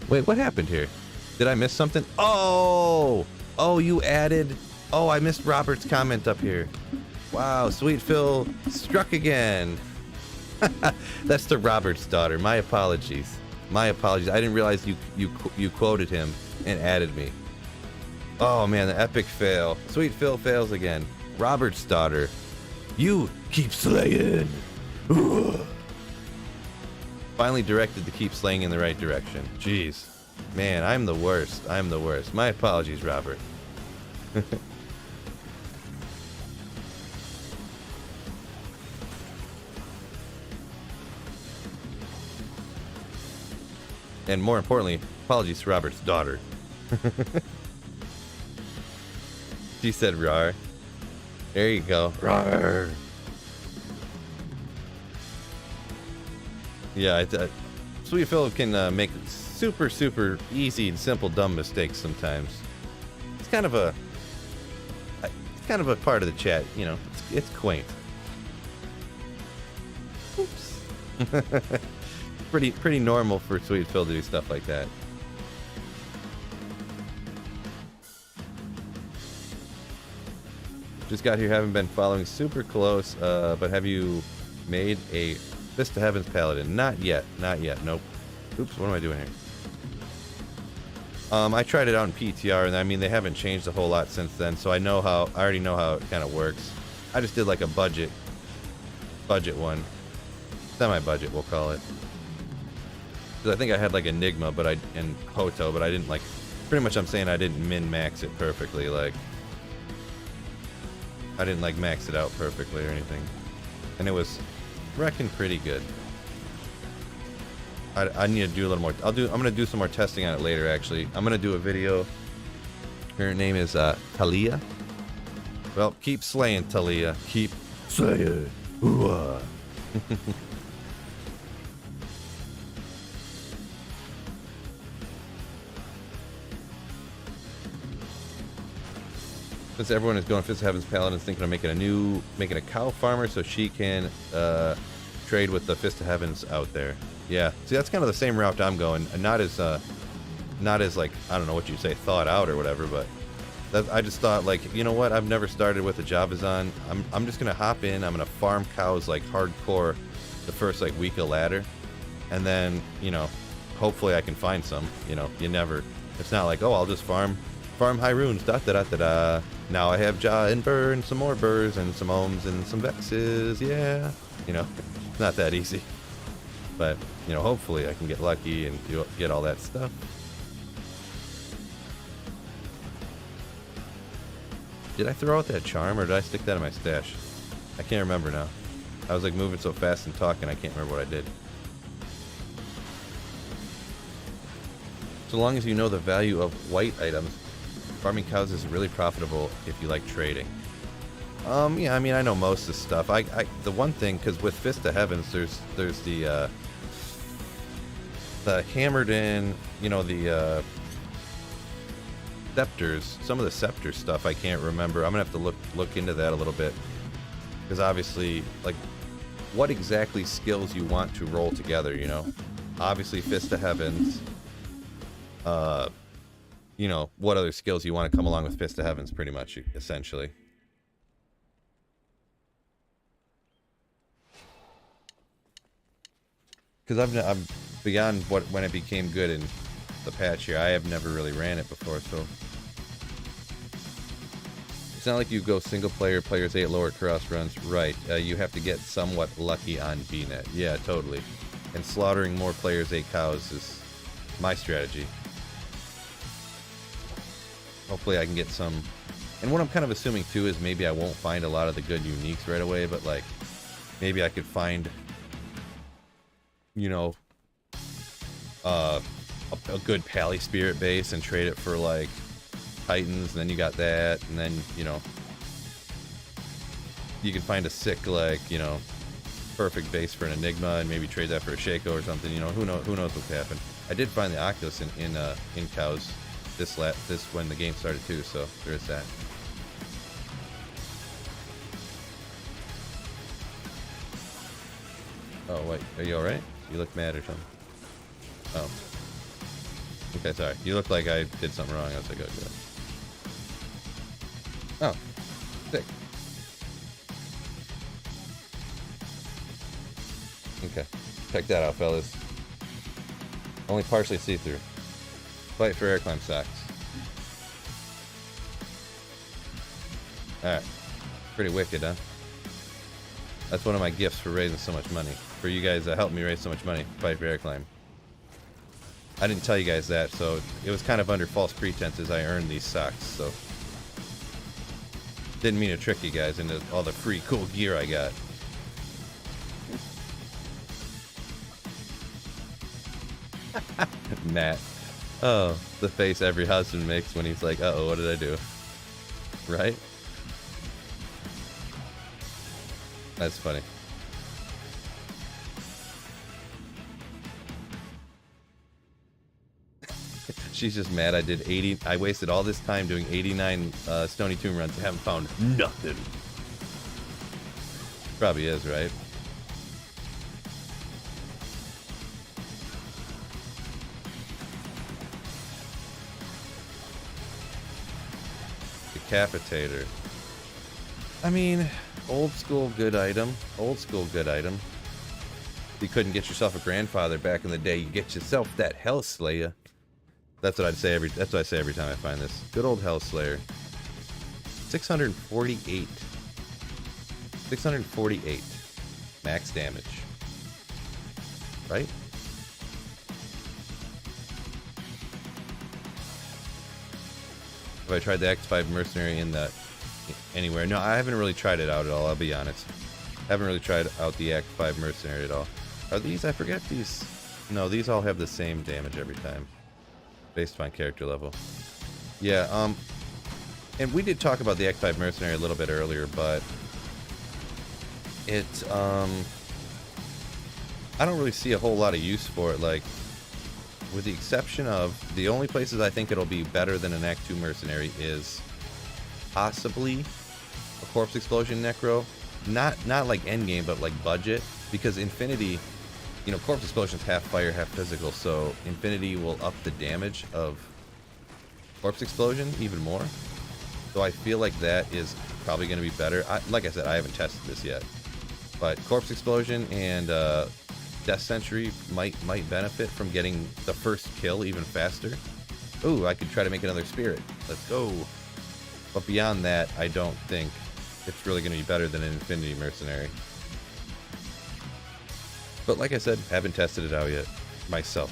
S1: Wait, what happened here? Did I miss something? Oh, you added. Oh, I missed Robert's comment up here. Wow, Sweet Phil struck again. That's the Robert's daughter. My apologies. My apologies. I didn't realize you quoted him and added me. Oh man, the epic fail. Sweet Phil fails again. Robert's daughter. You keep slaying. Finally directed to keep slaying in the right direction. Jeez. Man, I'm the worst. I'm the worst. My apologies, Robert. And more importantly, apologies to Robert's daughter. She said rawr. There you go. Rawr. Yeah, Sweet Phil can make super easy and simple dumb mistakes sometimes. It's kind of a part of the chat, you know. It's quaint. Oops. pretty normal for Sweet Phil to do stuff like that. Just got here, haven't been following super close, but have you made a Fist of Heaven's Paladin? Not yet, nope. Oops, what am I doing here? I tried it out in PTR, and I mean, they haven't changed a whole lot since then, so I already know how it kind of works. I just did like a budget one. Semi-budget, we'll call it. Because I think I had like Enigma, and Hoto, but I didn't like, pretty much I'm saying I didn't min-max it perfectly, like, I didn't like max it out perfectly or anything. And it was wrecking pretty good. I need to do a little more. I'm gonna do some more testing on it later actually. I'm gonna do a video. Her name is Talia. Well, keep slaying, Talia. Keep slaying. Ooh. Since everyone is going Fist of Heaven's Paladin, thinking of making a cow farmer so she can trade with the Fist of Heavens out there. Yeah, see, that's kind of the same route I'm going. Not as like, I don't know what you say, thought out or whatever, but I just thought, like, you know what? I've never started with a Javazon. I'm just gonna hop in. I'm gonna farm cows like hardcore the first like week of ladder, and then, you know, hopefully I can find some. You know, it's not like, oh, I'll just farm high runes. Da. Now I have Ja and Burr and some more Burrs and some Ohms and some Vexes. Yeah, you know, it's not that easy. But, you know, hopefully I can get lucky and get all that stuff. Did I throw out that charm or did I stick that in my stash? I can't remember now. I was like moving so fast and talking, I can't remember what I did. So long as you know the value of white items, farming cows is really profitable if you like trading. Yeah, I mean, I know most of the stuff. The one thing, because with Fist of Heavens, there's the hammered in, you know, the scepters. Some of the scepter stuff I can't remember. I'm gonna have to look into that a little bit, because obviously, like, what exactly skills you want to roll together, you know? Obviously, Fist of Heavens. You know, what other skills you want to come along with Fist of Heavens, pretty much, essentially. Because I'm beyond when it became good in the patch here. I have never really ran it before, so it's not like you go single player, players 8 lower cross runs. Right, you have to get somewhat lucky on VNet. Yeah, totally. And slaughtering more players 8 cows is my strategy. Hopefully I can get some. And what I'm kind of assuming too is maybe I won't find a lot of the good uniques right away, but like maybe I could find, you know, a good Pally Spirit base and trade it for like Titans, and then you got that, and then, you know, you can find a sick, like, you know, perfect base for an Enigma and maybe trade that for a Shaco or something, you know, who knows what's happened. I did find the Oculus in cows this when the game started too, so there is that. Oh wait, are you alright? You look mad or something. Oh. Okay, sorry. You look like I did something wrong. I was like, oh, good. Oh. Sick. Okay. Check that out, fellas. Only partially see-through. Fight for air climb socks. Alright. Pretty wicked, huh? That's one of my gifts for raising so much money. For you guys that helped me raise so much money. Fight for air climb. I didn't tell you guys that, so it was kind of under false pretenses I earned these socks, so didn't mean to trick you guys into all the free cool gear I got. Matt. Oh, the face every husband makes when he's like, uh-oh, what did I do? Right? That's funny. She's just mad I did 80. I wasted all this time doing 89 Stoney Tomb runs and haven't found nothing. Probably is, right? Decapitator. I mean, old school good item. Old school good item. If you couldn't get yourself a grandfather back in the day, you get yourself that Hell Slayer. That's what I'd say that's what I say every time I find this. Good old Hell Slayer. 648. 648 max damage. Right? Have I tried the X5 Mercenary in that anywhere? No, I haven't really tried it out at all, I'll be honest. Haven't really tried out the X5 Mercenary at all. Are these, I forget these. No, these all have the same damage every time. Based on character level. Yeah, and we did talk about the X5 Mercenary a little bit earlier, but it, I don't really see a whole lot of use for it, like, with the exception of, the only places I think it'll be better than an Act 2 Mercenary is possibly a Corpse Explosion Necro. Not like endgame, but like budget, because Infinity, you know, Corpse Explosion's half fire, half physical, so Infinity will up the damage of Corpse Explosion even more. So I feel like that is probably going to be better. Like I said, I haven't tested this yet. But Corpse Explosion and Death Sentry might benefit from getting the first kill even faster. Ooh, I could try to make another Spirit. Let's go. But beyond that, I don't think it's really going to be better than an Infinity Mercenary. But like I said, haven't tested it out yet myself.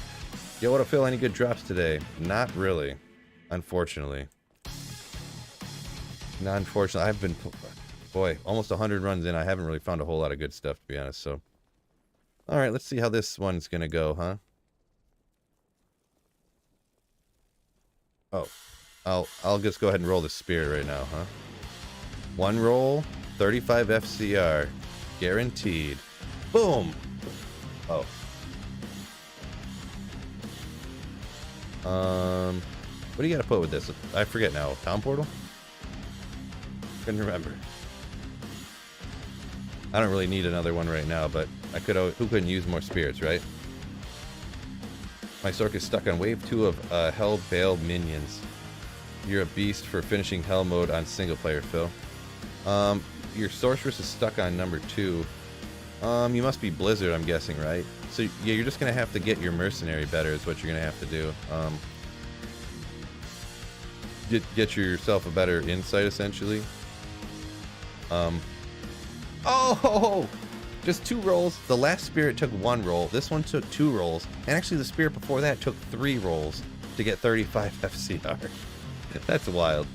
S1: Yo, what up, Phil? Any good drops today? Not really, unfortunately. Not unfortunately. I've been, boy, almost 100 runs in. I haven't really found a whole lot of good stuff, to be honest. So, all right, let's see how this one's gonna go, huh? Oh, I'll just go ahead and roll the Spirit right now, huh? One roll, 35 FCR, guaranteed. Boom. Oh. What do you gotta put with this? I forget now. Town Portal? Couldn't remember. I don't really need another one right now, but I could. Who couldn't use more spirits, right? My Sork is stuck on wave 2 of Hell Bale minions. You're a beast for finishing Hell mode on single player, Phil. Your sorceress is stuck on number 2. You must be Blizzard, I'm guessing, right? So yeah, you're just gonna have to get your mercenary better. Is what you're gonna have to do. Get yourself a better insight, essentially. Oh! Just 2 rolls. The last spirit took 1 roll. This one took 2 rolls. And actually the spirit before that took 3 rolls to get 35 FCR. That's wild.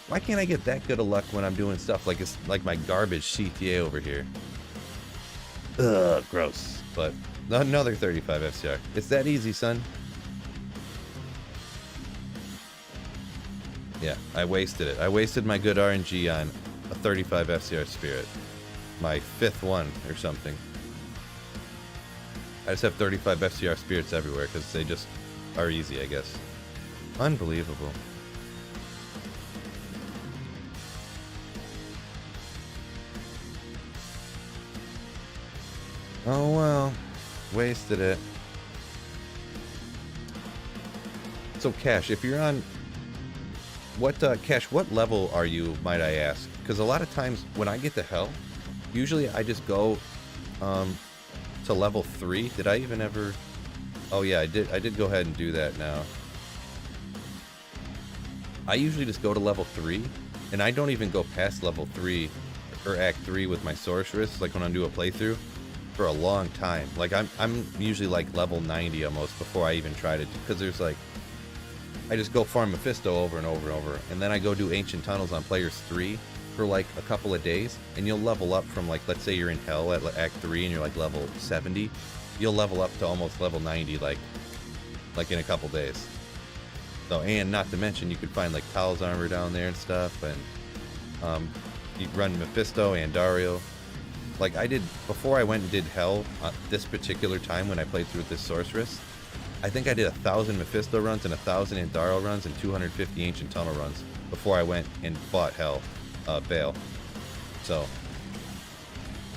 S1: Why can't I get that good of luck when I'm doing stuff like it's like my garbage CTA over here? Ugh, gross. But another 35 FCR. It's that easy, son. Yeah, I wasted it. I wasted my good RNG on a 35 FCR spirit. My 5th one or something. I just have 35 FCR spirits everywhere because they just are easy, I guess. Unbelievable. Oh well, wasted it. So Cash, if you're on Cash, what level are you, might I ask? Because a lot of times when I get to Hell, usually I just go to level 3. Did I even ever? Oh yeah, I did go ahead and do that now. I usually just go to level 3, and I don't even go past level 3 or Act 3 with my sorceress, like when I do a playthrough, for a long time. Like I'm usually like level 90 almost before I even try to, because there's like, I just go farm Mephisto over and over and over, and then I go do Ancient Tunnels on players 3 for like a couple of days, and you'll level up from, like, let's say you're in Hell at Act 3 and you're like level 70, you'll level up to almost level 90 like in a couple days. So, and not to mention you could find like Tal's armor down there and stuff, and you run Mephisto and Dario. Like I did before I went and did Hell this particular time when I played through with this sorceress. I think I did 1,000 Mephisto runs and 1,000 Dario runs and 250 Ancient Tunnel runs before I went and fought Hell, Bale. So,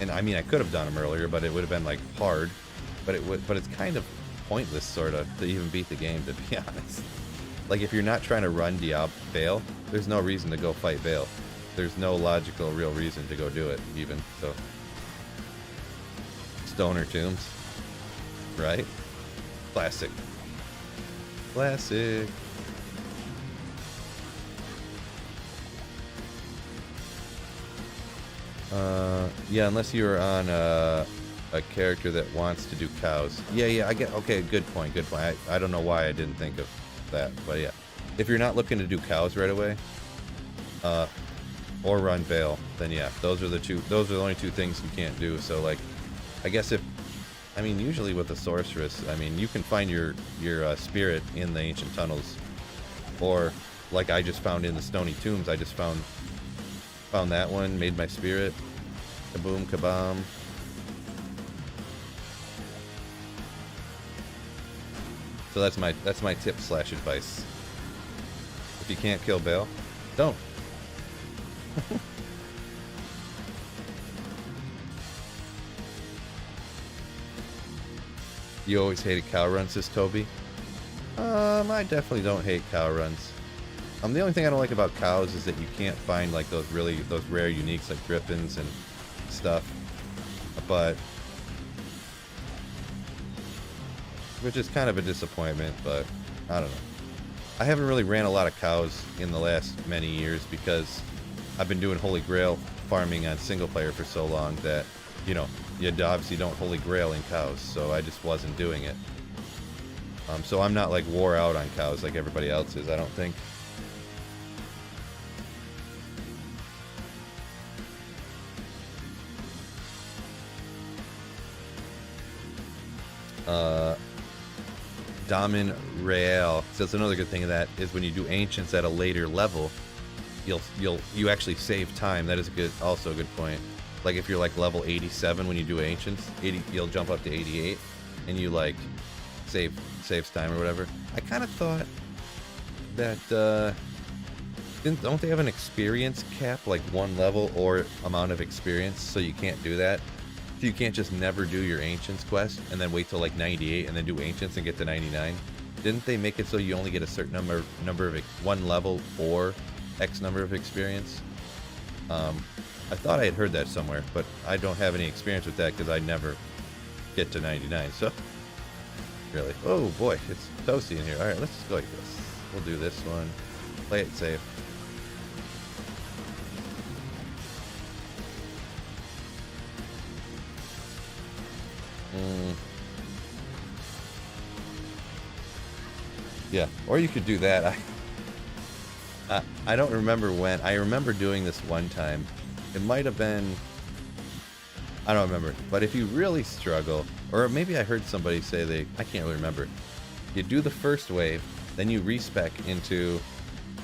S1: and I mean I could have done them earlier, but it would have been like hard. But it's kind of pointless, sort of, to even beat the game, to be honest. Like if you're not trying to run Bale, there's no reason to go fight Bale. There's no logical, real reason to go do it, even. So, Stoner Tombs, right? Classic. Classic. Yeah, unless you're on a character that wants to do cows. Yeah, I get. Okay, good point. Good point. I don't know why I didn't think of that, but yeah, if you're not looking to do cows right away, or run Bale, then yeah, those are the only 2 things you can't do. So like, I guess I mean, usually with the sorceress, I mean, you can find your spirit in the Ancient Tunnels, or like I just found in the Stoney Tombs. I just found that one, made my spirit, kaboom, kabam. So that's my tip / advice. If you can't kill Bale, don't. You always hated cow runs, says Toby. I definitely don't hate cow runs. The only thing I don't like about cows is that you can't find like those rare uniques like griffins and stuff. But which is kind of a disappointment, but I don't know. I haven't really ran a lot of cows in the last many years because I've been doing Holy Grail farming on single player for so long that, you know, you obviously don't Holy Grail in cows, so I just wasn't doing it. So I'm not like wore out on cows like everybody else is, I don't think. Damin Real says another good thing of that is when you do ancients at a later level, you actually save time. That is also a good point. Like if you're like level 87 when you do ancients, you'll jump up to 88, and you like saves time or whatever. I kind of thought that Don't they have an experience cap, like one level or amount of experience, so you can't do that? So you can't just never do your Ancients quest and then wait till like 98 and then do Ancients and get to 99? Didn't they make it so you only get a certain number of one level or X number of experience? I thought I had heard that somewhere, but I don't have any experience with that because I never get to 99. So really, oh boy, it's toasty in here. All right, let's just go like this. We'll do this one. Play it safe. Yeah, or you could do that. I don't remember when. I remember doing this one time. It might have been, I don't remember. But if you really struggle, or maybe I heard somebody say I can't really remember. You do the first wave, then you respec into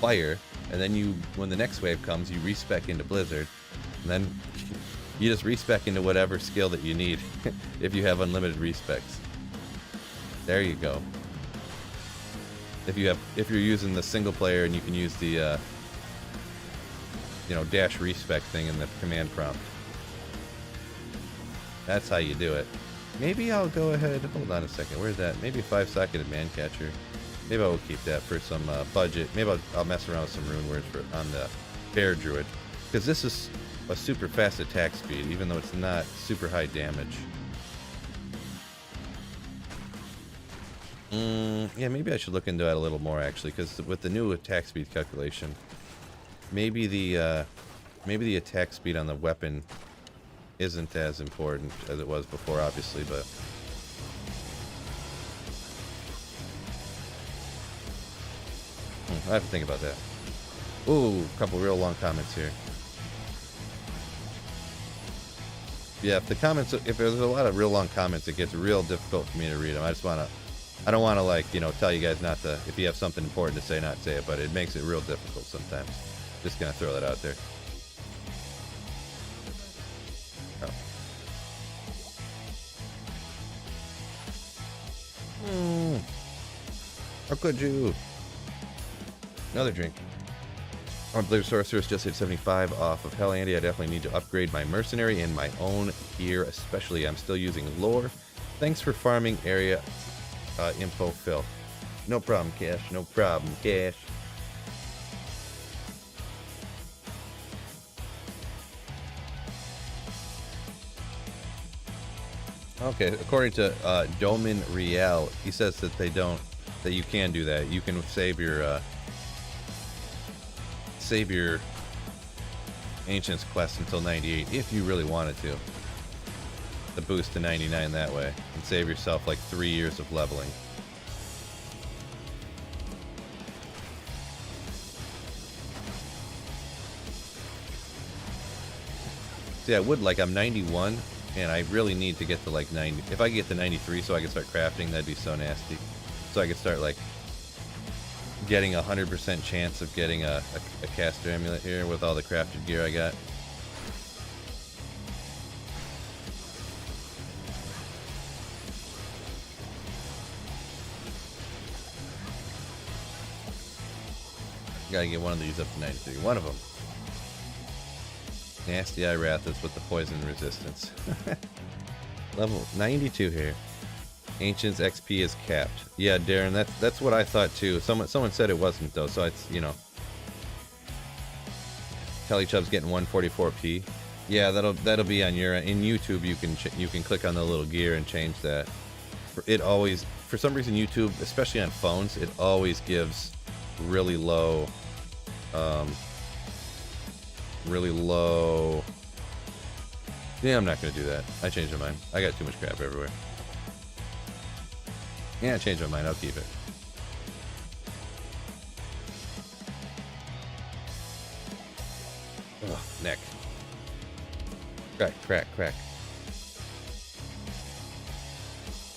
S1: fire, and then when the next wave comes, you respec into blizzard, and then you just respec into whatever skill that you need if you have unlimited respecs. There you go. If you're using the single player and you can use the dash respec thing in the command prompt. That's how you do it. Maybe I'll go ahead, hold on a second, where's that? Maybe 5-socketed man catcher. Maybe I will keep that for some budget. Maybe I'll mess around with some rune words on the bear druid, because this is a super fast attack speed, even though it's not super high damage. Yeah, maybe I should look into that a little more actually, because with the new attack speed calculation, maybe the attack speed on the weapon isn't as important as it was before, obviously, but I have to think about that. Ooh, a couple real long comments here. Yeah, if there's a lot of real long comments, it gets real difficult for me to read them. I don't want to like, tell you guys not to, if you have something important to say, not say it, but it makes it real difficult sometimes. Just gonna throw that out there. Oh. How could you? Another drink. Our Blade Sorceress just hit 75 off of Hell Andy. I definitely need to upgrade my mercenary and my own gear, especially I'm still using lore. Thanks for farming area info, Phil. No problem, Cash. No problem, Cash. Okay, according to Domin Riel, he says that that you can do that. You can save your Ancients quest until 98 if you really wanted to. The boost to 99 that way, and save yourself like 3 years of leveling. See, I would, like, I'm 91, and I really need to get to like 90. If I get to 93 so I can start crafting, that'd be so nasty. So I could start like getting 100% chance of getting a caster amulet here with all the crafted gear I got. Gotta get one of these up to 93. One of them. Nasty Eye Rathas with the poison resistance. Level 92 here. Ancients XP is capped. Yeah, Darren, that's what I thought too. Someone said it wasn't though, so it's, Tellychub's getting 144p. Yeah, that'll be on your in YouTube. You can click on the little gear and change that. It always, for some reason, YouTube, especially on phones, it always gives really low. Yeah, I'm not gonna do that. I changed my mind. I got too much crap everywhere. Yeah, I changed my mind. I'll keep it. Ugh, neck. Crack.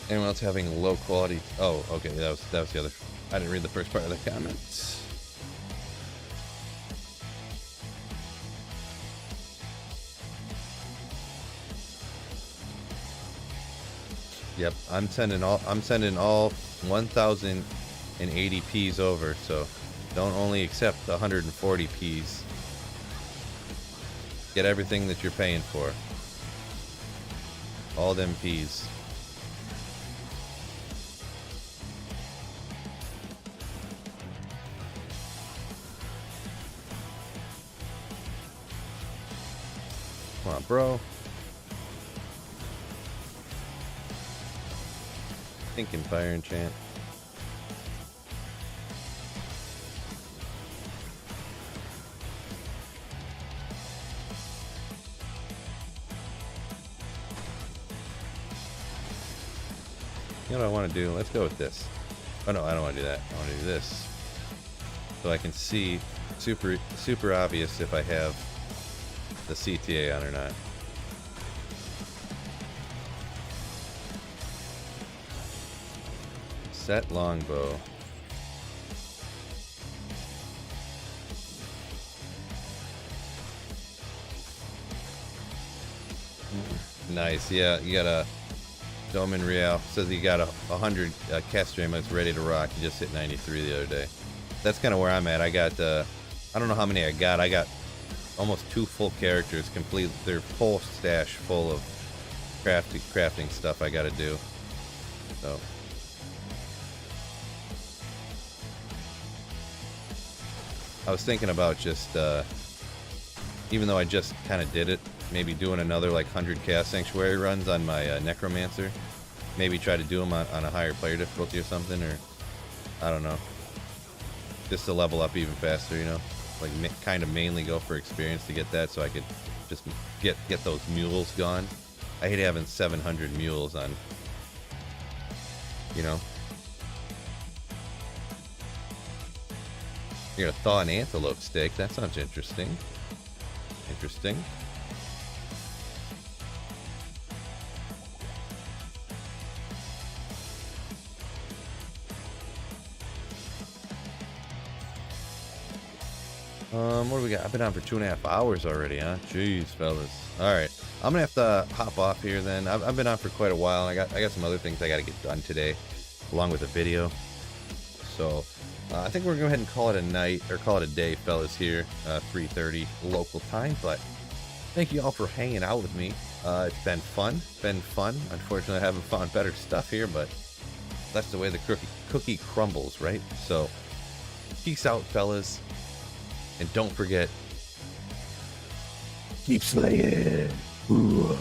S1: Anyone else having low quality? Oh, okay. That was the other. I didn't read the first part of the comments. Yep, I'm sending all 1080p's over, so Don't only accept 140 Ps. Get everything that you're paying for. All them Ps. Come on, bro. Thinking fire enchant. You know what I want to do? Let's go with this. Oh no, I don't want to do that. I want to do this. So I can see super obvious if I have the CTA on or not. Set longbow. Nice, yeah, you got a Domin Real. Says you got 100 Castrama, it's ready to rock. You just hit 93 the other day. That's kind of where I'm at. I got, I don't know how many I got. I got almost 2 full characters complete. Their whole stash full of crafting stuff I got to do. So. I was thinking about just, even though I just kind of did it, maybe doing another like 100 Chaos Sanctuary runs on my Necromancer. Maybe try to do them on a higher player difficulty or something, or I don't know. Just to level up even faster, you know? Like kind of mainly go for experience to get that so I could just get those mules gone. I hate having 700 mules on, you know? You're gonna thaw an antelope steak. That sounds interesting. Interesting. What do we got? I've been on for 2.5 hours already, huh? Jeez, fellas. All right, I'm gonna have to hop off here then. I've been on for quite a while, and I got some other things I gotta get done today, along with a video. So I think we're gonna go ahead and call it a night, or call it a day, fellas. Here, 3:30 local time. But thank you all for hanging out with me. It's been fun. Unfortunately, I haven't found better stuff here, but that's the way the cookie crumbles, right? So peace out, fellas. And don't forget, keep slaying. Ooh.